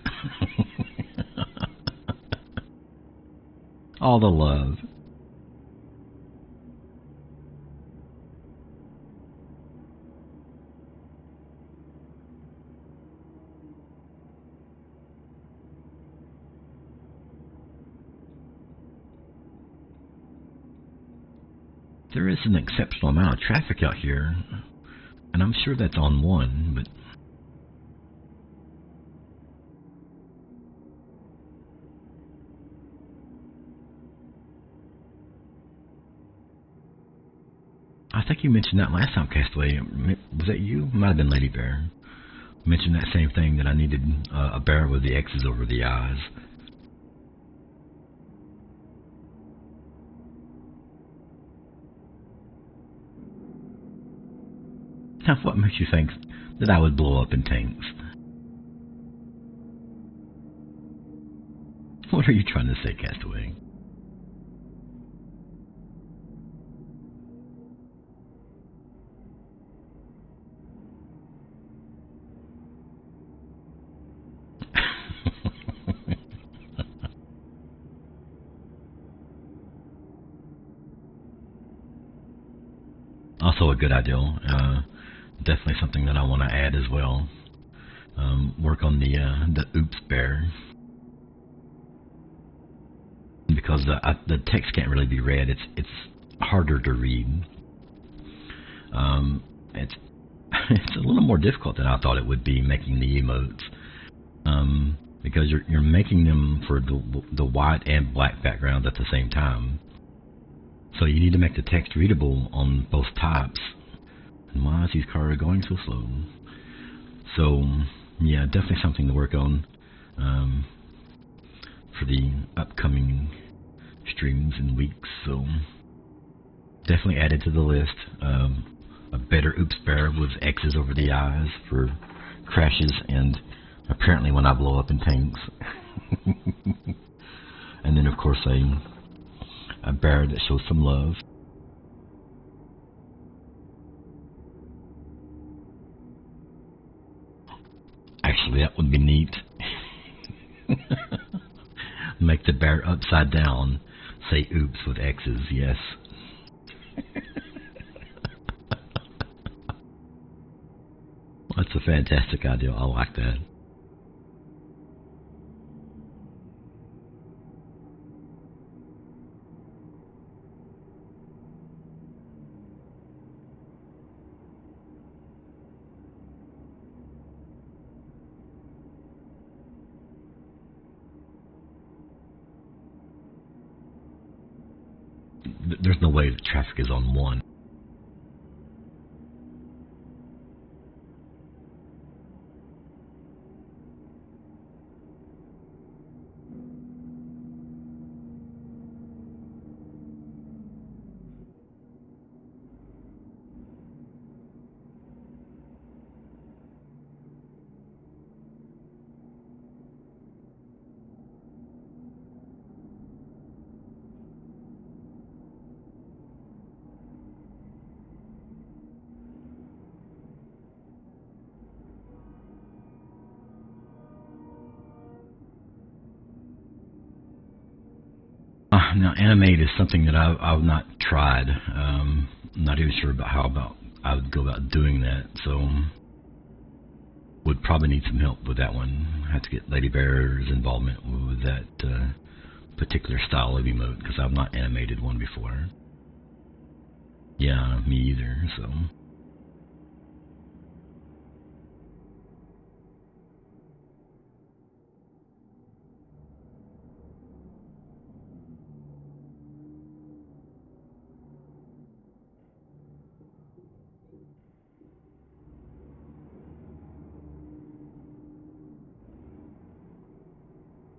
All the love. There is an exceptional amount of traffic out here, and I'm sure that's on 1, but I think you mentioned that last time, Castaway. Was that you? Might have been Lady Bear. Mentioned that same thing, that I needed a bear with the X's over the eyes. Now, what makes you think that I would blow up in tanks? What are you trying to say, Castaway? Also a good idea. Definitely something that I want to add as well. Work on the oops bear, because the text can't really be read. It's harder to read. It's a little more difficult than I thought it would be, making the emotes, because you're making them for the white and black backgrounds at the same time. So you need to make the text readable on both types. And why is these cars going so slow? So yeah, definitely something to work on for the upcoming streams and weeks. So definitely added to the list. A better oops bear with X's over the eyes for crashes, and apparently when I blow up in tanks. And then of course a bear that shows some love. Actually, that would be neat. Make the bear upside down, say oops with X's, yes. That's a fantastic idea. I like that. There's no way the traffic is on 1. Now, animate is something that I've not tried. Not even sure about how I would go about doing that. So would probably need some help with that one. I have to get Lady Bear's involvement with that particular style of emote, because I've not animated one before. Yeah, me either, so...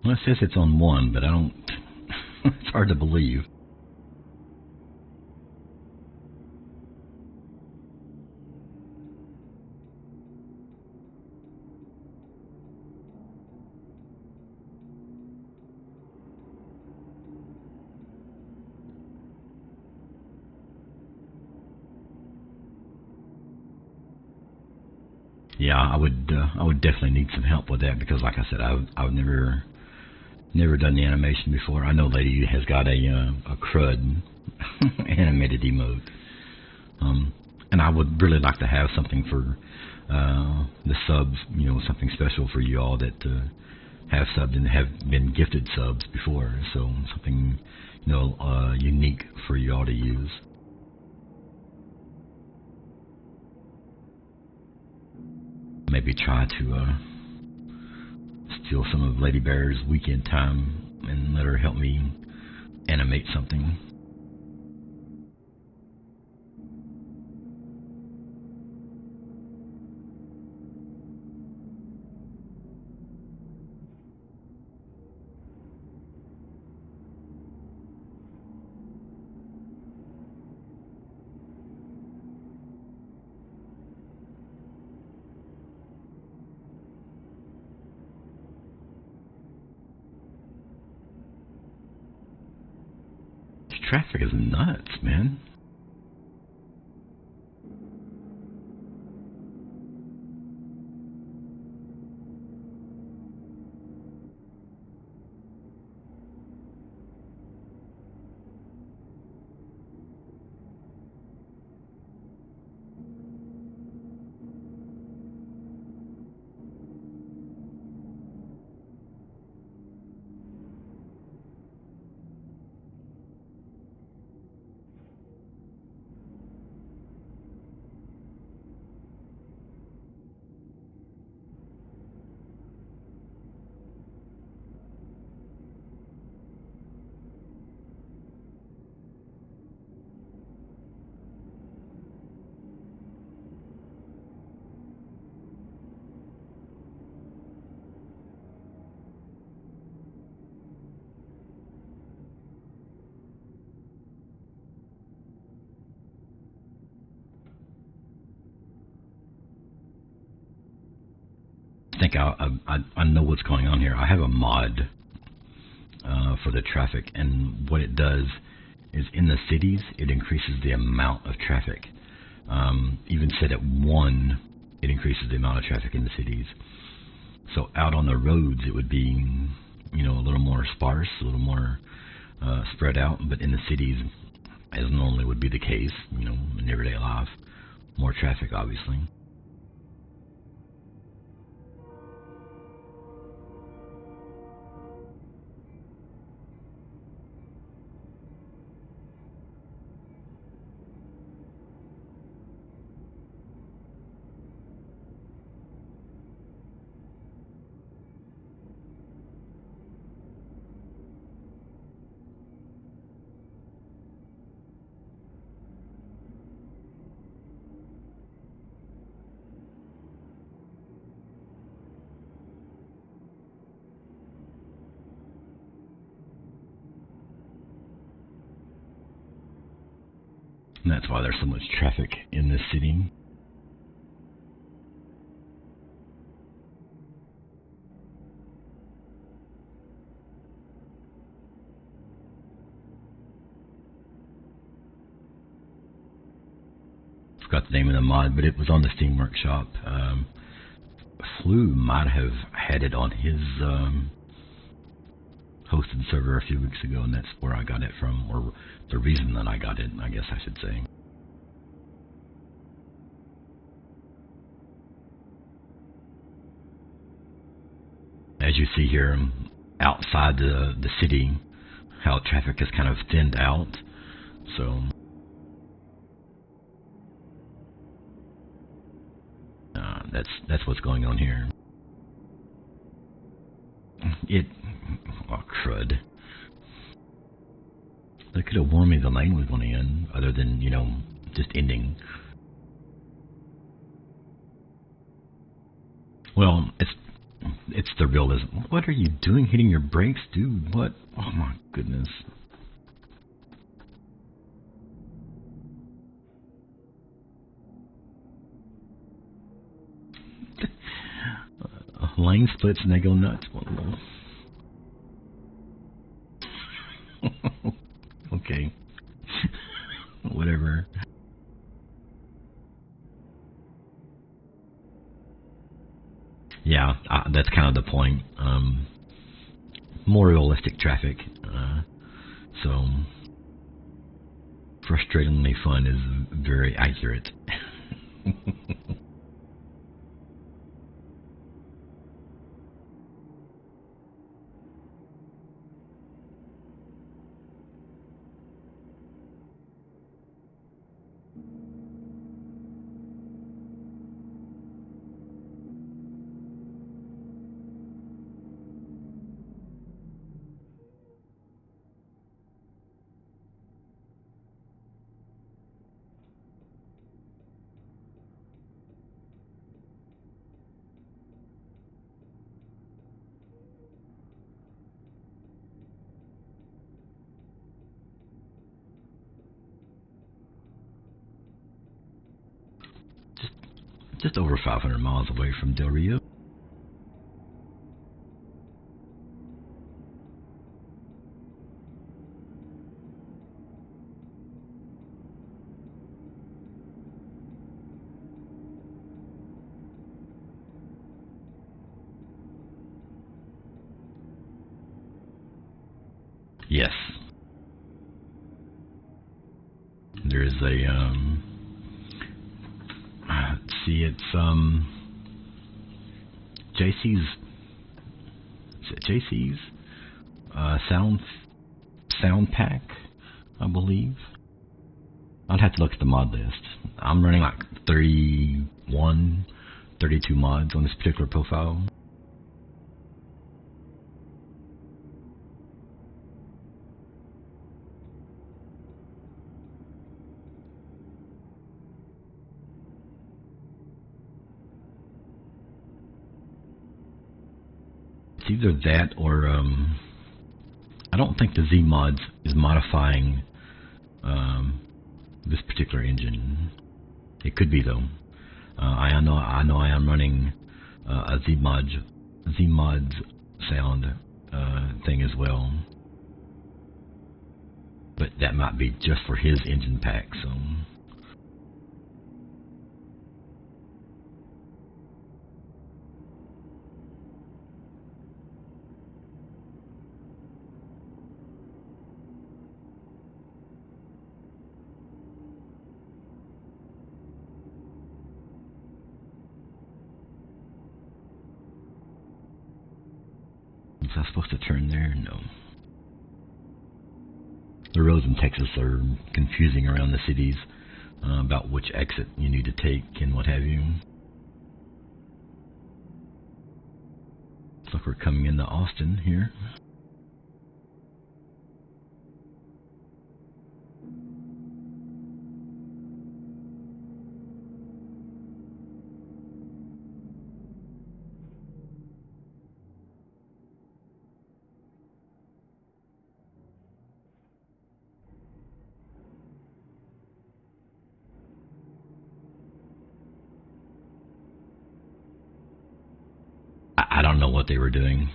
Well, it says it's on one, but I don't... It's hard to believe. Yeah, I would definitely need some help with that, because, like I said, I've never done the animation before. I know Lady has got a crud animated emote, and I would really like to have something for the subs, something special for you all that have subbed and have been gifted subs before. So something unique for you all to use. Maybe try to steal some of Lady Bear's weekend time and let her help me animate something. Traffic is nuts, man. I think I know what's going on here. I have a mod for the traffic, and what it does is in the cities, it increases the amount of traffic. Even set at 1, it increases the amount of traffic in the cities. So out on the roads, it would be, a little more sparse, a little more spread out. But in the cities, as normally would be the case, in everyday life, more traffic, obviously. And that's why there's so much traffic in this city. Forgot the name of the mod, but it was on the Steam Workshop. Flu might have had it on his hosted server a few weeks ago, and that's where I got it from, or the reason that I got it, I guess I should say. as you see here, outside the city, how traffic is kind of thinned out. So that's what's going on here. Oh crud! They could have warned me the lane was going to end, other than just ending. Well, it's the realism. What are you doing? Hitting your brakes, dude? What? Oh my goodness. Lane splits and they go nuts. Okay. Whatever. Yeah, that's kind of the point. More realistic traffic. So, frustratingly fun is very accurate. Just over 500 miles away from Del Rio. Yes. There's a, let's see, it's, JC's sound pack, I believe. I'd have to look at the mod list. I'm running like 31, 32 mods on this particular profile. It's either that or I don't think the Z mods is modifying this particular engine. It could be though. I know I am running a Z mods sound thing as well, but that might be just for his engine pack. So. Was I supposed to turn there? No. The roads in Texas are confusing around the cities about which exit you need to take and what have you. Looks like we're coming into Austin here. I don't know what they were doing.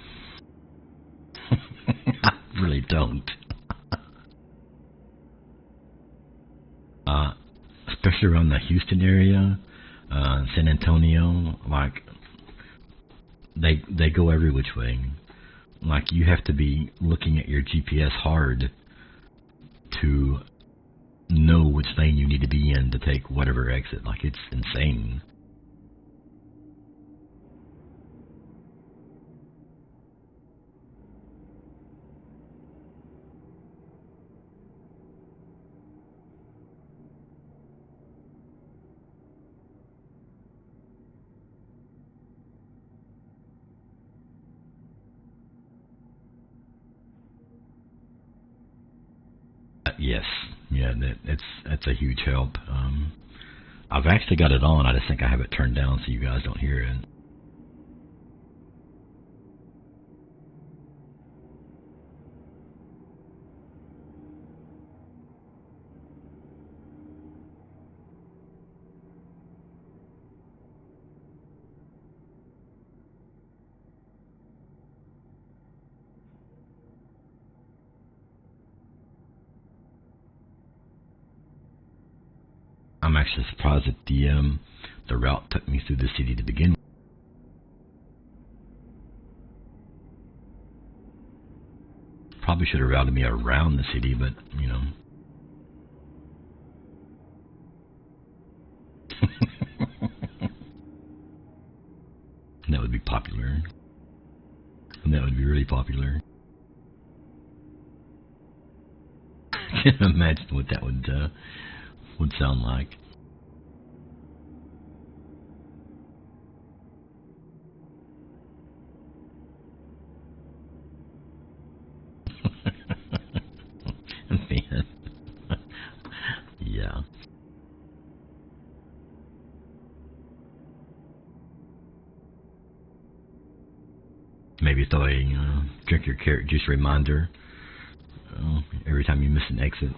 I really don't. Especially around the Houston area, San Antonio, like they go every which way. Like you have to be looking at your GPS hard to know which lane you need to be in to take whatever exit. Like it's insane. Yes, yeah, that's a huge help. I've actually got it on. I just think I have it turned down so you guys don't hear it. I'm actually surprised that the route took me through the city to begin with. Probably should have routed me around the city, but you know. That would be popular. And that would be really popular. I can't imagine what that would sound like. Man. Yeah. Maybe throw a drink your carrot juice reminder every time you miss an exit.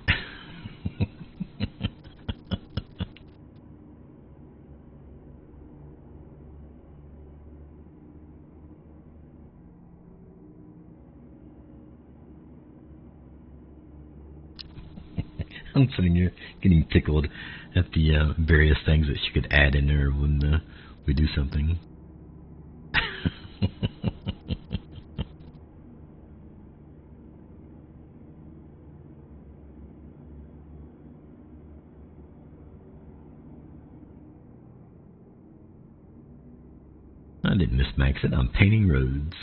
I'm sitting here getting tickled at the various things that she could add in there when we do something. I didn't miss my exit. I'm painting roads.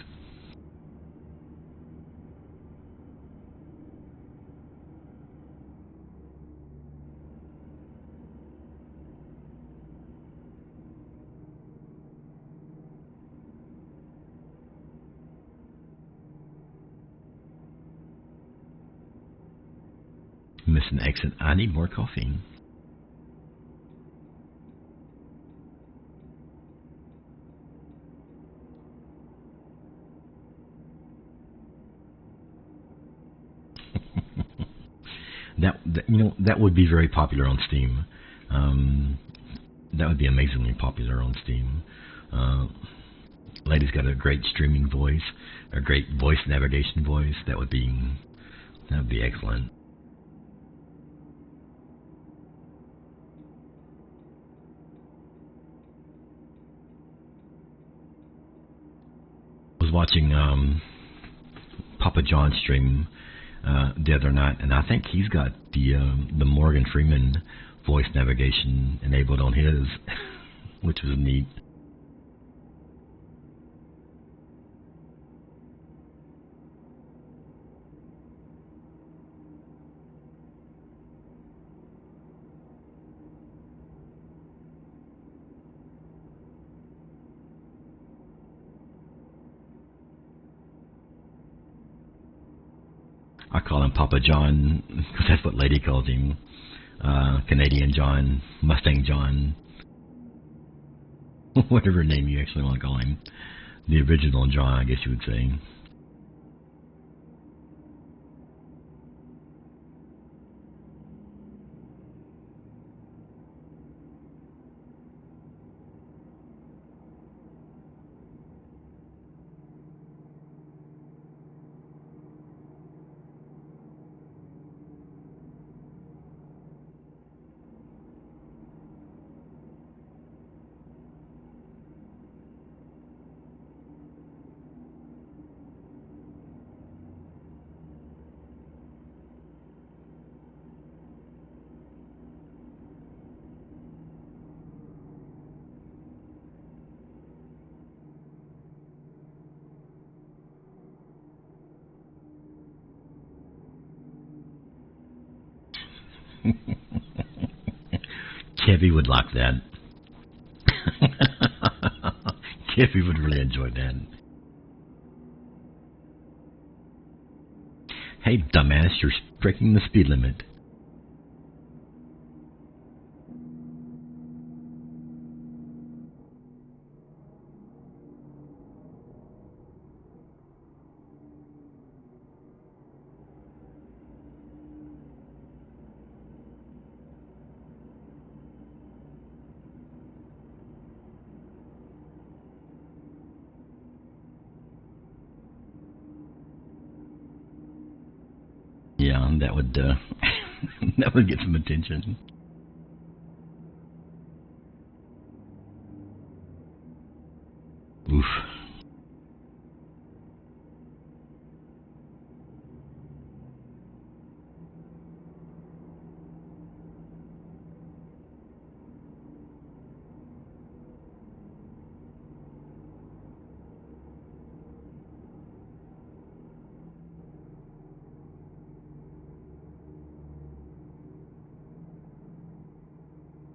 Miss an exit. I need more coffee. That would be very popular on Steam. That would be amazingly popular on Steam. Lady's got a great streaming voice, a great voice navigation voice. That would be excellent. I was watching Papa John stream the other night, and I think he's got the Morgan Freeman voice navigation enabled on his, which was neat. I call him Papa John because that's what Lady calls him. Canadian John, Mustang John, whatever name you actually want to call him. The original John, I guess you would say. Kevy would like that. Kevy would really enjoy that. Hey, dumbass, breaking the speed limit. Yeah, that would that would get some attention. Oof.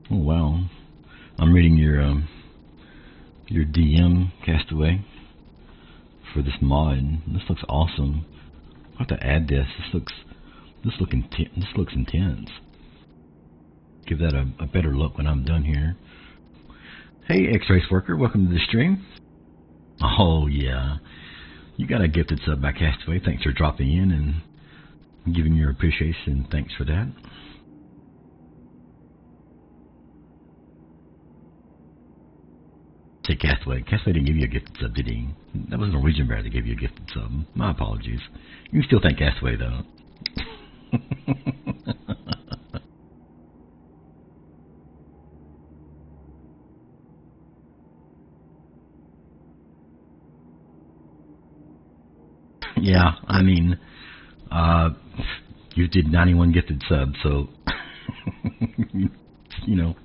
Oh wow. I'm reading your DM, Castaway, for this mod. This looks awesome. I'll have to add this. This looks intense. Give that a better look when I'm done here. Hey, X-Race Worker, welcome to the stream. Oh yeah, you got a gifted sub by Castaway. Thanks for dropping in and giving your appreciation. Thanks for that. Say Castaway. Castaway didn't give you a gifted sub, did he? That was Norwegian Bear that gave you a gifted sub. My apologies. You can still thank Castaway though. Yeah, I mean, you did 91 gifted subs, so you know,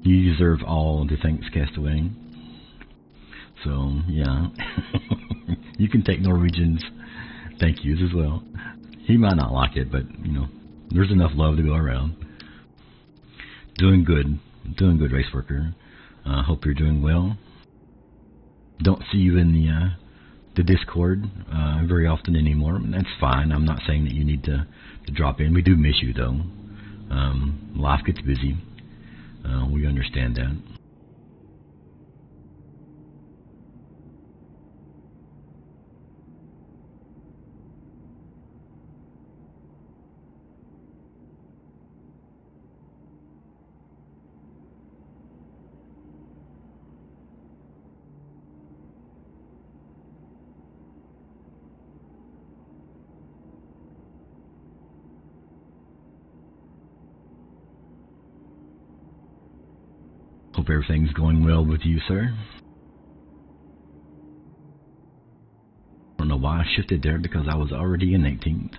you deserve all the thanks, Castaway. So yeah, you can take Norwegian's thank yous as well. He might not like it, but you know, there's enough love to go around. Doing good, race worker. Hope you're doing well. Don't see you in the Discord very often anymore. That's fine. I'm not saying that you need to drop in. We do miss you though. Life gets busy. We understand that. Hope everything's going well with you, sir. I don't know why I shifted there because I was already in 18th.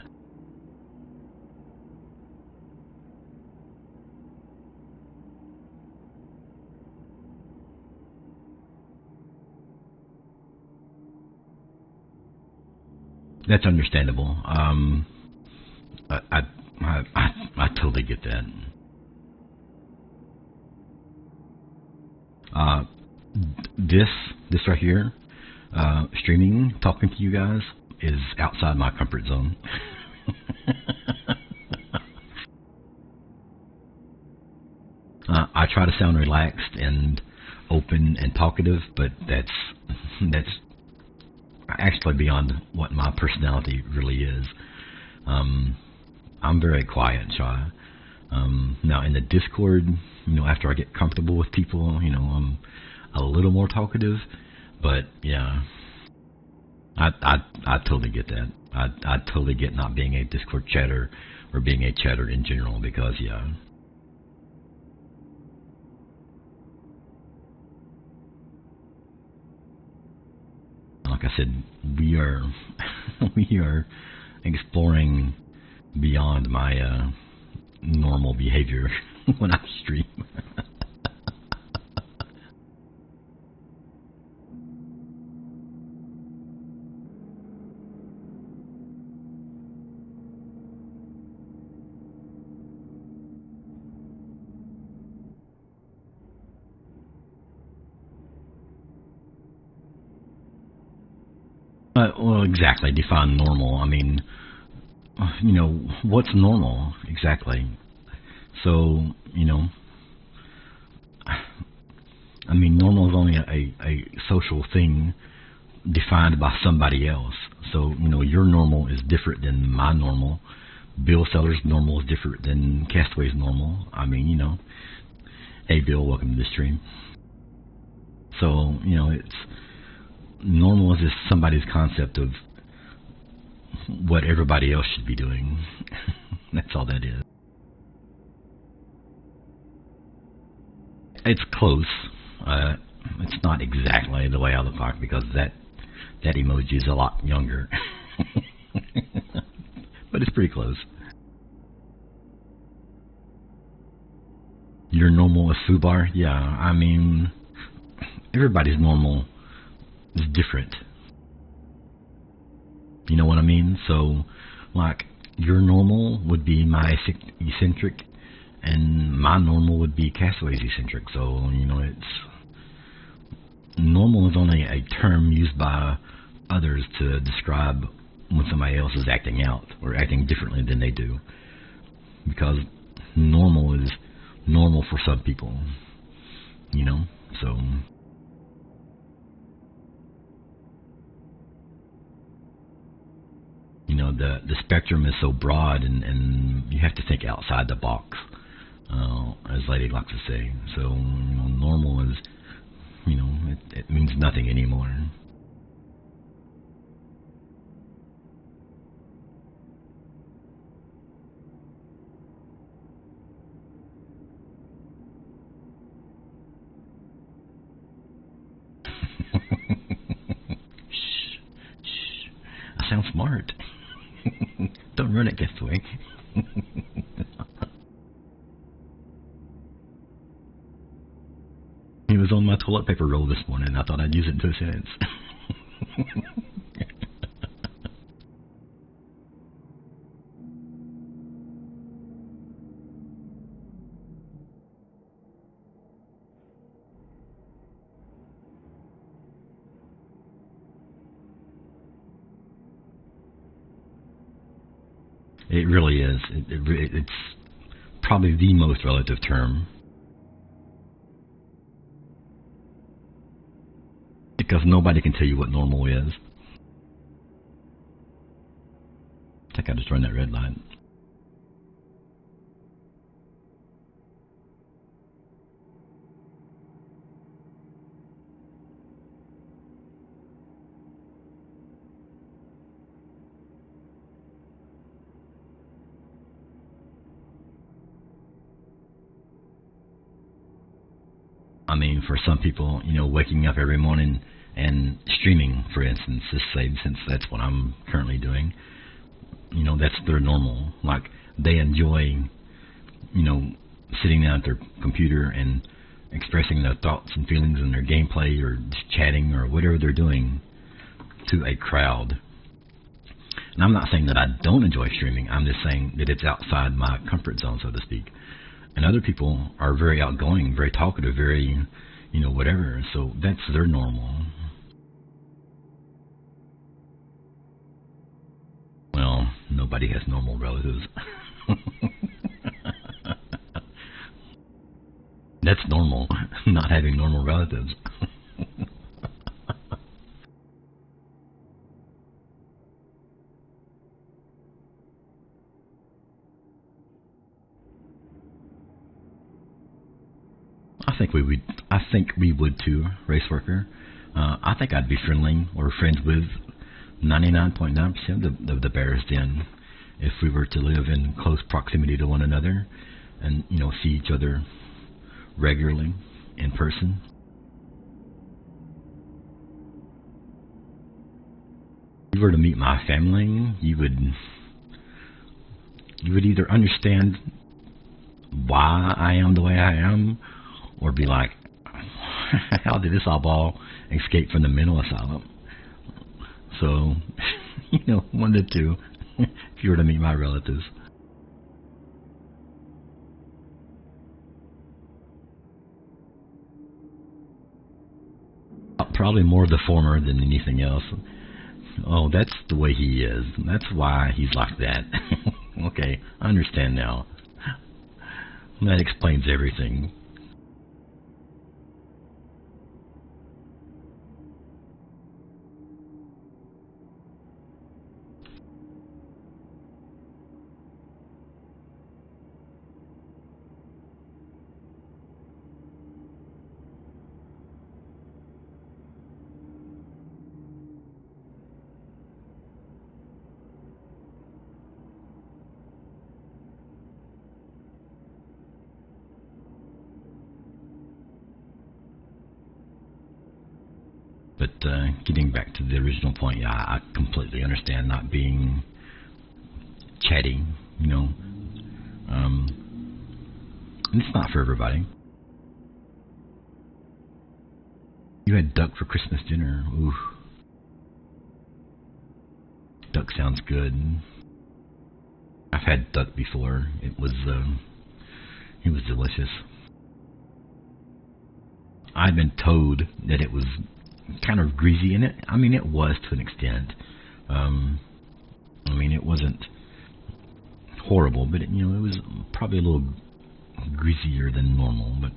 That's understandable. I totally get that. This right here, streaming, talking to you guys, is outside my comfort zone. I try to sound relaxed and open and talkative, but that's actually beyond what my personality really is. I'm very quiet and shy. Now in the Discord, you know, after I get comfortable with people, you know, I'm a little more talkative. But yeah, I totally get that. I totally get not being a Discord chatter or being a chatter in general because yeah. Like I said, we are we are exploring beyond my normal behavior when I stream. Well, exactly. Define normal. I mean, what's normal exactly? So, I mean, normal is only a social thing defined by somebody else. So, your normal is different than my normal. Bill Sellers' normal is different than Castaway's normal. I mean, hey, Bill, welcome to the stream. So, it's normal is just somebody's concept of what everybody else should be doing. That's all that is. It's close. It's not exactly the way I look like because that emoji is a lot younger. But it's pretty close. Your normal is Fubar? Yeah, I mean, everybody's normal is different. You know what I mean? So, like, your normal would be my eccentric, and my normal would be Castaway's eccentric. So, it's normal is only a term used by others to describe when somebody else is acting out or acting differently than they do. Because normal is normal for some people, so... the spectrum is so broad, and you have to think outside the box, as Lady likes to say. So, normal is, it means nothing anymore. Shh, shh. I sound smart. Don't run it, Castaway. He was on my toilet paper roll this morning. I thought I'd use it in 2 cents. It really is. It's probably the most relative term. Because nobody can tell you what normal is. I think I just run that red light. I mean, for some people, waking up every morning and streaming, for instance, just say, since that's what I'm currently doing, that's their normal. Like, they enjoy, sitting down at their computer and expressing their thoughts and feelings in their gameplay or just chatting or whatever they're doing to a crowd. And I'm not saying that I don't enjoy streaming. I'm just saying that it's outside my comfort zone, so to speak. And other people are very outgoing, very talkative, very, whatever. So that's their normal. Well, nobody has normal relatives. That's normal, not having normal relatives. I think we would too, race worker. I think I'd be friendly or friends with 99.9% of the Bears Den if we were to live in close proximity to one another and see each other regularly in person. If you were to meet my family, you would either understand why I am the way I am, or be like, how did this all escape from the mental asylum? So, one of the two, if you were to meet my relatives. Probably more the former than anything else. Oh, that's the way he is. That's why he's like that. Okay, I understand now. That explains everything. But getting back to the original point, yeah, I completely understand not being chatty, you know. And it's not for everybody. You had duck for Christmas dinner. Ooh. Duck sounds good. I've had duck before. It was delicious. I'd been told that it was kind of greasy in it. I mean, it was to an extent. I mean, it wasn't horrible, but it was probably a little greasier than normal. But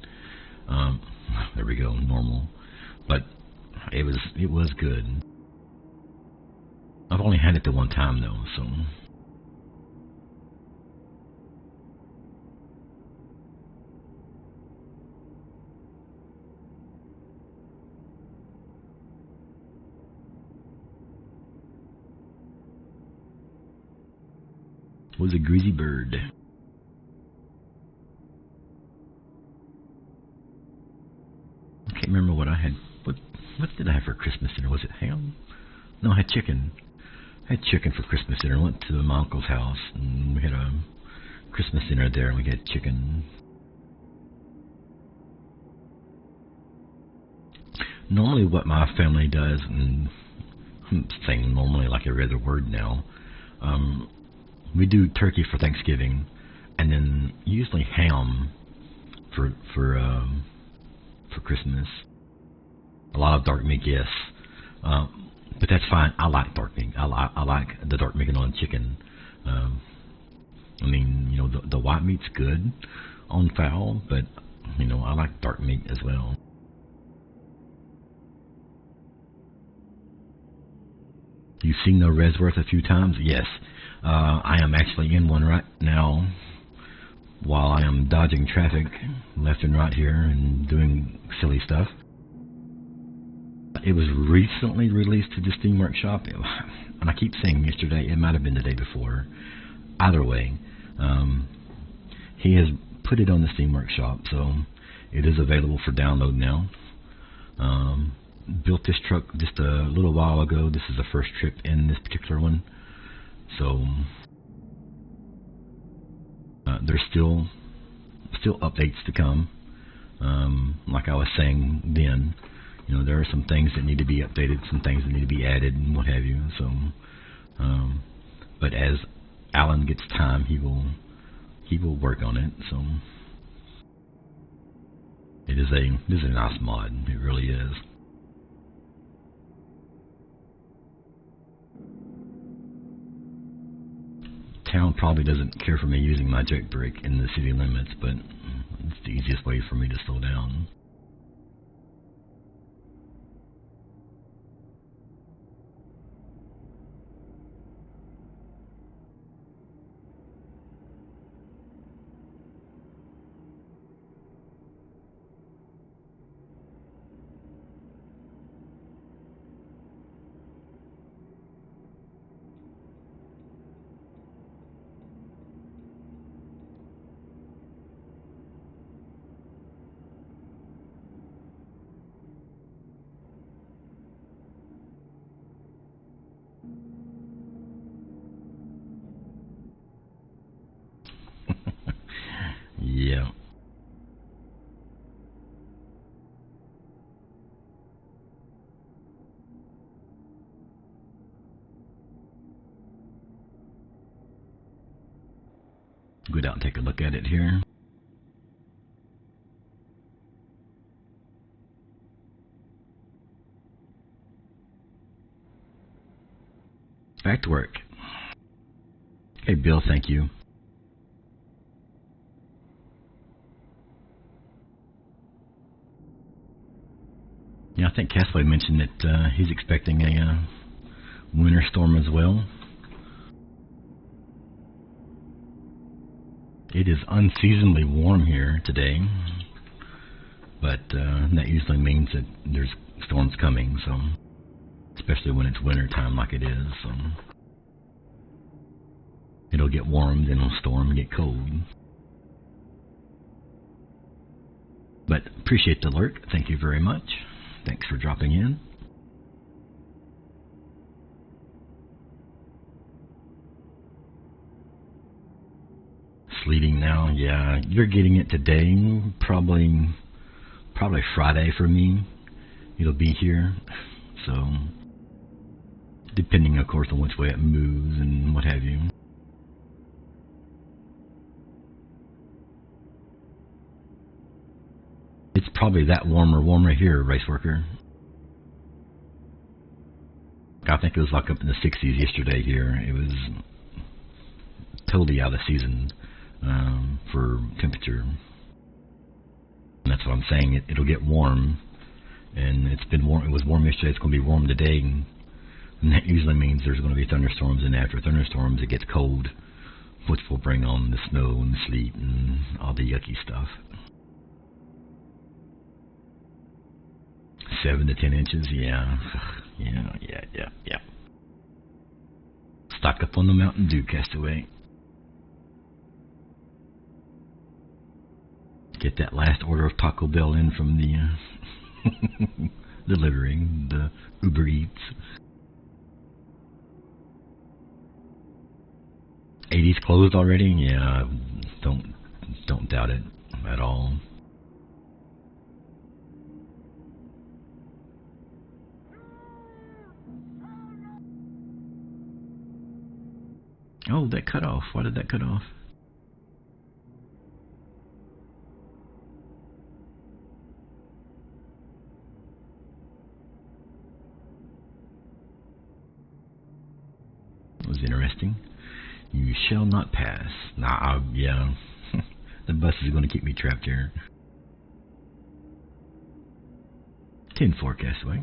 there we go, normal. But it was good. I've only had it the one time though, so. Was a greasy bird. I can't remember what I had. What did I have for Christmas dinner? Was it ham? No, I had chicken. I had chicken for Christmas dinner. I went to my uncle's house and we had a Christmas dinner there and we had chicken. Normally what my family does, and I'm saying normally like every other word now, we do turkey for Thanksgiving and then usually ham for Christmas. A lot of dark meat, yes. But that's fine. I like dark meat. I like the dark meat on chicken. I mean, the white meat's good on fowl, but I like dark meat as well. You've seen the Resworth a few times? Yes. I am actually in one right now while I am dodging traffic left and right here and doing silly stuff. It was recently released to the Steam Workshop, and I keep saying yesterday, it might have been the day before. Either way, he has put it on the Steam Workshop, so it is available for download now. Built this truck just a little while ago. This is the first trip in this particular one, so there's still updates to come. Like I was saying then, there are some things that need to be updated, some things that need to be added, and what have you. So, but as Alan gets time, he will work on it. So, it is a nice mod. It really is. Town probably doesn't care for me using my jailbreak in the city limits, but it's the easiest way for me to slow down. Yeah. Go down and take a look at it here. Back to work. Hey, Bill, thank you. Yeah, I think Castaway mentioned that he's expecting a winter storm as well. It is unseasonably warm here today, but that usually means that there's storms coming, so especially when it's winter time like it is. So it'll get warm, then it'll storm and get cold. But appreciate the alert. Thank you very much. Thanks for dropping in. Sleeting now, yeah. You're getting it today, probably Friday for me. It'll be here, so depending, of course, on which way it moves and what have you. It's probably that warmer here, race worker. I think it was like up in the 60s yesterday here. It was totally out of season for temperature. And that's what I'm saying. It'll get warm, and it's been warm. It was warm yesterday. It's going to be warm today, and that usually means there's going to be thunderstorms. And after thunderstorms, it gets cold, which will bring on the snow and the sleet and all the yucky stuff. 7 to 10 inches, yeah. Yeah. Stock up on the Mountain Dew, Castaway. Get that last order of Taco Bell in from the delivering the Uber Eats. 80's closed already? Yeah, don't doubt it at all. Oh, that cut off. Why did that cut off? That was interesting. You shall not pass. Nah, yeah. The bus is going to keep me trapped here. 10-4, Castaway.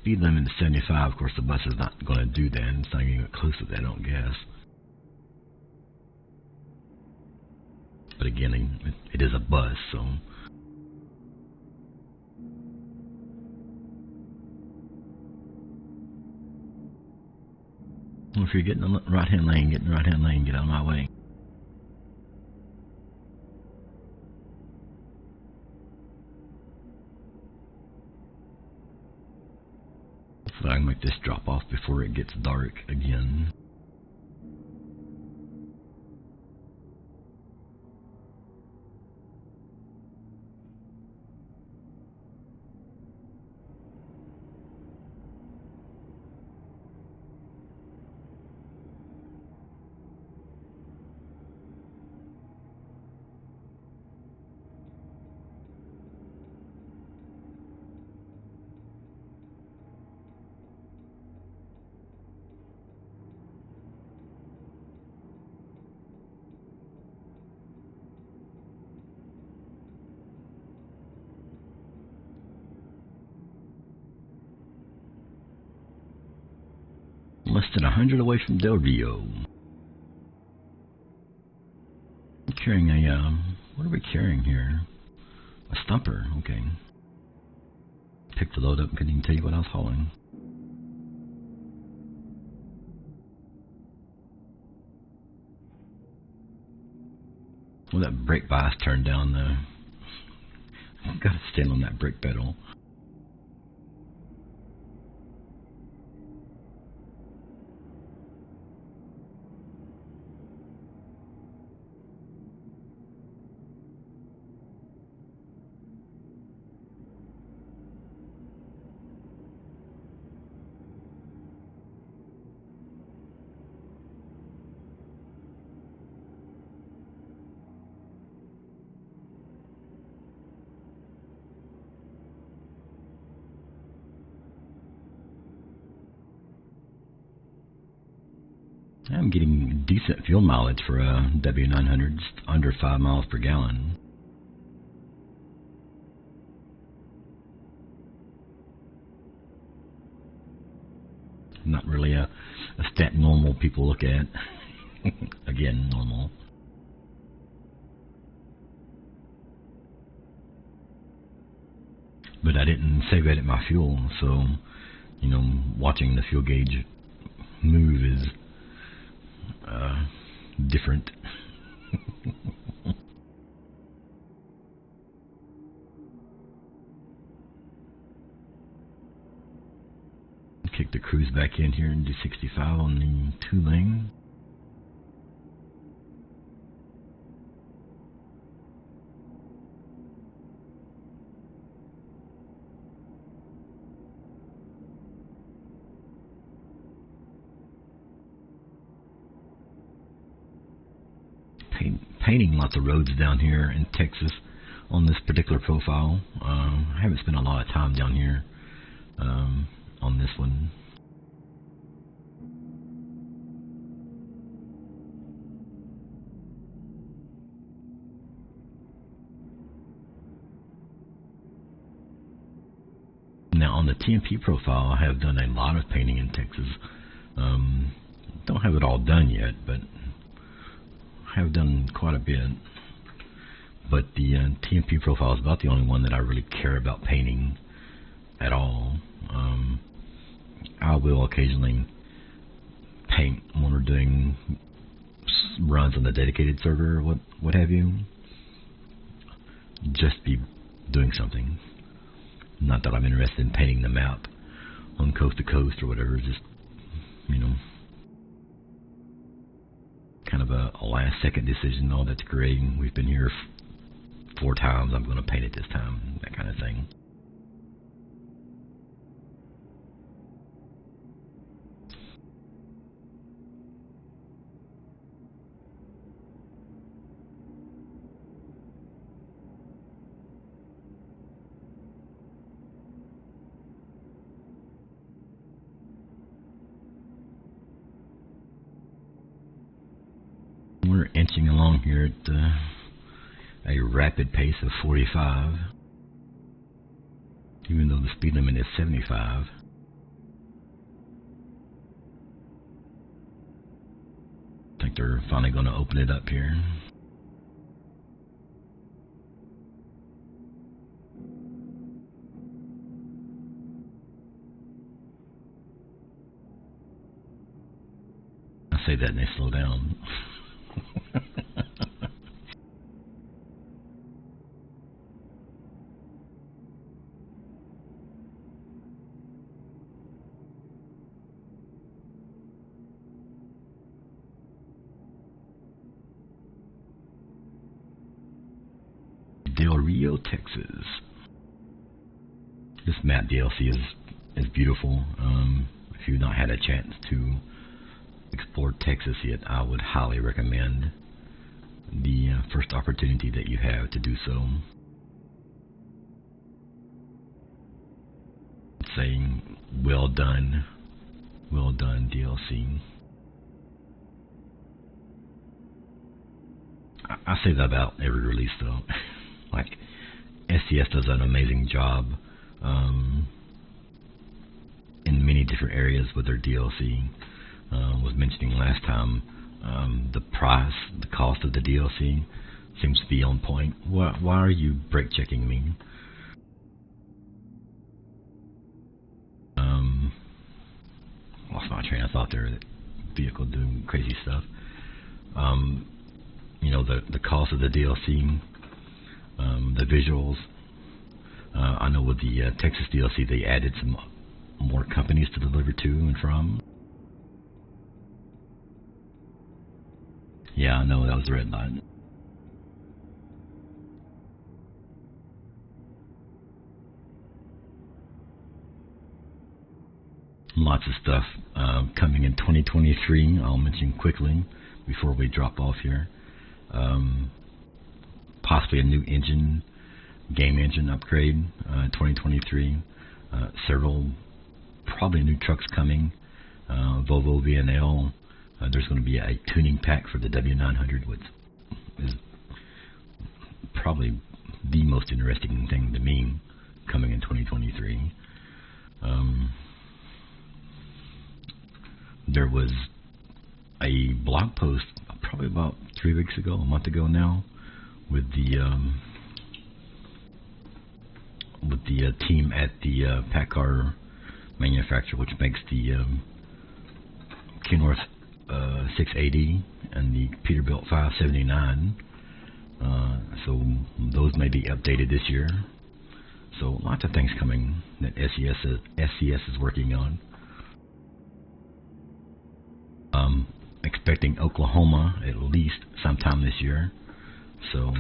Speed limit is 75. Of course, the bus is not going to do that. It's not going to get close to that, I don't guess. But again, it is a bus, so. Well, if you're getting in the right-hand lane, get in the right-hand lane. Get out of my way. So I can make this drop off before it gets dark again. Less than 100 away from Del Rio. I'm carrying a, what are we carrying here? A stumper, okay. Picked the load up and couldn't even tell you what I was hauling. Well, that brake bias turned down the... Gotta stand on that brake pedal. I'm getting decent fuel mileage for a W900, under 5 miles per gallon. Not really a stat normal people look at. Again, normal. But I didn't save edit my fuel, so, watching the fuel gauge move is different. Kick the cruise back in here and do 65 on the 2-lane. Painting lots of roads down here in Texas on this particular profile. I haven't spent a lot of time down here on this one. Now on the TMP profile, I have done a lot of painting in Texas. Don't have it all done yet, but have done quite a bit. But the TMP profile is about the only one that I really care about painting at all. I will occasionally paint when we're doing runs on the dedicated server, or what have you. Just be doing something. Not that I'm interested in painting the map on coast to coast or whatever. Just, kind of a last second decision. Oh, that's great. We've been here 4 times. I'm going to paint it this time. That kind of thing. We're inching along here at a rapid pace of 45, even though the speed limit is 75. I think they're finally going to open it up here. I say that and they slow down. Del Rio, Texas. This map DLC is beautiful. If you've not had a chance to explore Texas yet, I would highly recommend the first opportunity that you have to do so. Saying well done DLC. I say that about every release though. Like SCS does an amazing job in many different areas with their DLC. Was mentioning last time, the cost of the DLC seems to be on point. Why are you brake checking me? Lost my train of thought there. That vehicle doing crazy stuff. The cost of the DLC, the visuals. I know with the Texas DLC, they added some more companies to deliver to and from. Yeah, I know, that was the red line. Lots of stuff coming in 2023. I'll mention quickly before we drop off here. Possibly a new game engine upgrade in 2023. Several probably new trucks coming. Volvo VNL, There's going to be a tuning pack for the W900, which is probably the most interesting thing to me coming in 2023. There was a blog post probably about 3 weeks ago, a month ago now, with the team at the Packard manufacturer, which makes the Kenworth 680 and the Peterbilt 579. So those may be updated this year. So lots of things coming that SCS is working on. Expecting Oklahoma at least sometime this year. So,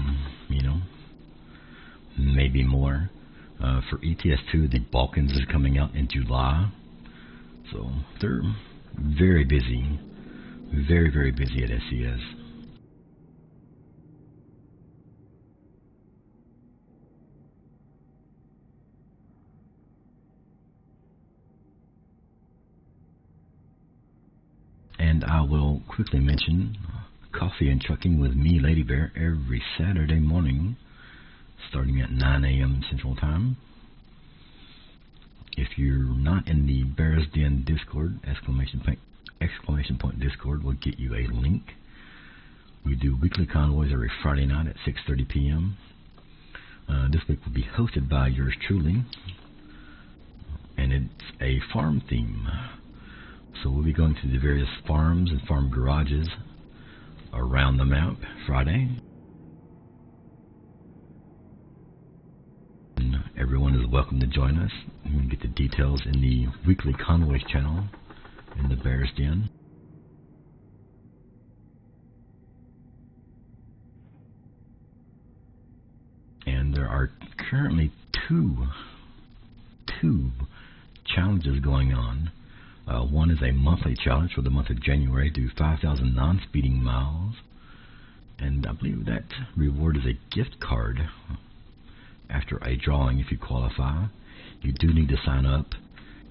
maybe more. For ETS2, the Balkans is coming out in July. So they're very busy. Very, very busy at SCS. And I will quickly mention Coffee and Trucking with me, Lady Bear, every Saturday morning, starting at 9 a.m. Central Time. If you're not in the Bear's Den Discord, exclamation point Discord will get you a link. We do weekly convoys every Friday night at 6:30 p.m. This week will be hosted by yours truly, and it's a farm theme. So we'll be going to the various farms and farm garages around the map Friday. And everyone is welcome to join us. You can get the details in the weekly convoys channel in the Bear's Den. And there are currently two challenges going on. One is a monthly challenge for the month of January, do 5,000 non-speeding miles, and I believe that reward is a gift card after a drawing if you qualify. You do need to sign up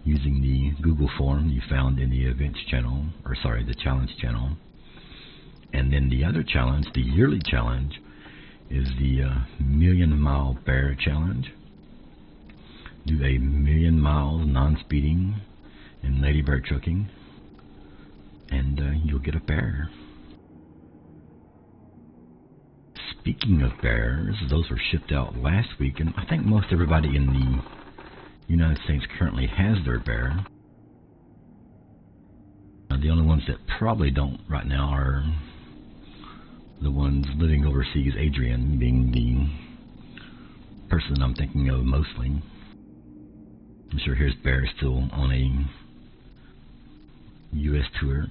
using the Google form you found in the events channel, the challenge channel. And then the other challenge, the yearly challenge, is the Million Mile Bear Challenge. Do 1,000,000 miles non-speeding in Lady Bear Trucking, and you'll get a bear. Speaking of bears, those were shipped out last week, and I think most everybody in the United States currently has their bear. The only ones that probably don't right now are the ones living overseas, Adrian being the person I'm thinking of mostly. I'm sure his bear is still on a U.S. tour.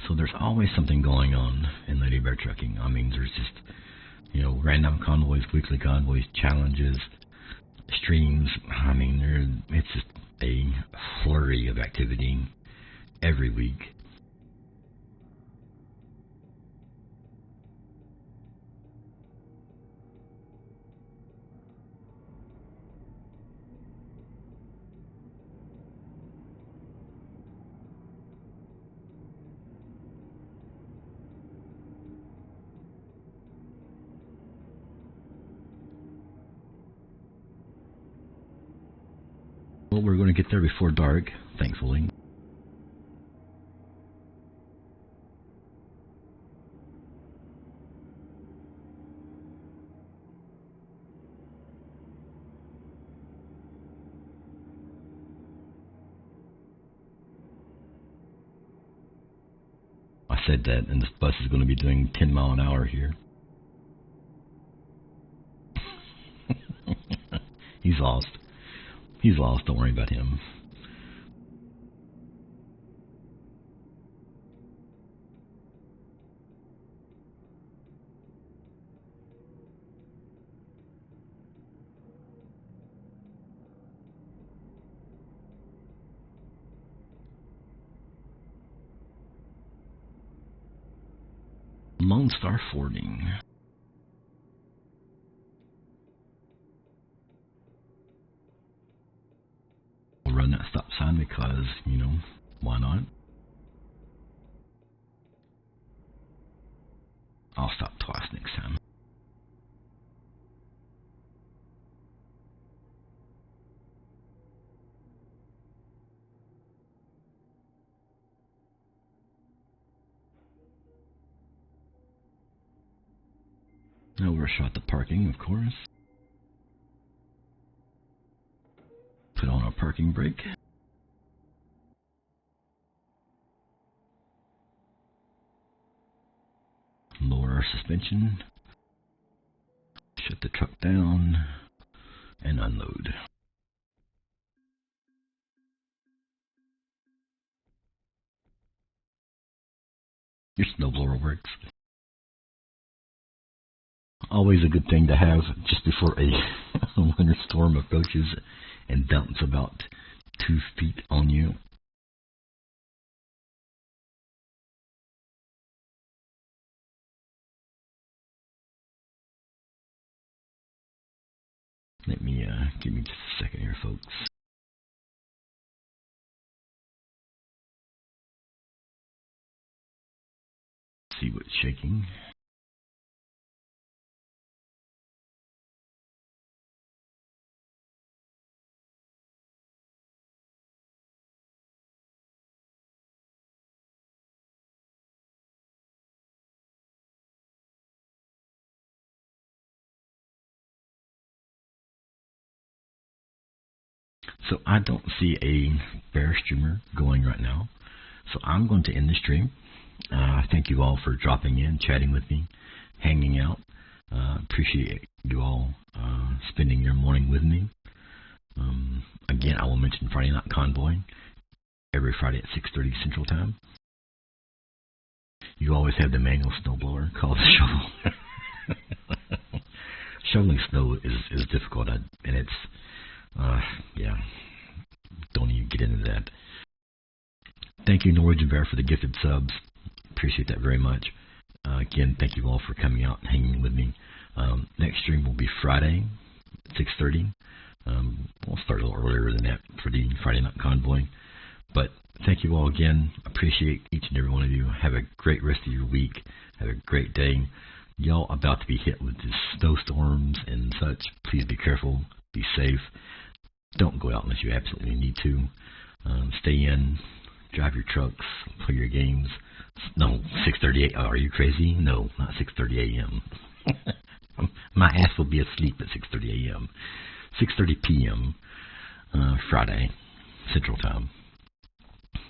So there's always something going on in Lady Bear Trucking. I mean, there's just, random convoys, weekly convoys, challenges, streams. I mean, it's just a flurry of activity every week. Well, we're going to get there before dark, thankfully. I said that, and this bus is going to be doing 10 miles an hour here. He's lost. He's lost, don't worry about him. Lone Star Forwarding. We'll run that stop sign because, you know, why not? I'll stop twice next time. Now we're shot the parking, of course. Put on our parking brake. Lower our suspension. Shut the truck down and unload. Your snowblower works. Always a good thing to have just before a winter storm approaches and dumps about 2 feet on you. Let me give me just a second here, folks. See what's shaking. So I don't see a bear streamer going right now. So I'm going to end the stream. Thank you all for dropping in, chatting with me, hanging out. Appreciate you all spending your morning with me. Again, I will mention Friday Night Convoy every Friday at 6:30 Central Time. You always have the manual snowblower called the shovel. Shoveling snow is difficult, and it's yeah. Don't even get into that. Thank you, Norwegian Bear, for the gifted subs. Appreciate that very much. Again, thank you all for coming out and hanging with me. Next stream will be Friday at 6:30. We'll start a little earlier than that for the Friday Night Convoy. But thank you all again. Appreciate each and every one of you. Have a great rest of your week. Have a great day. Y'all about to be hit with the snowstorms and such. Please be careful. Be safe. Don't go out unless you absolutely need to. Stay in. Drive your trucks. Play your games. No, 6:38. Are you crazy? No, not 6:30 a.m. My ass will be asleep at 6:30 a.m. 6:30 p.m. Friday Central Time.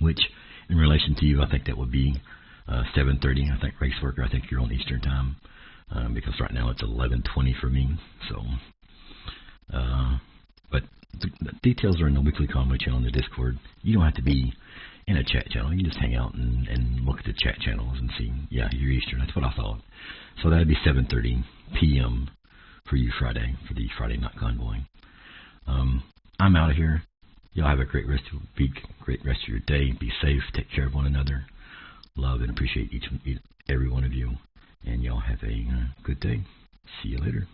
Which, in relation to you, I think that would be 7:30. I think Raceworker. I think you're on Eastern Time because right now it's 11:20 for me. So, but the details are in the weekly convoy channel in the Discord. You don't have to be in a chat channel. You just hang out and look at the chat channels and see. Yeah, you're Eastern. That's what I thought. So that'd be 7:30 p.m. for you Friday for the Friday Night Convoy. I'm out of here. Y'all have a great rest of your week, great rest of your day. Be safe. Take care of one another. Love and appreciate every one of you. And y'all have a good day. See you later.